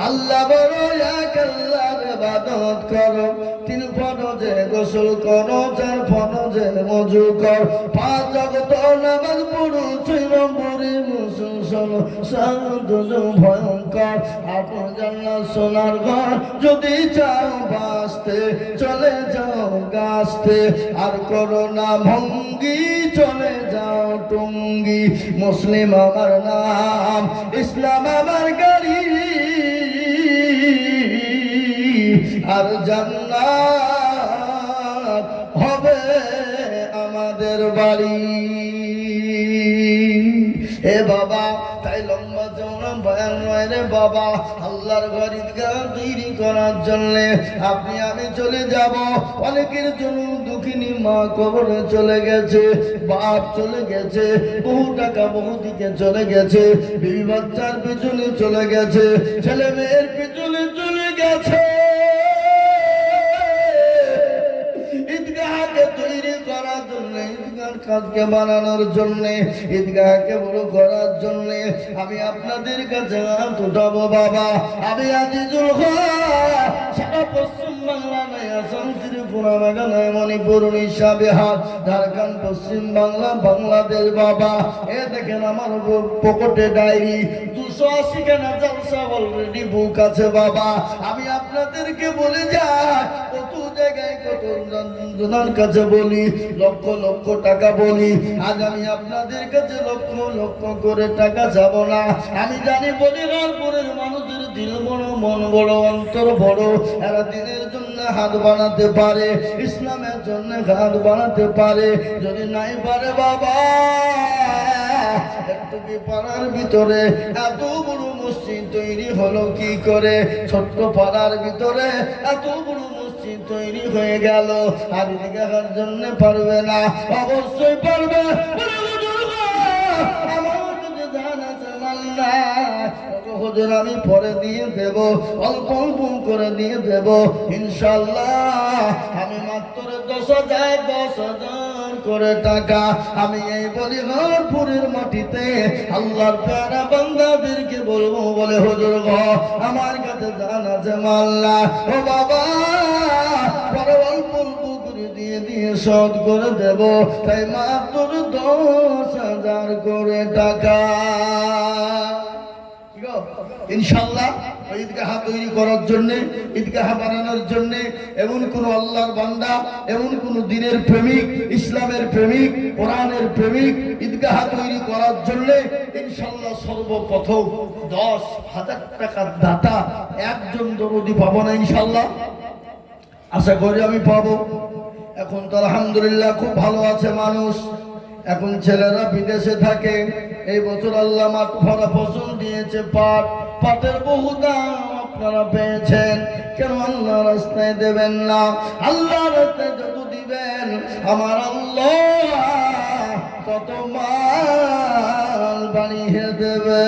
আল্লাহ বড়। এক আল্লাহর ইবাদত করো, 3 ফরজে গোসল করো, 4 ফরজে ওযু কর, 5 ওয়াক্ত নামাজ পড়ো, 6 নম্বরে মুসলমান সাধু ভয়ঙ্কর। আপন জান্নাত সোনার ঘর, যদি চাও বাঁচতে চলে যাও গাছতে, আর করো না ভঙ্গি চলে যাও টুঙ্গি। মুসলিম আমার নাম, ইসলাম আমার গাড়ি, আর জান্নাত হবে আমাদের বাড়ি। এ বাবা, তাই লম্বা চওড়া বয়ান নয় রে বাবা, আল্লাহর ঘর ঈদগাহ তৈরি করার জন্য আপনি আমি চলে যাব। অনেকের জন্য দুঃখিনী মা কবরে চলে গেছে, বাপ চলে গেছে, বহু টাকা বহু দিকে চলে গেছে, বিবি বাচ্চার পিছনে চলে গেছে, ছেলে মেয়ের পিছনে চলে গেছে। ঈদগাহকে তৈরি করার জন্য, ঈদগাহর কাজকে বানানোর জন্য, ঈদগাহকে বড় করার জন্য আমি আপনাদের কাছে হাত উঠাবো বাবা। আমি আজিজুল হক, সারা পশ্চিম বাংলা নয়, আসাম, ত্রিপুরা, মেঘালয়, মণিপুর, উড়িষ্যা, বিহার, ঝাড়খণ্ড, পশ্চিম বাংলা, বাংলাদেশ বাবা। এ দেখেন আমার পকেটে ডায়েরি, 280 খানা জালসা অলরেডি বুক আছে বাবা। আমি আপনাদেরকে বলে যাই, কত জায়গায় কত জনের কাছে বলি, লক্ষ লক্ষ টাকা বলি, আজ আমি আপনাদের কাছে লক্ষ লক্ষ করে টাকা যাব না। আমি জানি বলিরামপুরের মানুষের দিল বড়, মন বড়, অন্তর বড়, এরা দিনের জন্য হাত বানাতে পারে, ইসলামের জন্য হাত বানাতে পারে। যদি নাই পারে বাবা, একটু কি পাড়ার ভিতরে এত বড় মসজিদ তৈরি হলো কি করে? ছোট্ট পাড়ার ভিতরে এত বড় মসজিদ তৈরি হয়ে গেল, আর ঈদগাহের জন্য পারবে না? অবশ্যই পারবে। হুজুর আমি পরে দিয়ে দেব, অল্প অল্প করে দিয়ে দেব ইনশাআল্লাহ। আমি মাত্র 10,000 করে টাকা আমি এই বলিরামপুরের মাটিতে আল্লাহর প্যারা বান্দাদেরকে বলবো, বলে হুজুর গো আমার কাছে জান আছে মাল্লা। ও বাবা, পরে অল্প অল্প করে দিয়ে দিয়ে শোধ করে দেব, তাই মাত্র 10,000 করে টাকা ইনশাআল্লাহ। ঈদগাহ তৈরি করার জন্য, ঈদগাহ বানানোর জন্য এমন কোন আল্লাহর বান্দা, এমন কোন দিনের প্রেমিক, ইসলামের প্রেমিক, কোরআনের প্রেমিক ঈদগাহ তৈরি করার জন্য ইনশাআল্লাহ সর্বপ্রথম 10,000 টাকার দাতা একজন দরদি পাবো না ইনশাআল্লাহ? আশা করি আমি পাবো। এখন তো আলহামদুলিল্লাহ খুব ভালো আছে মানুষ। এখন ছেলেরা বিদেশে থাকে, এই বছর আল্লাহ মাঠ ভরা ফসল দিয়েছে, পাট, পাটের বহু দাম আপনারা পেয়েছেন, কেন আল্লাহ রাস্তায় দেবেন না? আল্লাহ রাস্তায় যত দিবেন আমার আল্লাহ তত মাল বানিয়ে দেবে।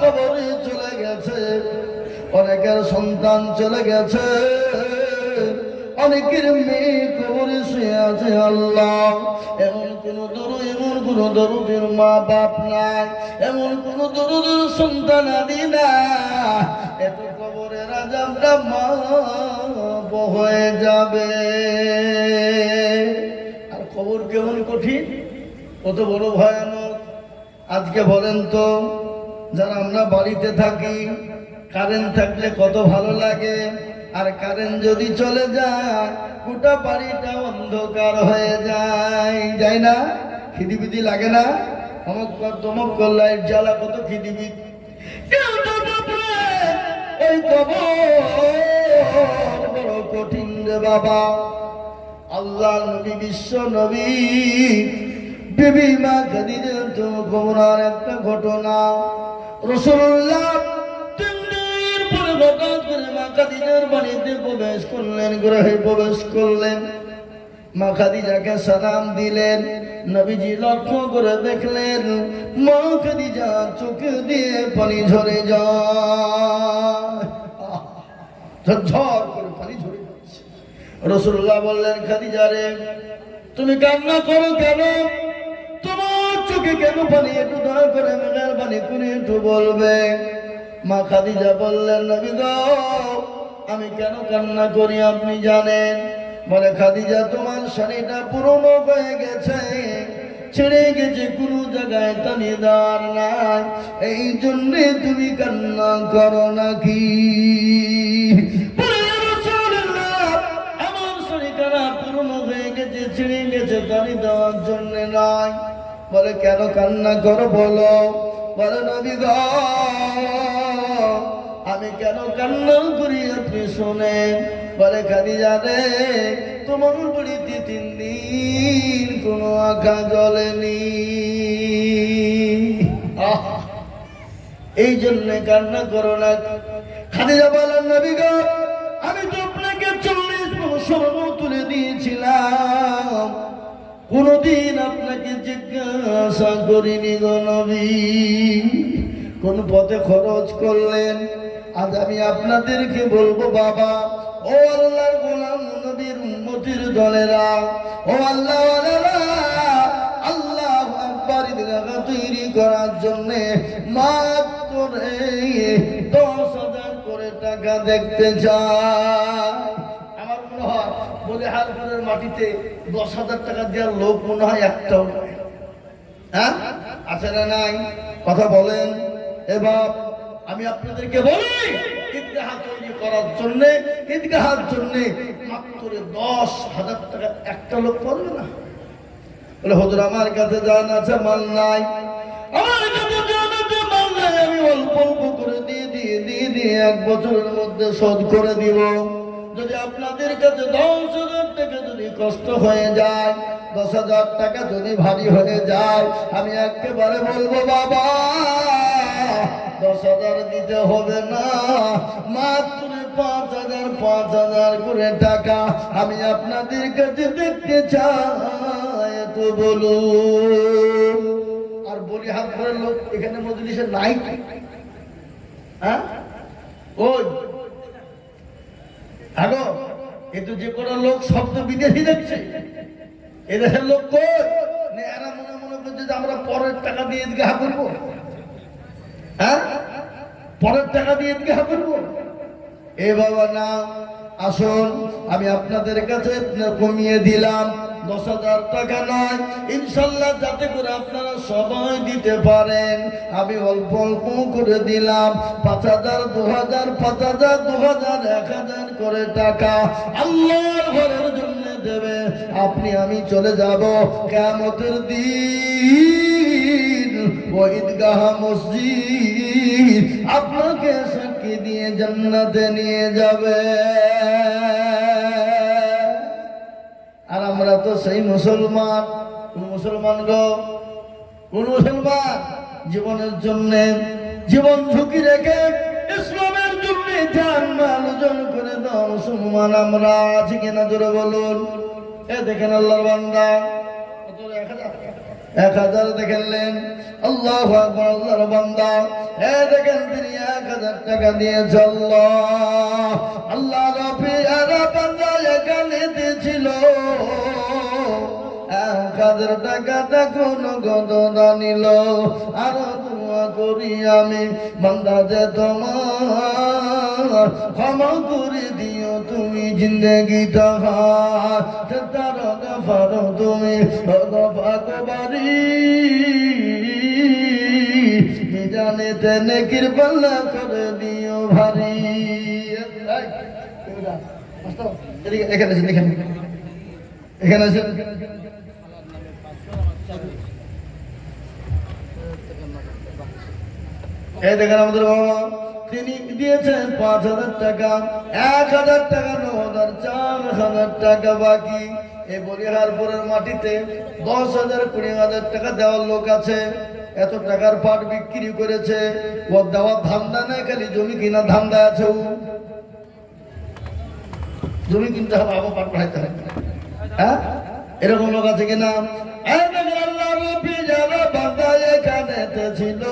কবরে চলে গেছে, অনেকের সন্তান চলে গেছে, অনেকের মেয়ে কবরে শুয়ে আছে। আল্লাহ এমন কোন দরুদের মা বাপ নাই, এমন কোন দরুদের সন্তান আদি না, এত কবরের আযাবটা মাফ হয়ে যাবে। আর কবর কেমন কঠিন, কত বড় ভয়ানক। আজকে বলেন তো, যারা আমরা বাড়িতে থাকি, কারেন্ট থাকলে কত ভালো লাগে, আর কারেন্ট যদি চলে যায় গোটা বাড়িটা অন্ধকার হয়ে যায়, যায় না? খিদিবিদি লাগে না? তমক লাইট জ্বালা, কত খিদিবিদ। এই কবর বড় কঠিন রে বাবা। আল্লাহ নবী, বিশ্ব নবী বিবি মা খাদিজার কবরের একটা ঘটনা। রাসূলুল্লাহ 3 দিন পরে হঠাৎ করে মা খাদিজার বাড়িতে প্রবেশ করলেন, গৃহে প্রবেশ করলেন। মা খাদিজাকে সালাম দিলেন। নবীজি লক্ষ্য করে দেখলেন মা খাদিজা চোখে দিয়ে পানি ঝরে যায়, ঝরঝর করে পানি ঝরে যাচ্ছে। রাসূলুল্লাহ বললেন, খাদিজা রে, তুমি কান্না করো কেন? তোমার চোখে কেন পানি? একটু দয়া করে মেহেরবানি করে একটু বলবে। মা খাদিজা বললেন, নবী গো, আমি কেন কান্না করি আপনি জানেন? বলে, খাদিজা, তোমার শাড়িটা পুরনো হয়ে গেছে, ছেড়ে গেছে, কোনো জায়গায় তানিদার নাই, এই জন্যে তুমি কান্না করো নাকি? আমার শাড়িটা পুরনো হয়ে গেছে, ছেড়ে গেছে, তানি দেওয়ার জন্য নয়। বলে, কেন কান্না করো বলো? বলে, নবী গো, আমি কেন কান্না করি আপনি শোনেন। বলে, খাদিজা রে, তোমার বাড়িতে 3 দিন কোনো আঁকা জ্বলেনি, এই জন্য কান্না করো না। খাদিজা বলেন, নবী গো, আমি তো আপনাকে 40 বছর তুলে দিয়েছিলাম, কোনদিন আপনাকে জিজ্ঞাসা করিনি গো নবী, কোন পথে খরচ করলেন? আজ আমি আপনাদেরকে বলবো বাবা, ও আল্লাহর গোলাম, নবীর উম্মতের দলেরা, ও আল্লাহ ওয়ালারা, আল্লাহু আকবার ঈদগাহ তৈরি করার জন্য মাত্র 10,000 করে টাকা দেখতে চাই। আমার মনে হয় বলিহারপুরের মাটিতে 10,000 টাকা দেওয়ার লোক মনে হয় একটাও নয়। হ্যাঁ, আছে না নাই? কথা বলেন। এবার আমি আপনাদেরকে বলি, ঈদগাহ তৈরি করার জন্য, ঈদগাহের জন্য মাত্র 10,000 টাকা একটা লোক পারবে না? বলে, হুজুর আমার কাছে জান আছে, মাল নাই। আমার কাছে জান আছে, মাল নাই, আমি অল্প অল্প করে দিয়ে 1 বছরের মধ্যে শোধ করে দিব। যদি আপনাদের কাছে 10,000 টাকা যদি কষ্ট হয়ে যায়, 10,000 টাকা যদি ভারী হয়ে যায়, আমি একেবারে বলবো বাবা 10,000 দিতে হবে না, মাত্র 5,000 করে টাকা আমি আপনাদের কাছে দেখতে চাই, তো বলুন। আর বলিহারপুরের লোক এখানে মজলিসে নাই? হ্যাঁ, ওই আগো, এ তো যে কোনো লোক সব তো বিদেশি দেখছে, এদেশের লোক কই? এরা মনে করছে যে আমরা পরের টাকা দিয়ে ঈদগাহ করবো। হ্যাঁ, পরের টাকা দিয়ে ঈদগাহ করবো? এ বাবা না, আসুন আমি আপনাদের কাছে কমিয়ে দিলাম, 10,000 টাকা নয়, ইনশাল্লাহ যাতে করে আপনারা সবাই দিতে পারেন, আমি অল্প অল্প করে দিলাম 5,000, 2,000, 5,000, 2,000, 1,000 করে টাকা আল্লাহর ঘরের জন্য দেবে। আপনি আমি চলে যাব কিয়ামতের দিন, ওই ঈদগাহ মসজিদ আপনাকে সাক্ষী দিয়ে জান্নাতে নিয়ে যাবে। আর আমরা তো তো সেই মুসলমান। কোন মুসলমান গো? কোন মুসলমান জীবনের জন্য জীবন ঝুঁকি রেখে ইসলামের জন্য জান মাল উজাড় করে দাও মুসলমান আমরা আছি কিনা জোরে বলুন। এ দেখেন আল্লাহর বান্দা 1000 দেখেনলেন, আল্লাহু আকবার। আল্লাহর বান্দা এ দেখেন তিনি 1000 টাকা দিয়ে চলল। আল্লাহ রাব্বির বান্দা এখানে দিয়েছিল 1000 টাকাটা কোন গদনা নিল। আর দোয়া করি আমি বান্দা যে তোমার ক্ষমা করে দিও তুমি জিন্দেগিটা তার গফারো তুমি গফাকবারি জানে তেনে কৃপা করে দিও ভারী। এখানে আছেন, এখানে আছেন। এই দেখেন আমাদের বাবা তিনি দিয়েছেন 5000 টাকা, 1000 টাকা নগদ, 4000 টাকা বাকি। এই বলিহারপুরের মাটিতে 10,000 20,000 টাকা দেওয়ার লোক আছে। এত টাকার পাট বিক্রি করেছে, ও দেওয়ার ধান্দা নেই, খালি জমি কিনা ধান্দা আছে। ও জমি কিনতে হবে, আবার পাট পাঠাইতে হবে। হ্যাঁ, এরকম লোক আছে কিনা? ছিল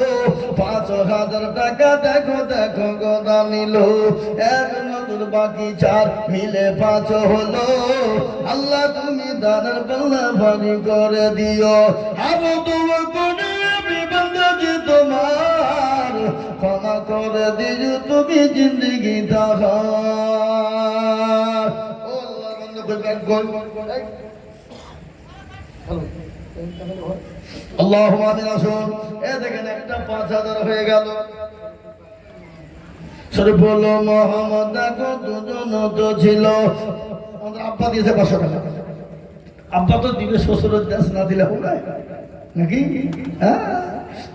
5,000 টাকা, দেখো দেখো গদা নিল। এক নজর বাকি 4 মিলে 5 হলো। আল্লাহ তুমি দানের পাল্লা ভারী করে দিও। আবু তোমার কোনে আমি বান্দা যে তোমার ক্ষমা করে দিও তুমি জিন্দগি তাহার। ও আল্লাহ বন্ধ করবেন কই আল্লাহুম্মা আমিন। আসুন এ দেখেন একটা 5000 হয়ে গেল। শরীফ বলল মোহাম্মদ দেখো দুজন তো ছিল। আমাদের আব্বা দিয়েছে 500 টাকা। আব্বা তো দিবে, শ্বশুরের দেশ না দিলে হবে নাকি? হ্যাঁ,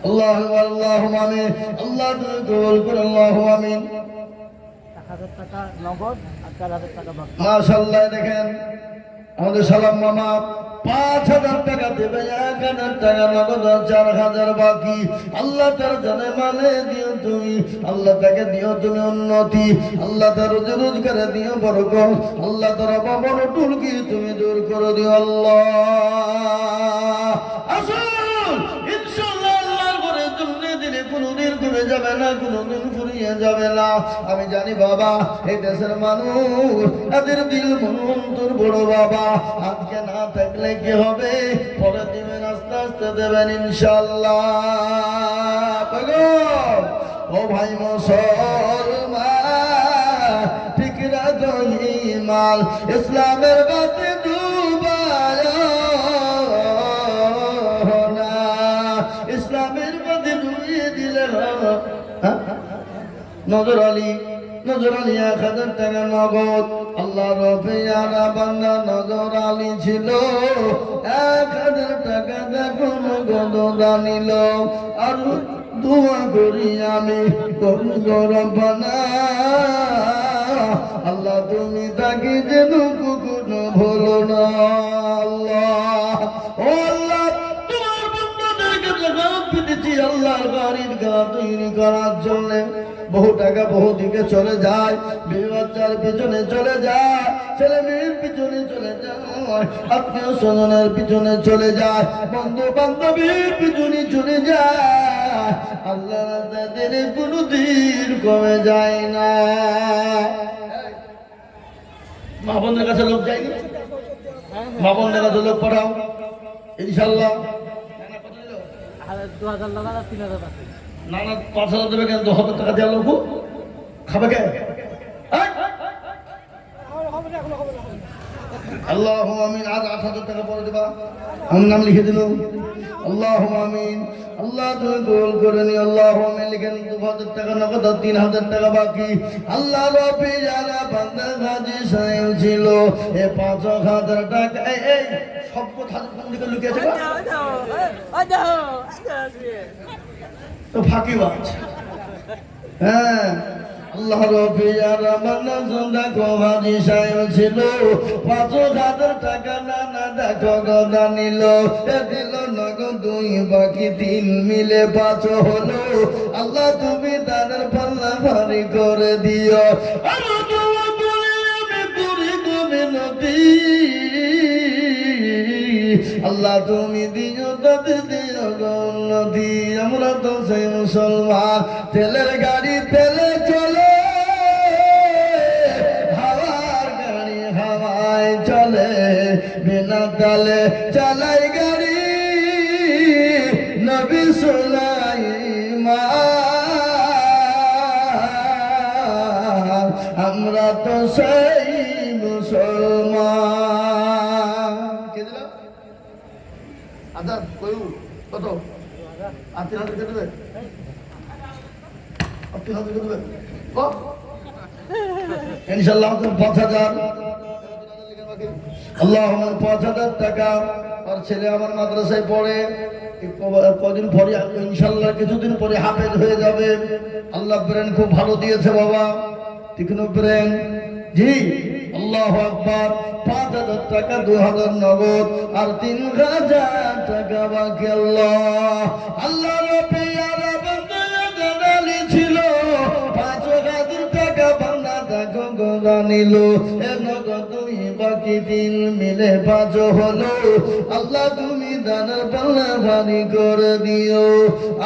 আল্লাহুম্মা আমিন। আল্লাহ তুমি কবুল করো, আল্লাহুম্মা আমিন। 1000 টাকা নগদ আর 4000 টাকা বাকি। মাশাআল্লাহ দেখেন আমাদের সালাম মামা 5000 টাকা দেবে, 1000 টাকা নগদ, 4000 বাকি। আল্লাহ তার জানে মানে দিও তুমি, আল্লাহ তাকে দিও তুমি উন্নতি, আল্লাহ তার রোজগারে দিও বরকত, আল্লাহ তার বাবার টুলকি তুমি দূর করে দিও। আল্লাহ আসুন ইনশাআল্লাহ আল্লাহর ঘরে জন্য দিলে কোনোদিন কমে যাবে না, কোনোদিন ফুরিয়ে যাবে না। আমি জানি বাবা এই দেশের মানুষ এদের দিল মন্তর বড় বাবা। আজকে না থাকলে কি হবে, পরে দিবেন, আস্তে আস্তে দেবেন ইনশাআল্লাহ। ও ভাই মুসলমান ঠিক রাখো ঈমান, ইসলামের বাতে ডুবায় না, ইসলামের বাতে ডুবিয়ে দিলে নজর আলী 1000 টাকা নগদ। আল্লাহ রবিয়ারা বান্দা নজর আলী ছিল 1000 টাকা দেখো নগদ দানিল। আর দোয়া করি আমি রব্বানা আল্লাহ তুমি তাকে যেন কখনো ভুলো না। আল্লাহ ও আল্লাহ তোমার বান্দাদেরকে জান্নাত পেতেছি আল্লাহর বাড়ির ঘর তৈরি করার জন্য। বহু টাকা বহু দিকে চলে যায়, বিবি বাচ্চার পিছনে চলে যায়, ছেলে মেয়ের পিছনে চলে যায়, আত্মীয় স্বজনের পিছনে চলে যায়, বন্ধু বান্ধবীর পিছনে চলে যায়। আল্লাহ তাদের কোনদিন কমে যায় না। মা বোনদের কাছে লোক যায়নি, মা বোনদের কাছে লোক পাঠাও ইনশাল্লাহ। 2000 টাকা আর 3000 আছে। না না 5000 দেবে কেন? 2000 টাকা দেওয়া লোক খাবে কে? আল্লাহুম্মা আমিন। আর 8000 টাকা পরে দেবা, আমি নাম লিখে দিল। আল্লাহুম্মা আমিন। আল্লাহ তুমি কবুল করে নি। আল্লাহুম্মা আমিন। লিখেন 2000 টাকা নগদ, 3000 টাকা বাকি। আল্লাহ রব্বি যারা বান্দা গাজী সাহেব ছিল এ 5000 টাকা এই সব কথা কোন দিকে লুকিয়েছে তো ফাঁকিবাজ। হ্যাঁ আল্লাহ রবিয়ার দেখো হাজি সাহেব ছিল 5,000 টাকা নানা দেখো গদা নিল দিল নগদ 2 বাকি 3 মিলে 5 হলো আল্লাহ তুমি তাদের পাল্লা ভারী করে দিও আমার দোয়া করে আমি করি গো বিনতি আল্লাহ তুমি দিও তাদের দিও গো উন্নতি আমরা তো সেই মুসলমান তেলের গাড়ি তেলে চলে হাওয়ার গাড়ি হাওয়ায় চলে বিনা তালে চালাই গাড়ি নবী সুলাইমান আমরা তো সেই মুসলমান কে দিল আচ্ছা কয়ু কত আর 3,000 কে দেবে আর 3,000 কে দেবে ইনশাআল্লাহ 5,000 আল্লাহুম্মা 5,000 টাকা আর ছেলে আমার মাদ্রাসায় পড়ে কদিন পরে ইনশাআল্লাহ কিছুদিন পরে হাফেজ হয়ে যাবে আল্লাহ ব্রেন খুব ভালো দিয়েছে বাবা তীক্ষ্ণ ব্রেন জি আল্লাহু আকবার 5,000 টাকা 2,000 নগদ আর 3,000 টাকা বাকি আল্লাহ রব্বিয়ার বান্দা জানালি ছিল 5,000 টাকা বান্দা দেখো গোদা নিল এ নগদ 2 বাকি 3 মিলে 5 হলো আল্লাহ তুমি দানের পাল্লা ভারী করে দিও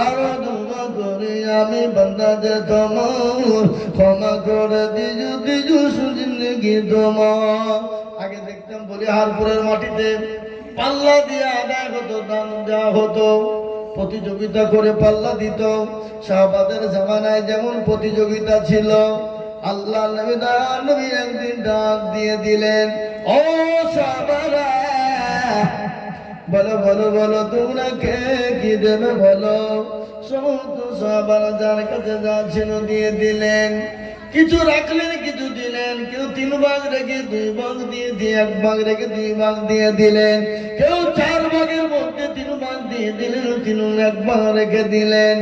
আর দোয়া করে আমি বান্দাদের তোমার ক্ষমা করে দিও জিন্দগি তোমার আগে দেখতাম বলি হারপুরের মাটিতে পাল্লা দিয়ে আদায় হতো দান দেওয়া হতো প্রতিযোগিতা করে পাল্লা দিত সাহাবাদের জামানায় যেমন প্রতিযোগিতা ছিল আল্লাহ নবী একদিন ডাক দিয়ে দিলেন ও সাহাবারা বলো বলো বলো তোমরা কে কি দেবে বলো সমস্ত সাহাবারা যার কাছে যা ছিল দিয়ে দিলেন কিছু রাখলেন কিছু দিলেন কেউ 3 ভাগ রেখে 2 ভাগ দিয়ে 1 ভাগ রেখে 2 ভাগ দিয়ে দিলেন কেউ 4 ভাগের মধ্যে 3 ভাগ দিয়ে দিলেন 1 ভাগ রেখে দিলেন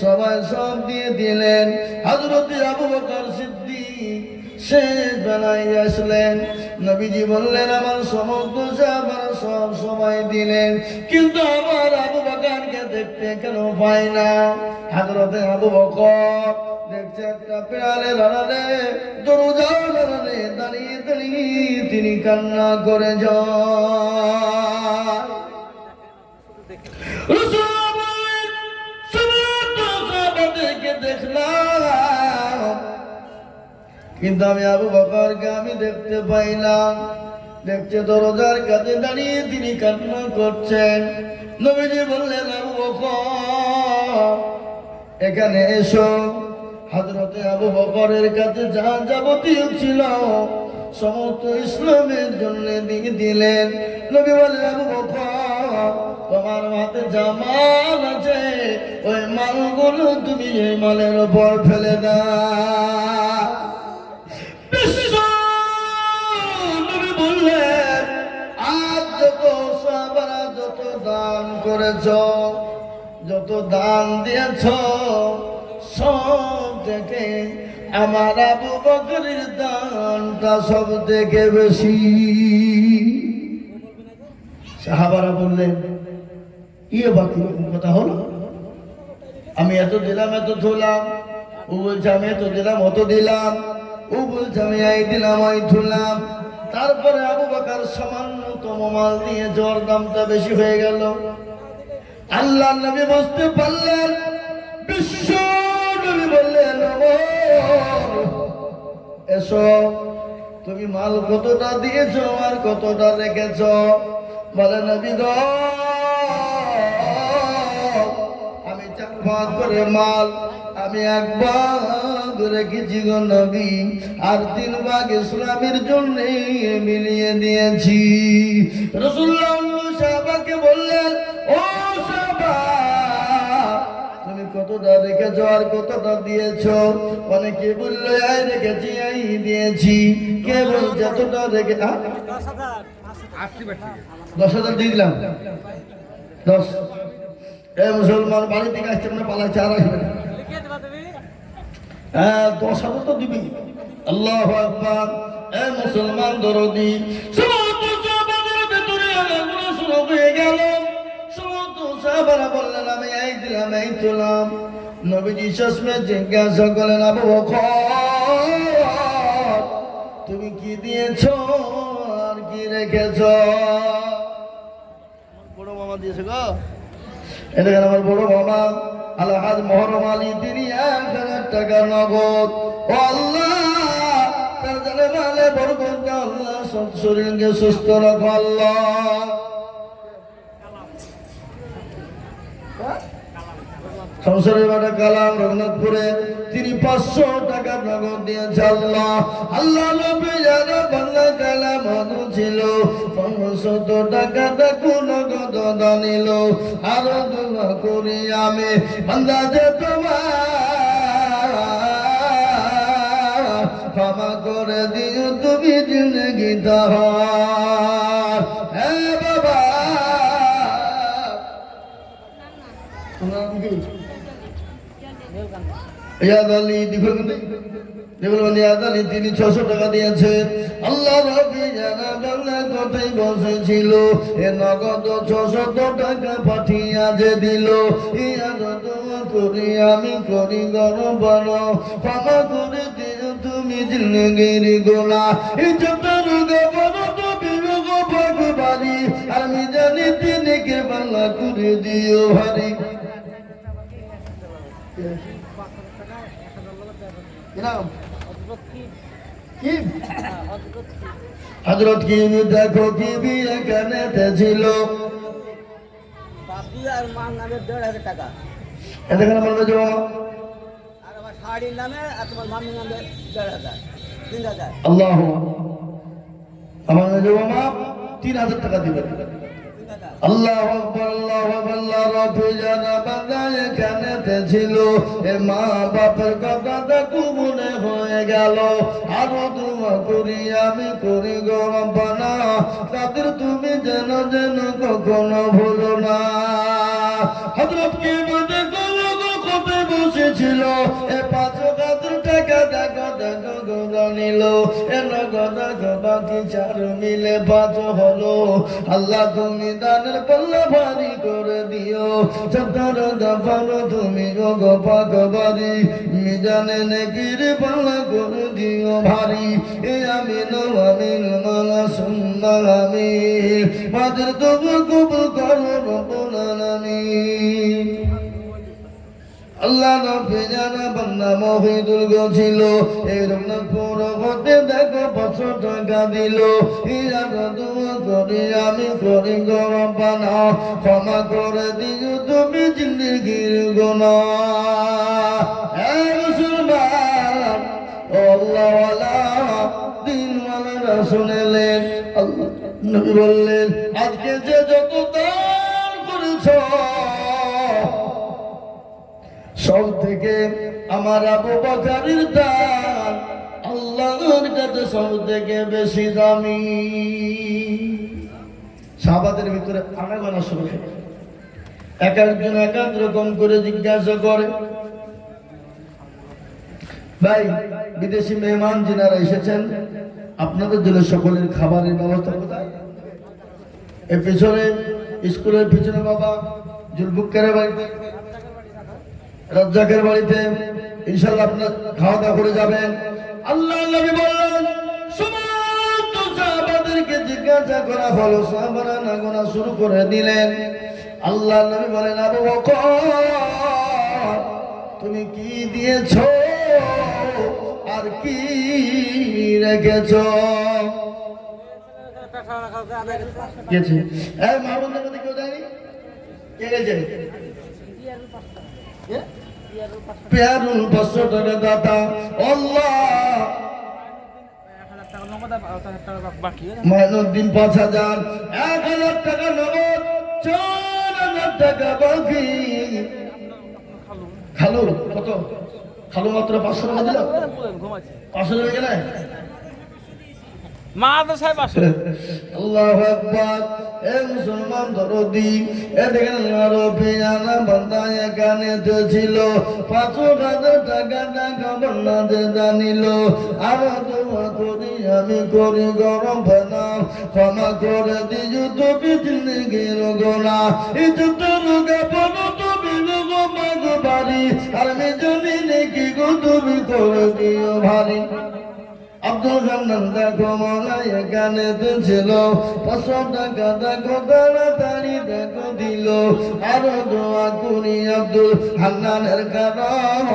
সবাই সব দিয়ে দিলেন হযরত আবু বকর সিদ্দিক শেষ বেলায় আসলেন নবীজি বললেন আমার সমস্ত সাহাবারা সব সবাই দিলেন কিন্তু আমার আবু বকরকে দেখতে কেন পাই না হযরত আবু বকর দেখছে একটা পেড়ালে লড়ালে দরজার লড়ালে দাঁড়িয়ে দাঁড়িয়ে তিনি কান্না করে যায় রাসূল বলেন সমস্ত সাহাবাদেরকে দেখলাম কিন্তু আমি আবু বকরকে আমি দেখতে পাইলাম দেখছে দরজার কাছে দাঁড়িয়ে তিনি কান্না করছেন নবীজি বললেন আবু বকর এখানে এসো হযরত আবু বকরের কাছে যা যাবতীয় ছিল সমস্ত ইসলামের জন্য দিয়ে দিলেন নবী বললেন আবু বকর তোমার হাতে যা মাল আছে ওই মালগুলো তুমি এই মালের উপর ফেলে দাও নবী বললেন আজ যত সাহাবারা যত দান করেছ যত দান দিয়েছ সব থেকে আমার আবু বকরের দানটা সব থেকে বেশি সাহাবারা বললেন ইয়ে বাকি কথা হলো আমি এত দিলাম এত ধুলাম ও বলছে আমি এত দিলাম অত দিলাম ও বলছে আমি এই দিলাম ওই ধুলাম তারপরে আবু বকর সামান্যতম মাল দিয়ে জ্বর দামটা বেশি হয়ে গেল আল্লাহ নবী বুঝতে পারলেন বিশ্ব নবী বললেন এসো তুমি মাল কতটা দিয়েছো আর কতটা রেখেছ বলে নবী গো আমি 4 ভাগ করে মাল আমি 1 ভাগ রেখেছি গো নবী আর 3 ভাগ ইসলামের জন্য মিলিয়ে দিয়েছি রাসূলুল্লাহ সাহাবাকে বললেন ও সাহাবা তুমি কতটা রেখেছো আর কতটা দিয়েছো অনেকে বললো এই রেখেছি এই দিয়েছি কে বলছে এতটা রেখে 10,000 দিয়ে দিলাম 10 মুসলমান বাড়ি থেকে আসছে মানে পালাচ্ছে আর আসবে না হ্যাঁ 10,000 তো দিবি। আল্লাহু আকবার। এ মুসলমান দরদি, সমস্ত সাহাবাদের ভিতরে আলোচনা শুরু হয়ে গেল। সমস্ত সাহাবারা বললেন আমি এই দিলাম এই তুলাম। নবীজি শেষমে জিজ্ঞাসা করলেন আবু বকর তুমি কি দিয়েছ আর কি রেখেছ? বড় মামা দিয়েছে গো, এটা কেন আমার বড় মামা আলহাজ মহরম আলী তিনি 1,000 টাকা নগদ। ও আল্লাহ তার জানে মালে বরকত দাও আল্লাহ, সব শরীরকে সুস্থ রাখো আল্লাহ। সংসারের বাড়া কালাম রঘুনাথপুরে তিনি 500 টাকা নগদ দিয়েছে আল্লাহ। আল্লাহ নবী যারা বাংলা কালাম মধু ছিল 500 টাকা দেখো নগদ দানিল। আরো দোয়া করি আমি বান্দা যে তোমার ক্ষমা করে দিও তুমি জিন্দগি তাহার। হে বাবা ইয়াদ আলী ইয়াদ আলী তিনি 600 টাকা দিয়েছেন। আল্লাহ রাব্বি জানা বাংলা কথাই বসেছিল এ নগদ 600 টাকা পাঠিয়ে যে দিল। ইয়াদ দোয়া করি আমি করি গরম ক্ষমা করে দিও তুমি জিন্দগির গুনাহ। এই যত রোগ বড় বিরোগ ভগবানি আমি জানি তিনি কে বাংলা করে দিও ভারী। হযরত কি দেখো কি বিয়ে কেনেতে ছিল বাপি আর মার নামে 1,500 টাকা, এখানে বলবে যে আর আমার শাড়ির নামে আর তোমার মামির নামে 1,500 3,000। আল্লাহ আমার যে মামা 3,000 টাকা দিবেন। আল্লাহু আকবার আল্লাহু আকবার। আল্লাহ রাব্বি জানা বান্দা এখানেতে ছিল এ মা বাপের কথা দেখো মনে হয়ে গেল। আরো দোয়া করি আমি করি গো রব্বানা তাদের তুমি যেন যেন কখনো ভুলো না। হযরত কি বলে কবে বসেছিল এ 5,000 টাকা দেখো দেখো গোদা নিল। এ নগদ বাকি 4 মিলে 5 হলো। আল্লাহ তুমি দানের পাল্লা ভারী করে দিও। চাদর দফানো তুমি গো পাক বাড়ি মিজানে নেকির পাল্লা করে দিও ভারী। এ আমিন আমিন মালা সুন্না আমিন মাদের তবু কবুল করো রব্বুল আলামিন। আল্লাহ নবী জানা বান্দা মহিদুল গো ছিল এই রঘুনাথপুর হতে দেখো 500 টাকা দিল। ইরাদা দোয়া করি আমি করি গো রব্বানা ক্ষমা করে দিও তুমি জিন্দগির গুনাহ। হে মুসলমান ও আল্লাহওয়ালা দিনওয়ালারা শুনলেন আল্লাহ নবী বললেন আজকে যে যত দান করেছো সব থেকে আমার আবু বকরের দান আল্লাহর কাছে সব থেকে বেশি দামি। সাহাবাদের ভিতরে আনাগোনা শুরু হয়ে এক একজন এক এক রকম করে জিজ্ঞাসা করে ভাই বিদেশি মেহমান যিনারা এসেছেন আপনাদের জন্য সকলের খাবারের ব্যবস্থা কোথায়? এর পিছনে স্কুলের পিছনে বাবা জুলফুকারের বাড়িতে রাজ্জাকের বাড়িতে ইনশাআল্লাহ আপনার খাওয়া দাওয়া করে যাবেন। আল্লাহ নবী বললেন সমস্ত সাহাবাদেরকে জিজ্ঞাসা করা হলো। সাহাবারা নাগোনা শুরু করে দিলেন। আল্লাহ নবী বলেন আবু বকর তুমি কি দিয়েছো আর কি রেখেছো? গেছে এই মা বন্ধের মধ্যে কেউ যায়নি? কে গেছে? পেয়ারুল 500 টাকা দাতা আল্লাহ মাইনুদ্দিন 5,000 1,000 টাকা নগদ 4,000 টাকা বাকি। খালু কত? খালু মাত্র 500 টাকা দিল। 500 টাকা গেলে মাদ্রাসায় বাসা। আল্লাহু আকবার। এ মুসলমান দরদি, এ দেখেন আল্লাহর পেয়ারা বান্দা এখানে তো ছিল ৫,০০০ টাকা বান্দা যে জানিল। আর দোয়া করি আমি করি গরম ফেনা, ক্ষমা করে দিও তুমি জিন্দেগির গোনা। এই যত রোগা পাবো তুমি লোক মাগ বাড়ি, আর আমি জানি নাকি গো তুমি করে দিও ভারী। আব্দুল হান্নান দেখো মনে এখানে তো ছিল ৫০০ টাকা দেখো তাড়াতাড়ি দেখো দিল। আরো দোয়া করি আব্দুল হান্নানের কারণ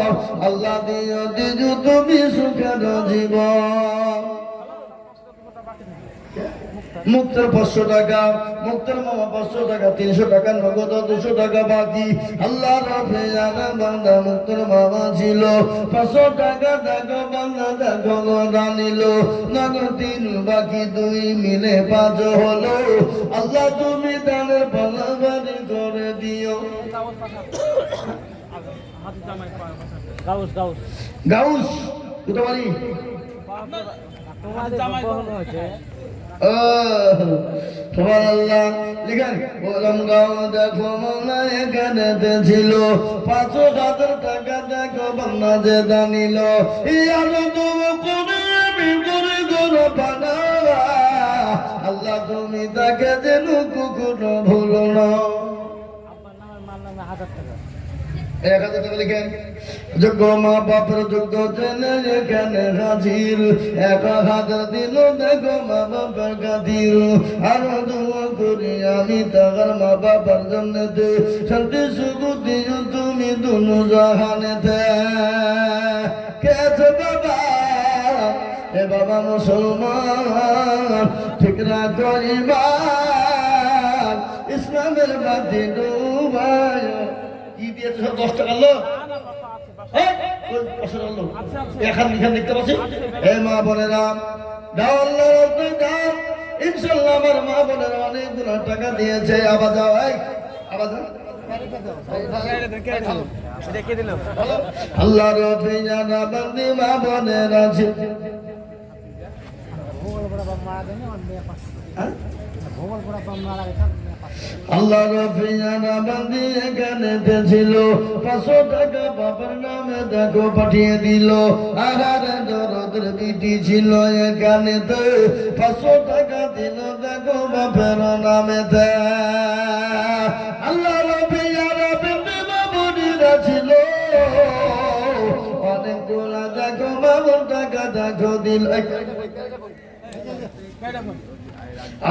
আল্লাহ দিও দিজু তুমি সুখের জীবন। মুক্তার ৫০০ টাকা, মুক্তার মামা ৫০০ টাকা, ৩০০ টাকা নগদ, ২০০ টাকা বাকি। আল্লাহ রাফে জানা বান্দা মুক্তার মামা ছিল ৫০০ টাকা দেখো বান্দা দেখো জানিল। নগদ ৩ বাকি ২ মিলে ৫ হলো। আল্লাহ তুমি দানের পাল্লা বাড়ি করে দিও। গাউস গাউস গাউস কোথা বাড়ি? তোমাদের জামাই হয়েছে। সুবহানাল্লাহ। লিখেন বললাম গাও দেখো মনে এখানে ছিল ৫,০০০ টাকা দেখো বান্দা যে জানিল। আল্লাহ তুমি তাকে যেন কখনো ভুলো না। ১,০০০ টাকা লিখেন। যোগ্য মা বাপের যোগ্য জেনে এখানে হাজির ১,০০০ দিল দেখো মা বাবার খাতির। আরো দোয়া করি আমি তার মা বাবার জন্য শান্তি সুখ দিও তুমি দুনু জাহানেতে। কেছে বাবা এ বাবা মুসলমান ঠিক রাখো ঈমান, ইসলামের মাটি ডুবায়। কি দিয়েছে সব ১০ টাকা লো? এখান দেখতে পাচ্ছি। হে মা বোনেরা দাও, আল্লাহর দাও। ইনশাআল্লাহ আমার মা বোনেরা অনেকগুলো টাকা দিয়েছে। আবার যাও, আবার যাও। আল্লাহর পেয়ারা বান্দি মা বোনেরা আছে। আল্লাহর পেয়ারা বান্দি এখানে ছিল ৫০০ টাকা বাবার নামে দেখো পাঠিয়ে দিল। আহারে দরদের বিটি ছিল এখানে ৫০০ টাকা দিল দেখো বাপের নামে। আল্লাহর পেয়ারা বান্দি বাবুরা ছিল অনেকগুলা দেখো বাবুর টাকা দেখো দিল।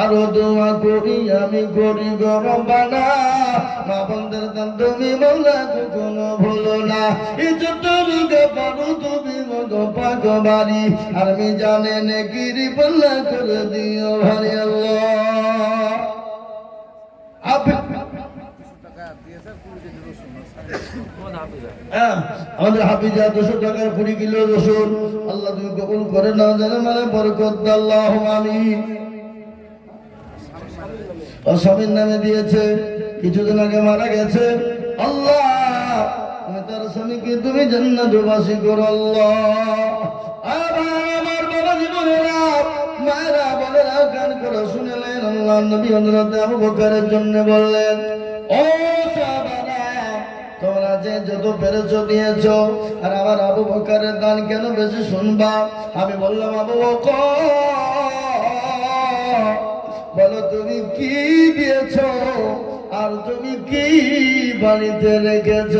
আরো দোয়া করি আমি করি গরম বানা, মা বন্ধের দান তুমি মৌলা কখনো ভুলো না। ইজ্জত রুগে পারো তুমি মগ পাক বাড়ি, আর আমি জানে নে গিরি পাল্লা করে দিও ভারি আল্লাহ। আমাদের হাফিজা ২০০ টাকার ২০ কিলো রসুন আল্লাহ তুমি কবুল করে নাও, যেন মানে বরকত দাও আল্লাহুম্মা আমিন। স্বামীর নামে দিয়েছে, কিছুদিন আগে মারা গেছে। আল্লাহ তুমি তার স্বামীকে তুমি জান্নাতবাসী করো আল্লাহ। আমার বাবা জীবনেরা মায়েরা বোনেরা গান করে শুনলেন। আল্লাহ নবী হযরত আবু বকরের জন্য বললেন, ও সাহাবারা তোমরা যে যত পেরেছো দিয়েছো, আর আমার আবু বকরের দান কেন বেশি শুনবা? আমি বললাম আবু বকর বলো তুমি কি দিয়েছ, আর তুমি কি বাড়িতে রেখেছ?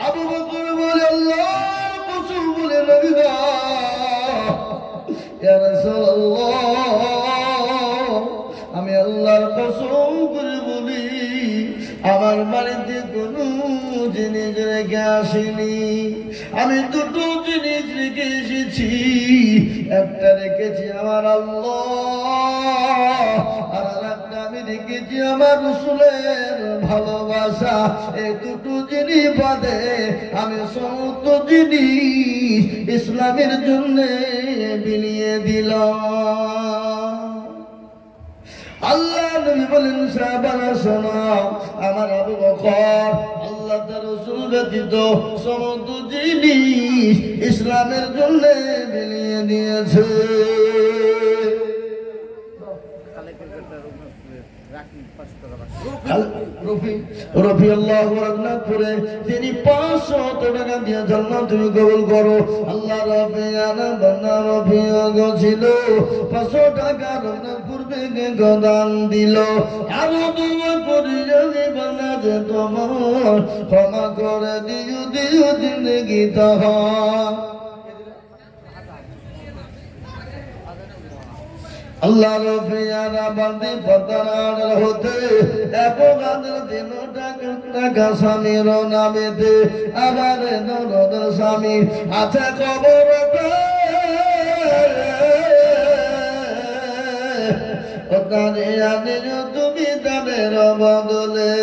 আবু বকর বলে আল্লাহর কসম বলে নবী গো, ইয়া রাসূলুল্লাহ আমি আল্লাহর কসম করে বলি আমার বাড়িতে কোনো জিনিস রেখে আসিনি। আমি দুটো জিনিস রেখে এসেছি, একটা রেখেছি আমার আল্লাহ, আর একটা আমি রেখেছি আমার রাসূলের ভালোবাসা। এই দুটো জিনিস বাদে আমি সমস্ত জিনিস ইসলামের জন্য বিলিয়ে দিলাম। আল্লাহ নবী বলেন সাহাবারা শোনো, আমার আবু বকর আল্লাহ তার রাসূল ব্যতীত সমস্ত জিনিস ইসলামের জন্য বিলিয়ে দিয়েছে। রফি আল্লাহ রঘুনাথপুরে তিনি 500 টাকা দিয়ে জান্নাত তুমি কবুল করো। আল্লাহ রফি আনা বান্দা রফি ছিল 500 টাকা রঘুনাথপুর থেকে দান দিল। আরো তোমার করি যদি বান্দা যে তোমার ক্ষমা করে দিও দিও জিন্দগি তাহা। আল্লাহ রফিয়ানা বান্দি পতার হতে একগাদের দিন টাকা স্বামীর নামেতে আমার নরদের স্বামী আছে খবর তুমি তাদের বদলে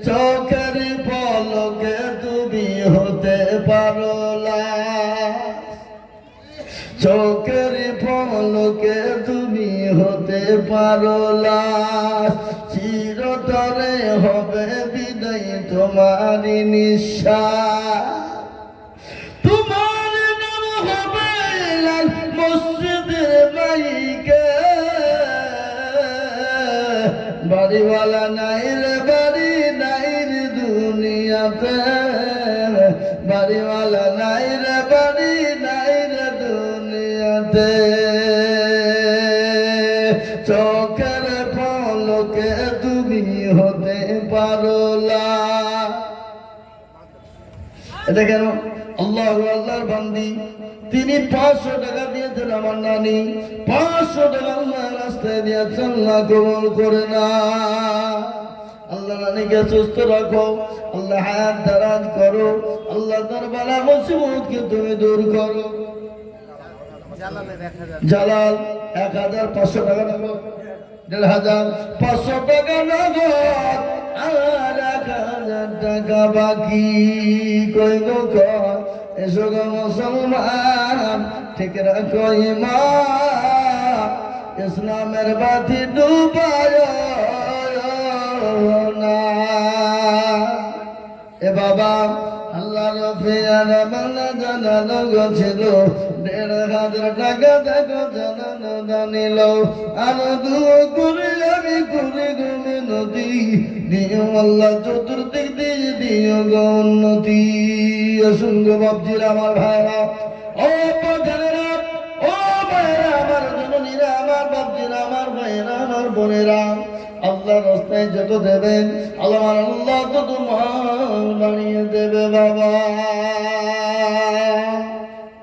চোখের পলকে তুমি হতে পারো চোখের পলকে তুমি হতে পারো লাশ চিরতরে হবে বিদায় তোমারই নিঃশ্বাস তোমার নাম হবে লাল মসজিদের মাইকে বাড়িওয়ালা নাই রে বাড়ি নাই রে দুনিয়াতে বাড়িওয়ালা নাই রে বাড়ি নাই রে দুনিয়াতে চোখের পলকে তুমি হতে পারো লাশ। এটা কেন? আল্লাহ আল্লাহর বান্দি তিনি 500 টাকা দিয়েছেন আমার নানি 500 টাকা আল্লাহ রাস্তায় দিয়েছেন আল্লাহ কবুল করে না। আল্লাহ নানিকে সুস্থ রাখো, আল্লাহ হায়াত দারাজ করো, আল্লাহ তার বালা মুসিবতকে তুমি দূর করো। জালাল 1500 টাকা নগদ 1500 টাকা নগদ আর 1000 টাকা বাকি কই গো কর এসো গো মুসলমান ঠিক রাখো ঈমান ইসলামের বাতি ডুবায় না। এ বাবা আল্লাহ রফিয়ানা বাংলা জানানো ছিল 1500 টাকা দেখো জানানো জানিল আরো দুয়ো করে আমি করে গুনে নদী দিও আল্লাহ চতুর্দিক দিয়ে দিও গো উন্নতি। অসংখ্য বাবজিরা আমার ভাইরা ও বাজারেরা ও ভাইরা আমার জননীরা আমার বাবজিরা আমার ভাইরা আমার বোনেরা আল্লাহ রাস্তায় যত দেবেন আল্লাহ তত মাল বানিয়ে দেবে বাবা।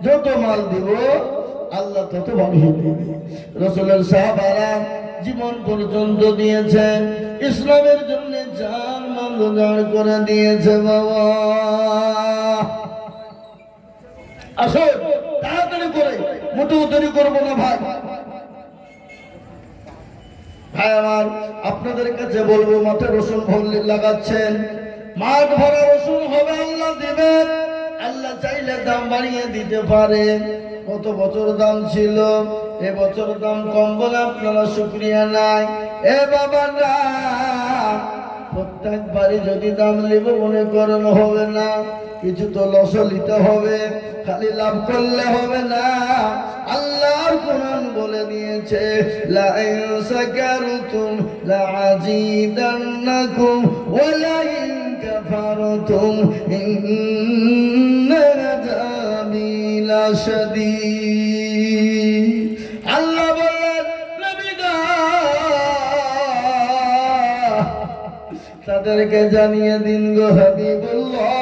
যত মাল দিব আল্লাহ তত বানিয়ে দেবে। রাসূলের সাহাবারা জীবন পর্যন্ত দিয়েছেন ইসলামের জন্য জান মাল উজাড় করে দিয়েছে বাবা। আসো তাড়াতাড়ি করে মোটেও দেরি করবো না ভাই। ভাই আমার আপনাদের কাছে বলবো মাঠে রসুন ভল্লি লাগাচ্ছেন মাঠ ভরা রসুন হবে আল্লাহ দিবেন। আল্লাহ চাইলে দাম বাড়িয়ে দিতে পারে। কত বছর দাম ছিল এবছর দাম কম বলে আপনারা শুকরিয়া নাই। এ বাবারা প্রত্যেকবারই যদি দাম নেব মনে করেন হবে না, কিছু তো লস নিতে হবে, খালি লাভ করলে হবে না। আল্লাহর কোরআন বলে দিয়েছে লা ইন সাকারতুম লা আজিদান্নাকুম ওয়া লা ইন কাফারতুম ইন্না আযাবি লাশাদীদ। আল্লাহ বললেন নবী গো তাদেরকে জানিয়ে দিন গো হাবিবুল্লাহ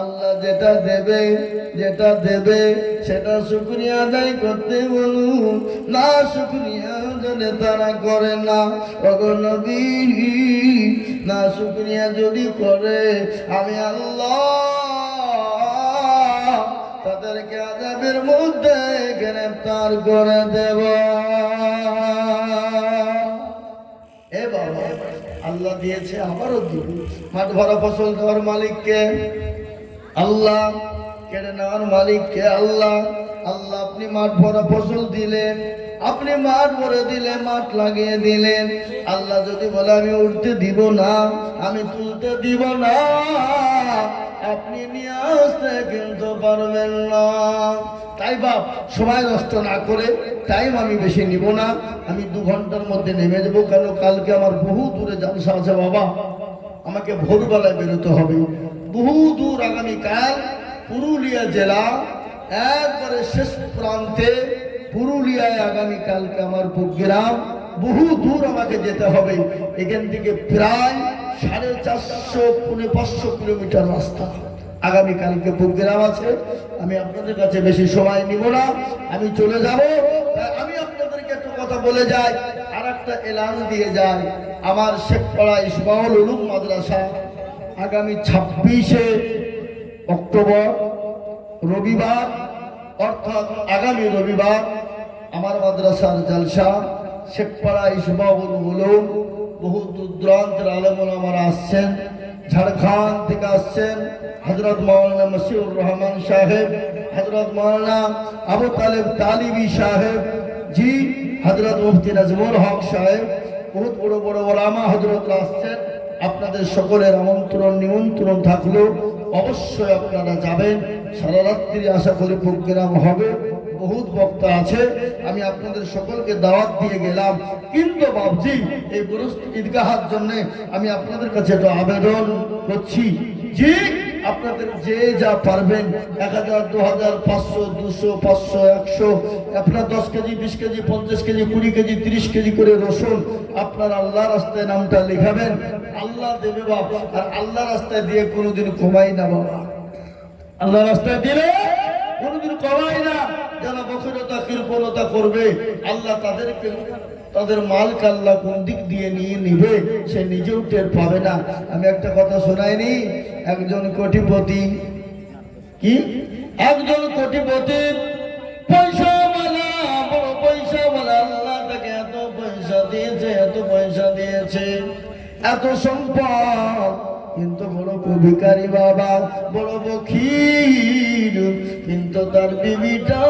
আল্লাহ যেটা দেবে সেটা শুকরিয়া আদায় করতে বলুন। না শুকরিয়া যদি তারা করে না ওগো নবী না শুকরিয়া যদি করে আমি আল্লাহ তাদেরকে আযাবের মধ্যে গ্রেফতার করে দেব। এ বাবা আল্লাহ দিয়েছে আবারও দিব। মাঠ ভরা ফসল দেওয়ার মালিককে আল্লাহ, কেড়ে নেওয়ার মালিককে আল্লাহ। আল্লাহ আপনি মাঠ ভরা ফসল দিলেন, আপনি মাঠ ভরে দিলেন, মাঠ লাগিয়ে দিলেন। আল্লাহ যদি বলে আমি উঠতে দিব না, আমি তুলতে দিব না, আপনি নিয়ে আসতে কিন্তু পারবেন না। তাই বাপ সময় নষ্ট না করে টাইম আমি বেশি নিব না, আমি 2 ঘন্টার মধ্যে নেমে দেবো। কেন কালকে আমার বহু দূরে জলসা আছে বাবা, আমাকে ভোরবেলায় বেরোতে হবে। বহু দূর আগামীকাল পুরুলিয়া জেলা একবারে শেষ প্রান্তে পুরুলিয়ায় আগামীকালকে আমার প্রোগ্রাম। বহু দূর আমাকে যেতে হবে, এখান থেকে প্রায় 450-500 কিলোমিটার রাস্তা। আগামীকালকে প্রোগ্রাম আছে, আমি আপনাদের কাছে বেশি সময় নিব না, আমি চলে যাব। আমি আপনাদেরকে একটু কথা বলে যাই, আর একটা এলান দিয়ে যাই। আমার শেখপাড়া ইসমাউল উলুম মাদ্রাসা আগামী 26শে অক্টোবর রবিবার, অর্থাৎ আগামী রবিবার আমার মাদ্রাসার জলসা। শেখপাড়া ইসমাউল উলুম বহু দূর দূরান্তের আলেম ওলামারা আসছেন, ঝাড়খণ্ড থেকে আসছেন। হযরত মাওলানা মশিউর রহমান সাহেব, হযরত মাওলানা আবু তালেব তালিবি সাহেব জি, হযরত মুফতি নাজমুল হক সাহেব, বহুত বড় বড় ওলামা হযরতরা আসছেন। আপনাদের সকলের আমন্ত্রণ নিমন্ত্রণ থাকলো, অবশ্যই আপনারা যাবেন। সারা রাত্রি আশা করি প্রোগ্রাম হবে, বহুত বক্তা আছে, আমি আপনাদের সকলকে দাওয়াত দিয়ে গেলাম। কিন্তু বাবজি এই বুরুজ ঈদগাহের জন্য আমি আপনাদের কাছে একটা আবেদন করছি যে আপনাদের যে যা পারবেন 1000, 2000, 500, 200, 500, 100 আপনার 10 KG, 20 KG, 50 KG, 20 KG, 30 KG করে রসুন আপনার আল্লাহ রাস্তায় নামটা লিখাবেন। আল্লাহ দেবে বাবা, আর আল্লাহ রাস্তায় দিয়ে কোনোদিন কমাই না বাবা, আল্লাহ রাস্তায় দিলে কোনোদিন কমাই না। যারা বখিরতা কৃপণতা করবে আল্লাহ তাদেরকে, তাদের মালকে আল্লাহ কোন দিক দিয়ে নিয়ে নিবে সে নিজেও টের পাবে না। আমি একটা কথা শোনাইনি, একজন কোটিপতি, কি একজন কোটিপতি পয়সাওয়ালা, বড় পয়সাওয়ালা, আল্লাহ তাকে এত পয়সা দিয়েছে, এত পয়সা দিয়েছে, এত সম্পদ, কিন্তু বড় ভিখারি বাবা, বড় বখির। কিন্তু তার বিবিটা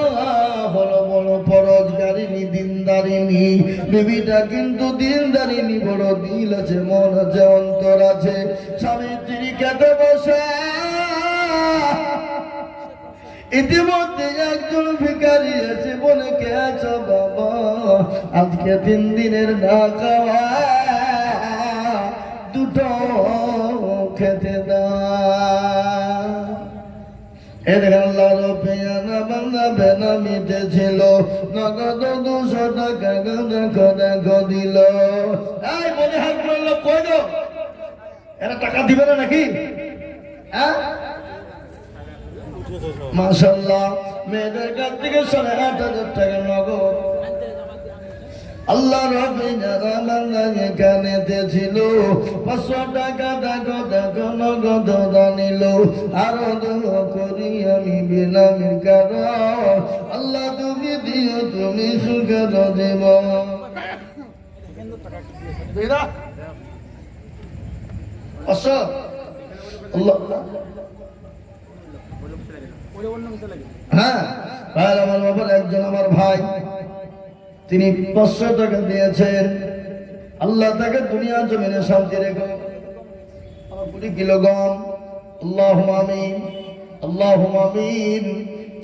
হলো বড় পরোজগারিনী, দিনদারিনী। বিবিটা কিন্তু দিনদারিনী, বড় দিল আছে, মন আছে, অন্তর আছে। স্বামী স্ত্রী খেতে বসে, ইতিমধ্যে একজন ভিখারি এসে বলে, কে আছো বাবা, আজকে 3 দিনের না খাওয়া, দুটো খেতে দাও। এ দেখেন আল্লাহর পেয়ারা বান্দা বেনামিতে ছিল, নগদ 200 টাকা দেখো দিল। এই বলে হাত করল, কই গো এরা টাকা দিবে না নাকি? হ্যাঁ মাশাআল্লাহ, মেয়েদের কাছ থেকে 8,500 টাকা নগদ। আল্লাহ রাব্বি যারা বান্দা এখানেতে ছিল 500 টাকা দেখো নগদ দানিল। আরো দোয়া করি আমি বিলামির কারণ, আল্লাহ তুমি দিও তুমি সুখের জীবন। হ্যাঁ ভাই, আমার বাবার একজন আমার ভাই, তিনি 500 টাকা দিয়েছেন। আল্লাহ তাকে দুনিয়া জমিনে শান্তি রেখো। 20 কিলো গম, আল্লাহুম্মা আমিন, আল্লাহুম্মা আমিন।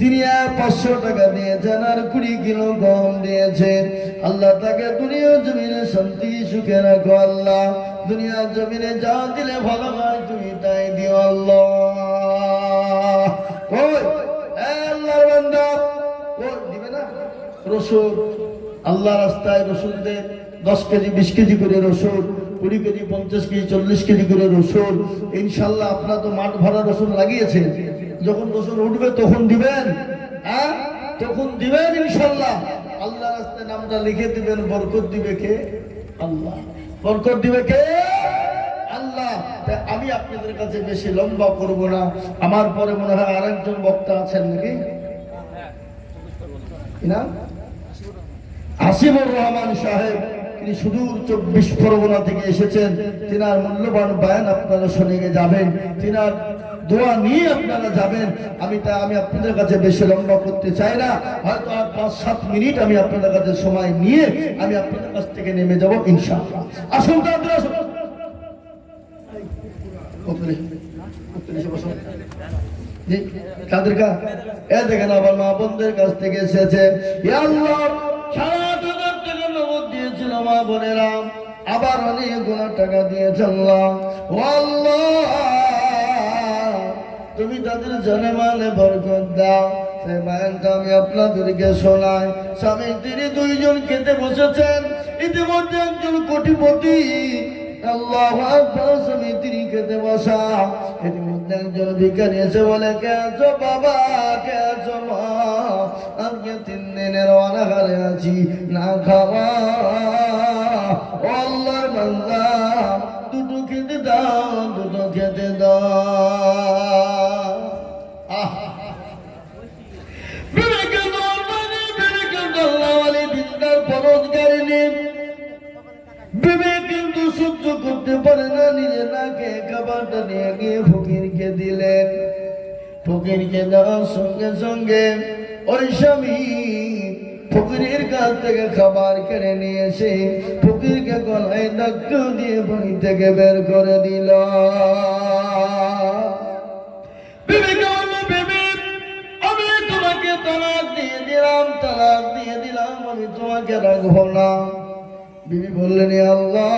তিনি 500 টাকা দিয়েছেন আর 20 কিলো গম দিয়েছেন। আল্লাহ তাকে দুনিয়া জমিনে শান্তি সুখে রাখো। আল্লাহ দুনিয়া জমিনে যা দিলে ভালো হয় তুমি তাই দিও আল্লাহ। ওই আল্লাহর বান্দা, ওই দিবে না রসুন, আল্লাহ রাস্তায় রসুন দেন। 10 কেজি, 20 কেজি করে রসুন, 20 কেজি, 50 কেজি, 40 কেজি করে রসুন। ইনশাল্লাহ আপনার তো মাঠ ভরা রসুন লাগিয়েছেন, যখন রসুন উঠবে তখন দিবেন। হ্যাঁ তখন দিবেন ইনশাল্লাহ। আল্লাহ রাস্তায় নামটা লিখে দিবেন। বরকত দিবে কে? আল্লাহ। বরকত দিবে কে? আল্লাহ। তাই আমি আপনাদের কাছে বেশি লম্বা করব না। আমার পরে মনে হয় আরেকজন বক্তা আছেন নাকি, না? হাসিবুর রহমান সাহেব, তিনি সুদূর 24 পরগনা থেকে এসেছেন। তিনার মূল্যবান বয়ান আপনারা শুনে যাবেন, তিনার দোয়া নিয়ে আপনারা যাবেন। আমি আপনাদের কাছে বেশি লম্বা করতে চাই না, হয়তো আর 5-7 মিনিট আমি আপনাদের কাছে সময় নিয়ে আমি আপনাদের কাছ থেকে নেমে যাব ইনশাআল্লাহ। আসুন তাড়াতাড়ি আসুন। জি, কাদের কা এ দেখেন আবার মা বোনদের কাছ থেকে এসেছে ইয়া আল্লাহ 7,500 টাকা নগদ দিয়েছিল মা বোনেরা আবার অনেক গুণা টাকা দিয়েছে আল্লাহ ও আল্লাহ তুমি তাদের জানে মালে বরকত দাও সেই বয়ানটা আমি আপনাদেরকে শোনাই স্বামী স্ত্রী দুইজন খেতে বসেছেন ইতিমধ্যে একজন কোটিপতি আল্লাহু আকবার স্বামী স্ত্রী খেতে বসা ইতিমধ্যে একজন ভিখারি এসে বলে কে আছো বাবা কে আছো মা আজকে 3 দিনের অনাহারে আছি না খাওয়া ও আল্লাহর বান্দা দুটো খেতে দাও দুটো খেতে দাও বিবেক কিন্তু সহ্য করতে পারে না নিজে নাকে খাবারটা নিয়ে গিয়ে ফকিরকে দিলেন ফকিরকে দেওয়ার সঙ্গে সঙ্গে ওই স্বামী ফকিরের কাছ থেকে খাবার কেড়ে নিয়ে এসে ফকিরকে গলায় ধাক্কা দিয়ে বাড়ি থেকে বের করে দিল আমি তোমাকে তালাক দিয়ে দিলাম আমি তোমাকে রাখবো না বিবি বললেন আল্লাহ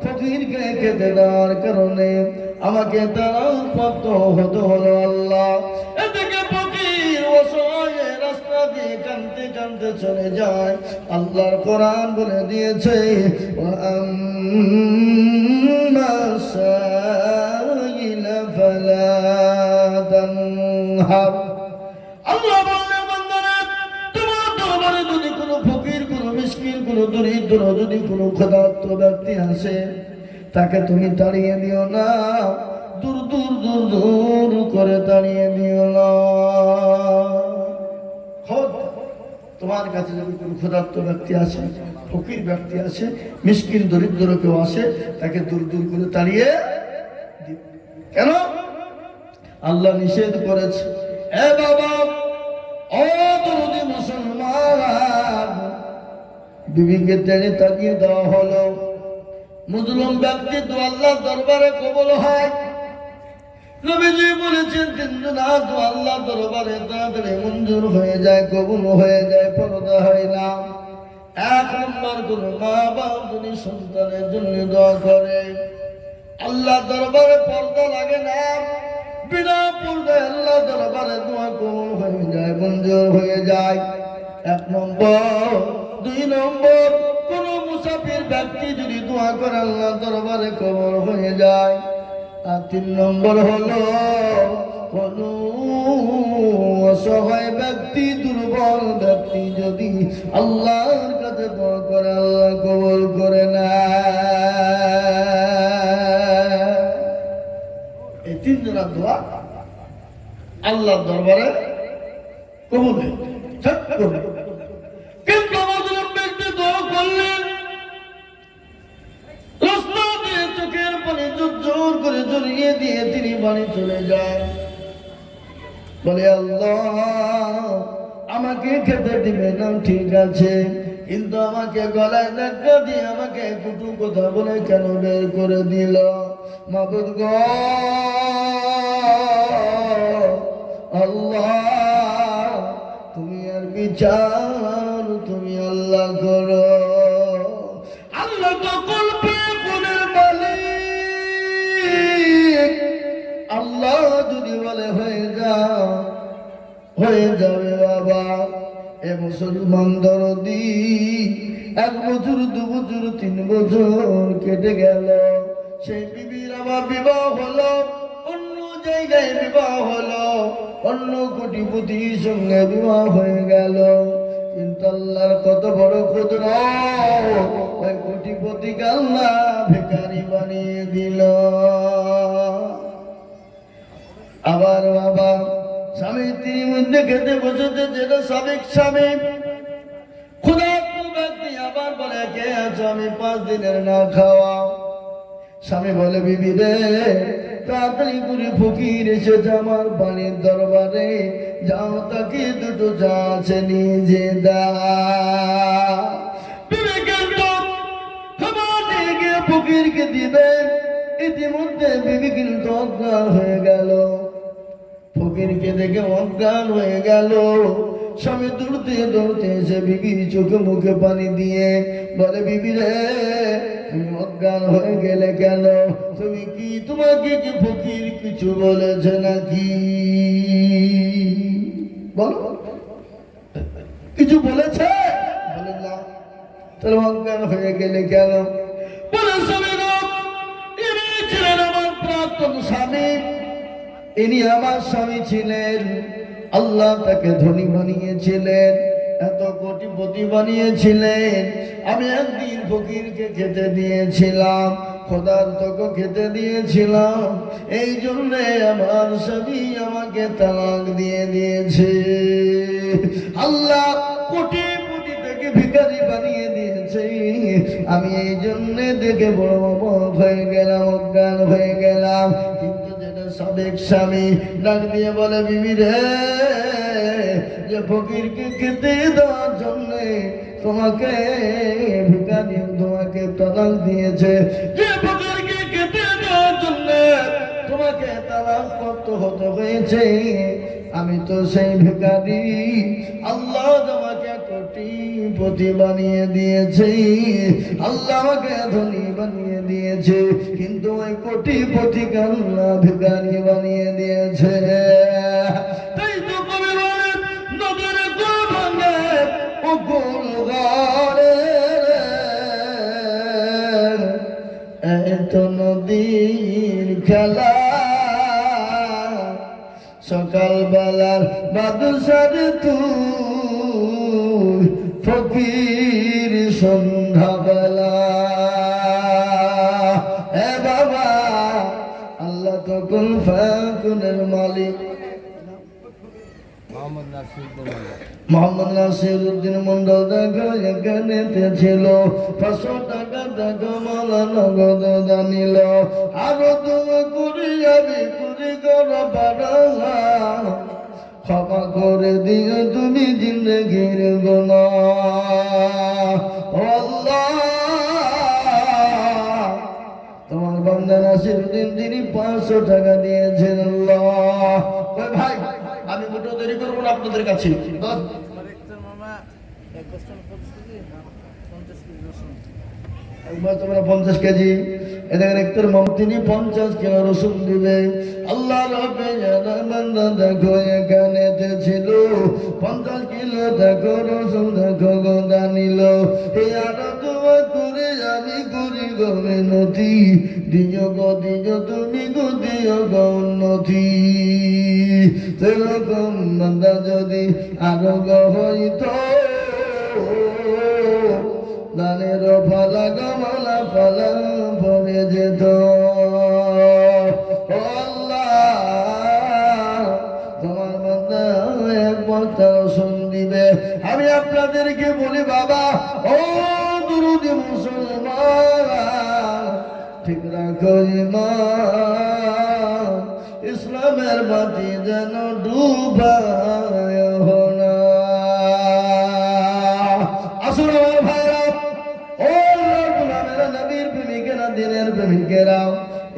ফকিরকে খেতে দেওয়ার কারণে আমাকে তালাক প্রাপ্ত হতে হলো আল্লাহ এদিকে ফকির অসহায় রাস্তা দিয়ে কাঁদতে কাঁদতে চলে যায় আল্লাহর কোরআন বলে দিয়েছে আল্লাহ বললেন বান্দারা তোমার দরবারে যদি কোনো ফকির কোনো মিসকিন কোনো দরিদ্র যদি কোনো ক্ষুধার্ত ব্যক্তি আসে তাকে তুমি তাড়িয়ে দিও না দূর দূর দূর দূর করে তাড়িয়ে দিও না তোমার কাছে যদি কোনো ক্ষুধার্ত ব্যক্তি আসে ফকির ব্যক্তি আসে মিসকিন দরিদ্র কেউ আসে তাকে দূর দূর করে তাড়িয়ে দিও কেন আল্লাহ নিষেধ করেছে এ বাবা ও দরদি মুসলমান বিবিকে টেনে তাড়িয়ে দেওয়া হলো মুজলুম ব্যক্তি তো আল্লাহ দরবারে কবুল হয় নবীজি বলেছেন কিন্তু না তো আল্লাহ দরবারে তাড়াতাড়ি মঞ্জুর হয়ে যায় কবুল হয়ে যায় পরদা হয় না 1 নম্বর কোন মা বাবা যদি সন্তানের জন্য দোয়া করে আল্লাহ দরবারে পর্দা লাগে না বিনা পর্দায় আল্লাহ দরবারে দোয়া কবুল হয়ে যায় মঞ্জুর হয়ে যায় 1 নম্বর 2 নম্বর কোন মুসাফির ব্যক্তি যদি দোয়া করে আল্লাহ দরবারে কবুল হয়ে যায় আর 3 নম্বর হলো কোন অসহায় ব্যক্তি দুর্বল ব্যক্তি যদি আল্লাহর কাছে দোয়া করে আল্লাহ কবুল করে না এই 3 জনের দোয়া আল্লাহর দরবারে কবুল হয় কিন্তু মুসলিম ব্যক্তি দোয়া করলেন রাস্তা দিয়ে চোখের পানি জোর করে জড়িয়ে দিয়ে তিনি বাড়ি চলে যান বলে আল্লাহ আমাকে খেতে দিবে না ঠিক আছে কিন্তু আমাকে গলায় ধাক্কা দিয়ে আমাকে কুটু কথা বলে কেন বের করে দিল মাবুদ গো আল্লাহ তুমি আর বিচার তুমি আল্লাহ করো আল্লাহ তো কল্পে গুণের মালিক আল্লাহ যদি বলে হয়ে যাবে বাবা এ মুসলমান দরদি 1 বছর 2 বছর 3 বছর কেটে গেল সেই বিবির আবার বিবাহ হলো অন্য জায়গায় বিবাহ হলো অন্য কোটিপতির সঙ্গে বিবাহ হয়ে গেল কিন্তু আল্লাহর কত বড় কুদরত ওই কোটিপতিকে আল্লাহ ভিখারি বানিয়ে দিল আবার বাবা স্বামী স্ত্রীর মধ্যে খেতে বসেছে যেটা সাবেক স্বামী ক্ষুধার্ত ব্যক্তি আবার বলে কে আছো আমি 5 দিনের না খাওয়া স্বামী বলে বিবি রে তাড়াতাড়ি করে ফকির এসেছে আমার বাড়ির দরবারে যাও তাকে দুটো যা আছে নিজে দাও খাবার দিয়ে গিয়ে ফকিরকে দিবে ইতিমধ্যে বিবি কিন্তু অজ্ঞান হয়ে গেল ফকিরকে দেখে অজ্ঞান হয়ে গেল। স্বামী দৌড়তে দৌড়তে এসে বিবির চোখে মুখে পানি দিয়ে বলে, বিবি রে তুমি অজ্ঞান হয়ে গেলে কেন? তুমি কি, তোমাকে কি ফকির কিছু বলেছে নাকি? বলো, কিছু বলেছে? বলে না। তাহলে অজ্ঞান হয়ে গেলে কেন? বলে, স্বামী গো, ইনি ছিলেন আমার প্রাক্তন স্বামী, ইনি আমার স্বামী ছিলেন। আল্লাহ তাকে ধনী বানিয়েছিলেন, এত কোটিপতি বানিয়েছিলেন। আমি একদিন ফকিরকে খেতে দিয়েছিলাম, খোদার্থকে খেতে দিয়েছিলাম, এই জন্যে আমার স্বামী আমাকে তালাক দিয়ে দিয়েছে। আল্লাহ কোটিপতি থেকে ভিখারি বানিয়ে দিয়েছে। আমি এই জন্যে দেখে বড় অবাক হয়ে গেলাম, অজ্ঞান হয়ে গেলাম। কিন্তু যেটা সাবেক স্বামী ডাক দিয়ে বলে, বিবি রে, যে ফকিরকে খেতে দেওয়ার জন্যে তোমাকে ভিখারি তোমাকে তালাক দিয়েছে, যে ফকিরকে খেতে দেওয়ার জন্যে তোমাকে তালাক করতে হয়েছে, আমি তো সেই ভিখারি। আল্লাহ তোমাকে কোটিপতি বানিয়ে দিয়েছে, আল্লাহ আমাকে ধনী বানিয়ে দিয়েছে, কিন্তু ওই কোটিপতিকে আল্লাহ ভিখারি বানিয়ে দিয়েছে। তাই তো কবি বলেন, নদীর কুল ভাঙে ও কুল গড়ে, এত নদীর খেলা, সকালবেলার বাদশার তুই, ফকির সন্ধ্যাবেলা। এ বাবা, আল্লাহ তো কুল ফাকুনের মালিক। মোহাম্মদ নাসিরউদ্দিন মন্ডল দেখো এখানে ছিল, 500 টাকা দেখো মালা নগদ জানিল, আরো তুমি করি যাবি করি করো পারা, ক্ষমা করে দিও তুমি জিন্দগির গুনাহ। আল্লাহ, তোমার বান্দা নাসিরউদ্দিন তিনি 500 টাকা দিয়েছেন। আল্লাহ, ওই ভাই আমি মোটেও দেরি করবো না আপনাদের কাছে। একবার তোমরা 50 কেজি, এদের একটু তিনি 50 কিলো রসুন দিবে। আল্লাহ রবে বান্দা দেখো এখানে ছিল 50 কিলো দেখো রসুন দেখো গোদা নিল। এই আরো তোমার করে আমি করি গো মিনতি, দিও গো দিও তুমি গো দিও গো উন্নতি। সেরকম বান্দা যদি আরো গো হইতো, দানের ফালা গমালা ফালা পড়ে যেত। আল্লাহ, তোমার বান্দা এক বস্তা রসুন দিবে। আমি আপনাদেরকে বলি বাবা, ও দুরুদি মুসলমান, ঠিক রাখো ঈমান, ইসলামের বাতি যেন ডুবায় না। আসুন আমার ভাইরা, ও আল্লাহর নবীর প্রেমিকেরা, দিনের প্রেমিকেরা,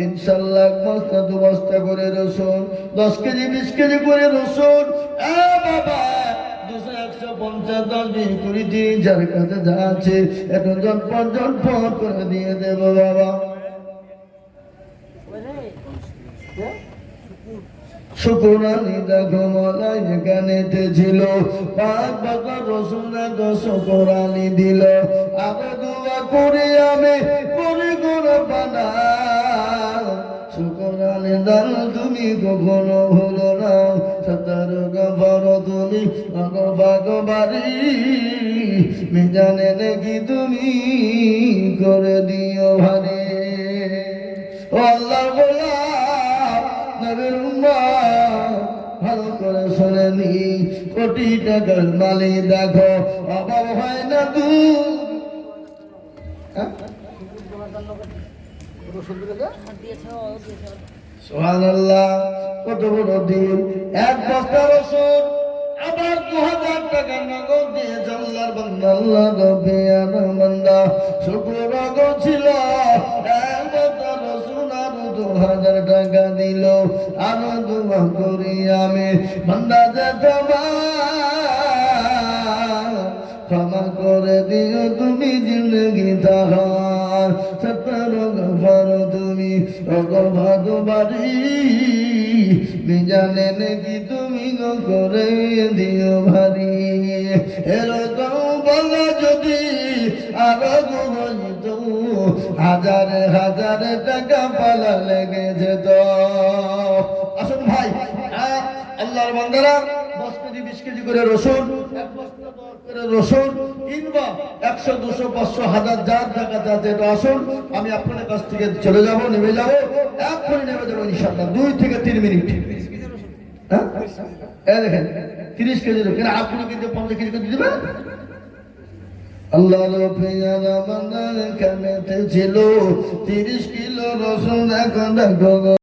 ইনশাআল্লাহ 1 বস্তা 2 বস্তা করে রসুন, 10 কেজি 20 কেজি করে রসুন, বাবা 200 150 10 20 20 30, যার কাছে যা আছে একটু ঝটপট করে দিয়ে দেবো বাবা। শুকুরানি দেখো মলাই এখানে ছিল, 5 বস্তা রসুন দেখো শুকুরানি দিল। আগে দোয়া করে আমি করি গুলো পানা, শুকুরানি দান তুমি কখনো হলো না। 17 গফর তুমি ভগবারি, মিজানে নাকি তুমি করে দিও ভারে। ও আল্লাহ বলা নবীর উম্মত, ভালো করে শোনেনি, কোটি টাকার মালিক দেখো অভাব হয় না তু। সুবহানাল্লাহ, কত বড় দিন। 1 বস্তা রসুন আবার 2000 টাকা নগদ দিয়ে আল্লাহর বান্দা, আল্লাহ রবে আমার বান্দা শুকর ছিল। 1 বস্তা রসুন আর 1000 টাকা দিল আরো দোয়া করি আমি বান্দা যে তোমার ক্ষমা করে দিও তুমি জিন্দগি তাহার সত্তর গফর তুমি গফর বাড়ি জানে নাকি তুমি গো করে দিও ভারি এরকম বলা যদি আরো হইত হাজারে হাজারে টাকা পালা লেগে যেত। আসুন ভাই, আল্লাহর বান্দারা 10 কেজি 20 কেজি করে রসুন, 1 বস্তা করে রসুন কিংবা 100 200 500 1000 যার টাকা যাতে আসুন, আমি আপনাদের কাছ থেকে চলে যাব, নেমে যাব, এক্ষুনি নেমে যাবো ইনশাআল্লাহ 2 থেকে 3 মিনিট। হ্যাঁ এই দেখেন 30 কেজি রসুন, আপনি কিন্তু 50 কেজি করে দিবেন। আল্লাহর পেয়ারা বান্দার কানেতে ছিল 30 কিলো রসুন, এখন দেখো